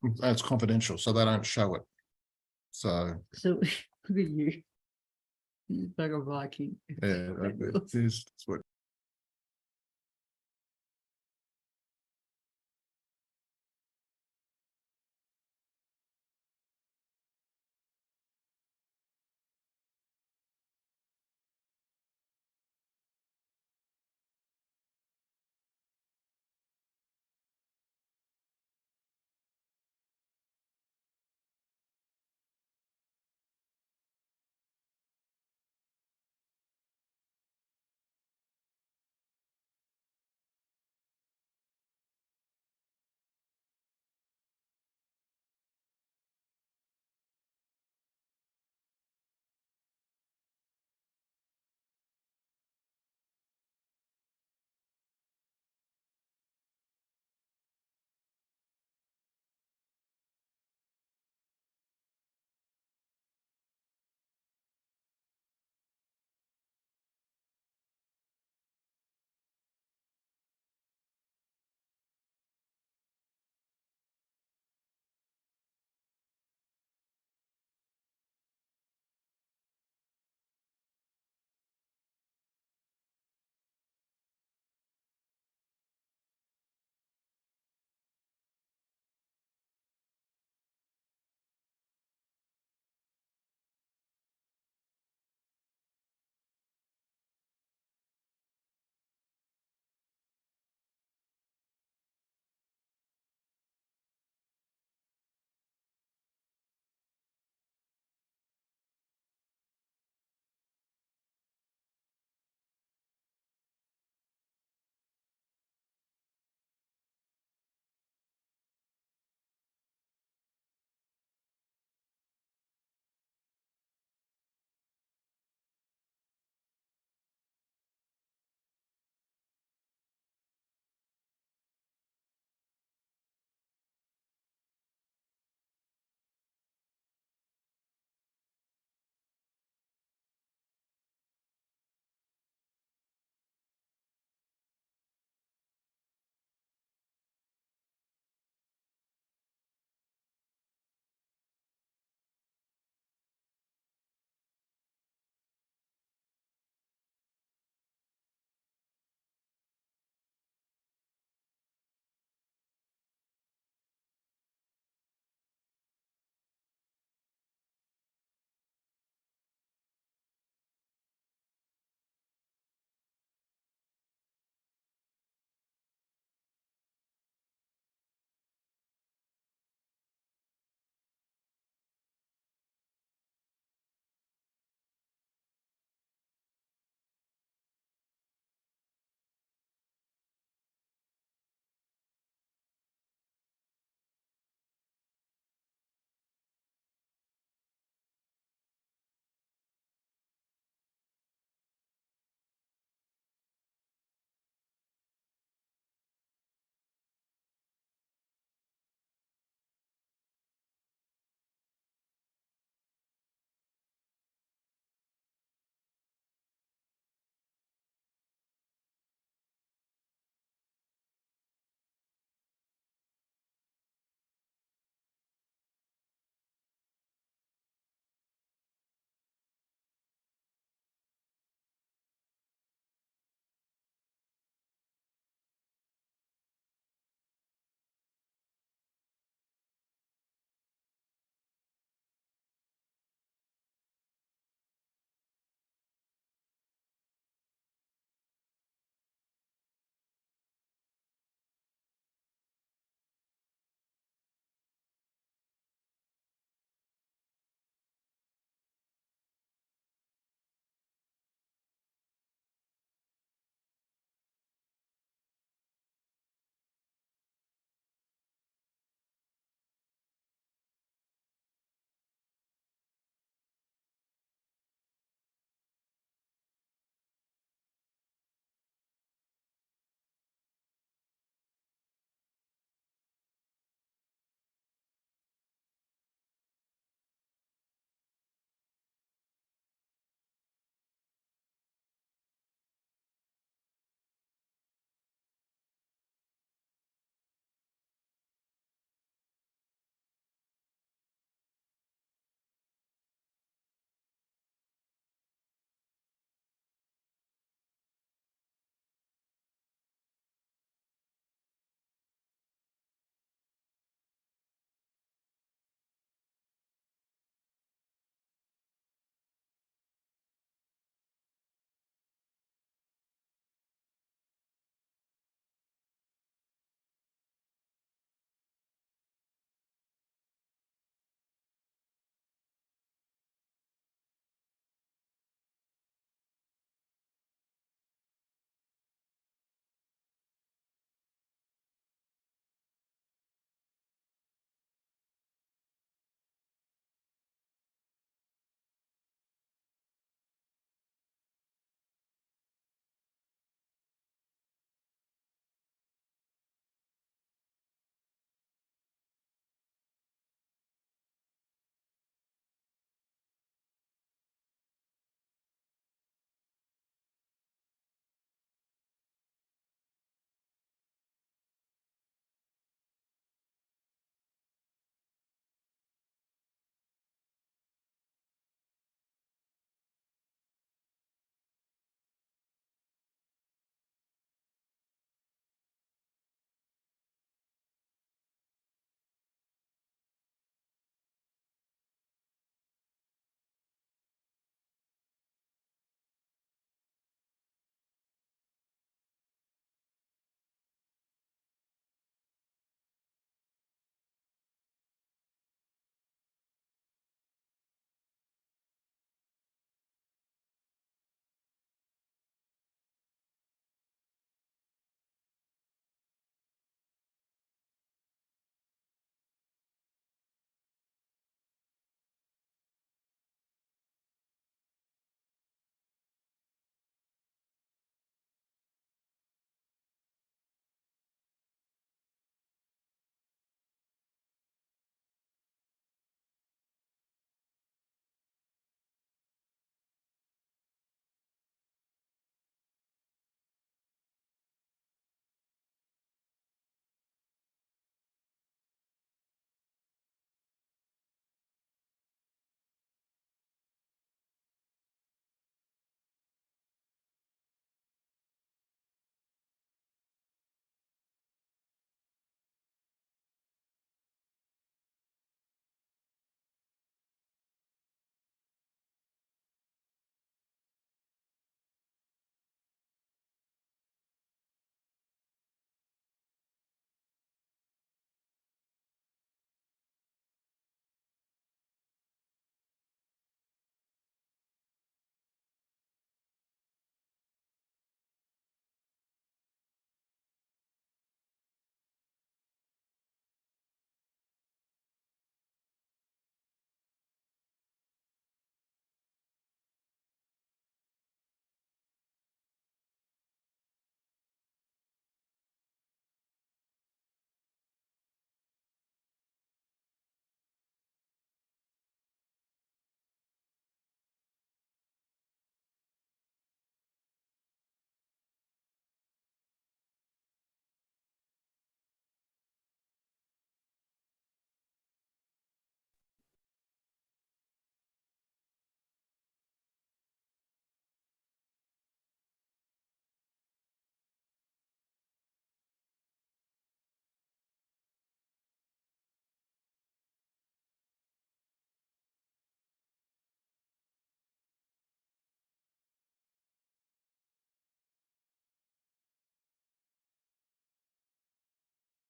It's confidential, so they don't show it. So So look at you. Like a Viking. yeah, it's what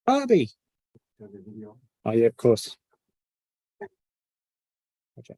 Barbie. Oh yeah, of course. Okay.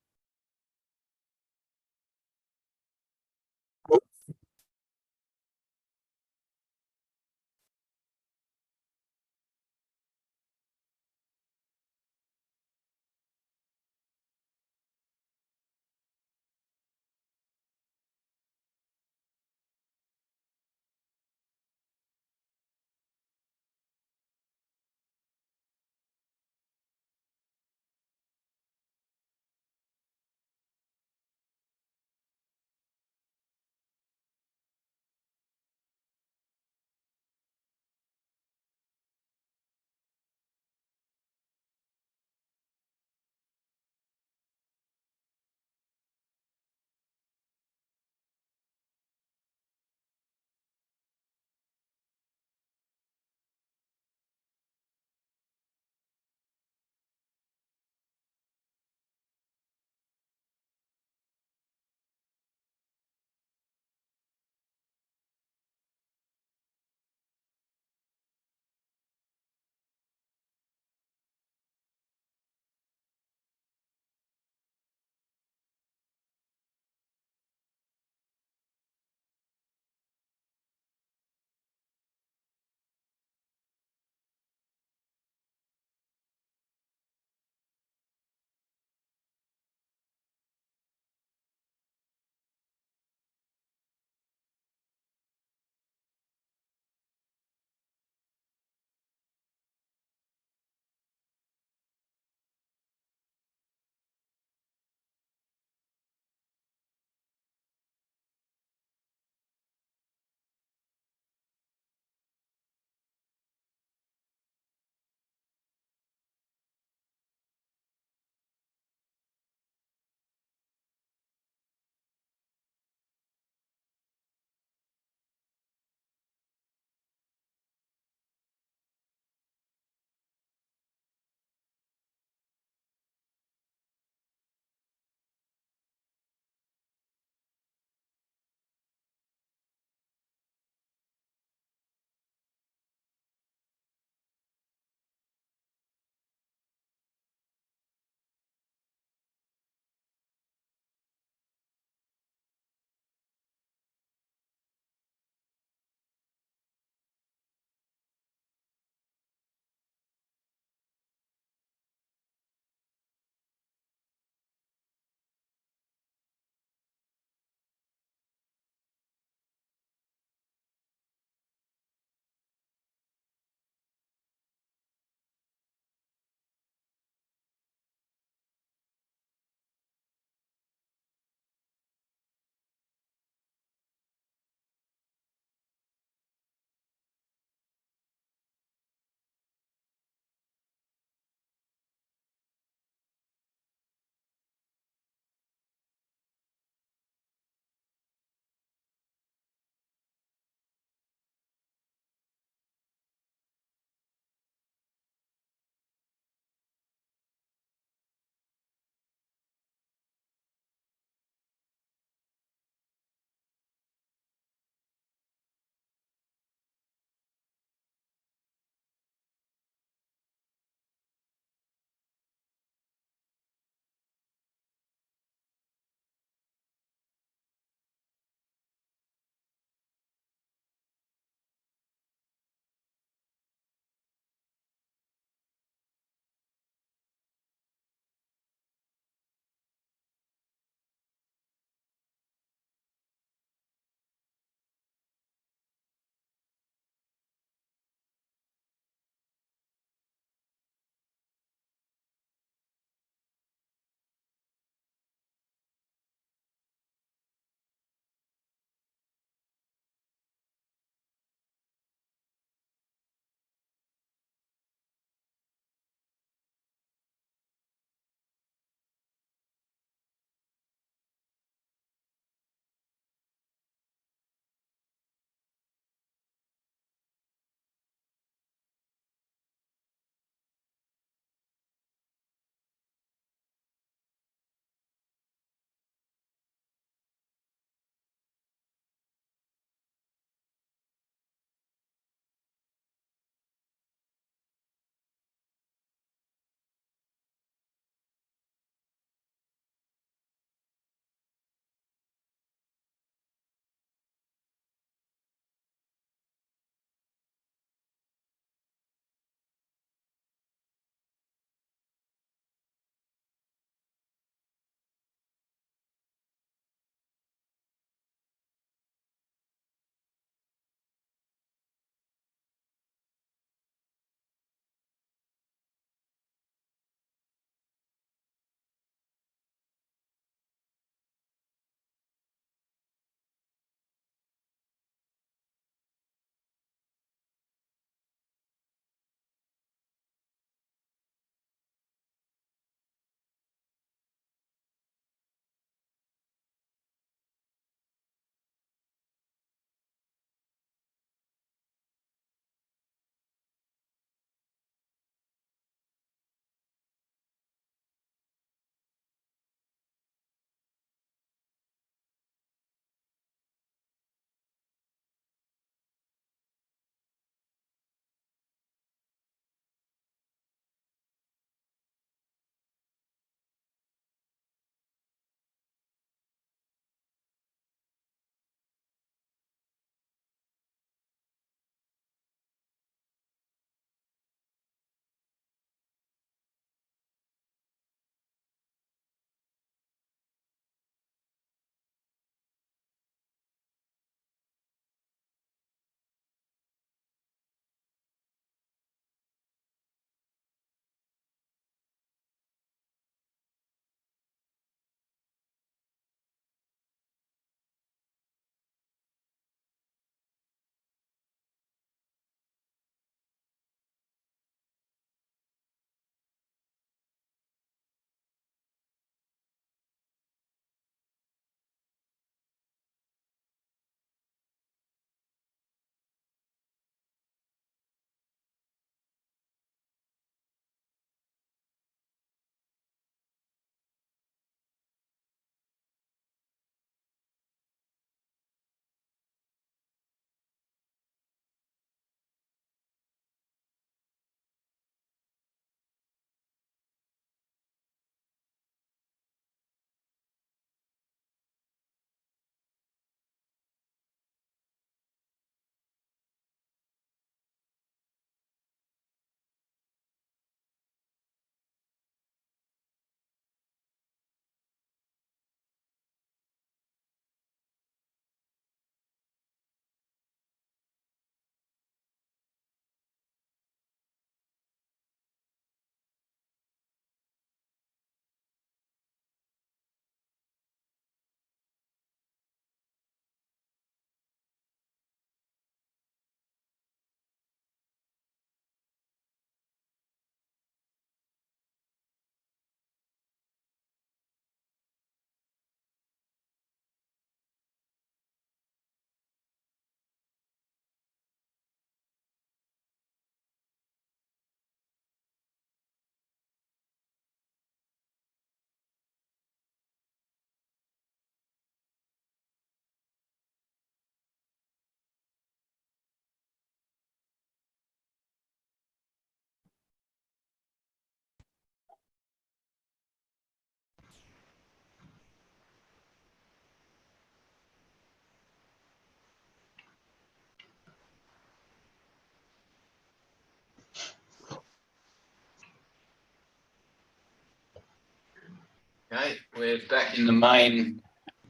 Okay, we're back in the main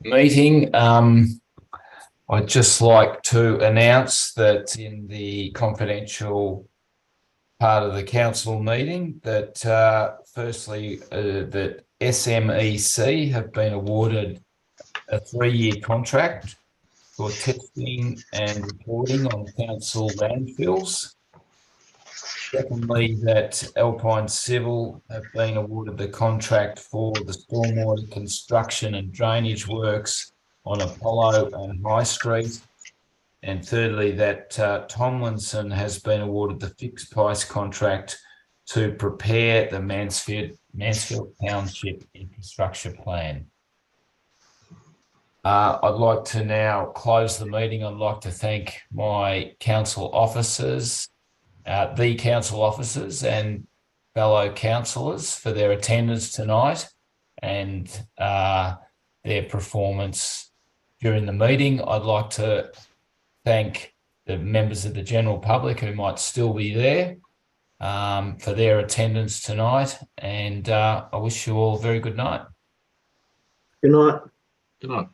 meeting. I'd just like to announce that in the confidential part of the council meeting that firstly that SMEC have been awarded a 3-year contract for testing and reporting on council landfills. Secondly, that Alpine Civil have been awarded the contract for the stormwater construction and drainage works on Apollo and High Street. And thirdly, that Tomlinson has been awarded the fixed price contract to prepare the Mansfield Township infrastructure plan. I'd like to now close the meeting. I'd like to thank my council officers, the council officers and fellow councillors for their attendance tonight and their performance during the meeting. I'd like to thank the members of the general public who might still be there for their attendance tonight, and I wish you all a very good night. Good night. Good night.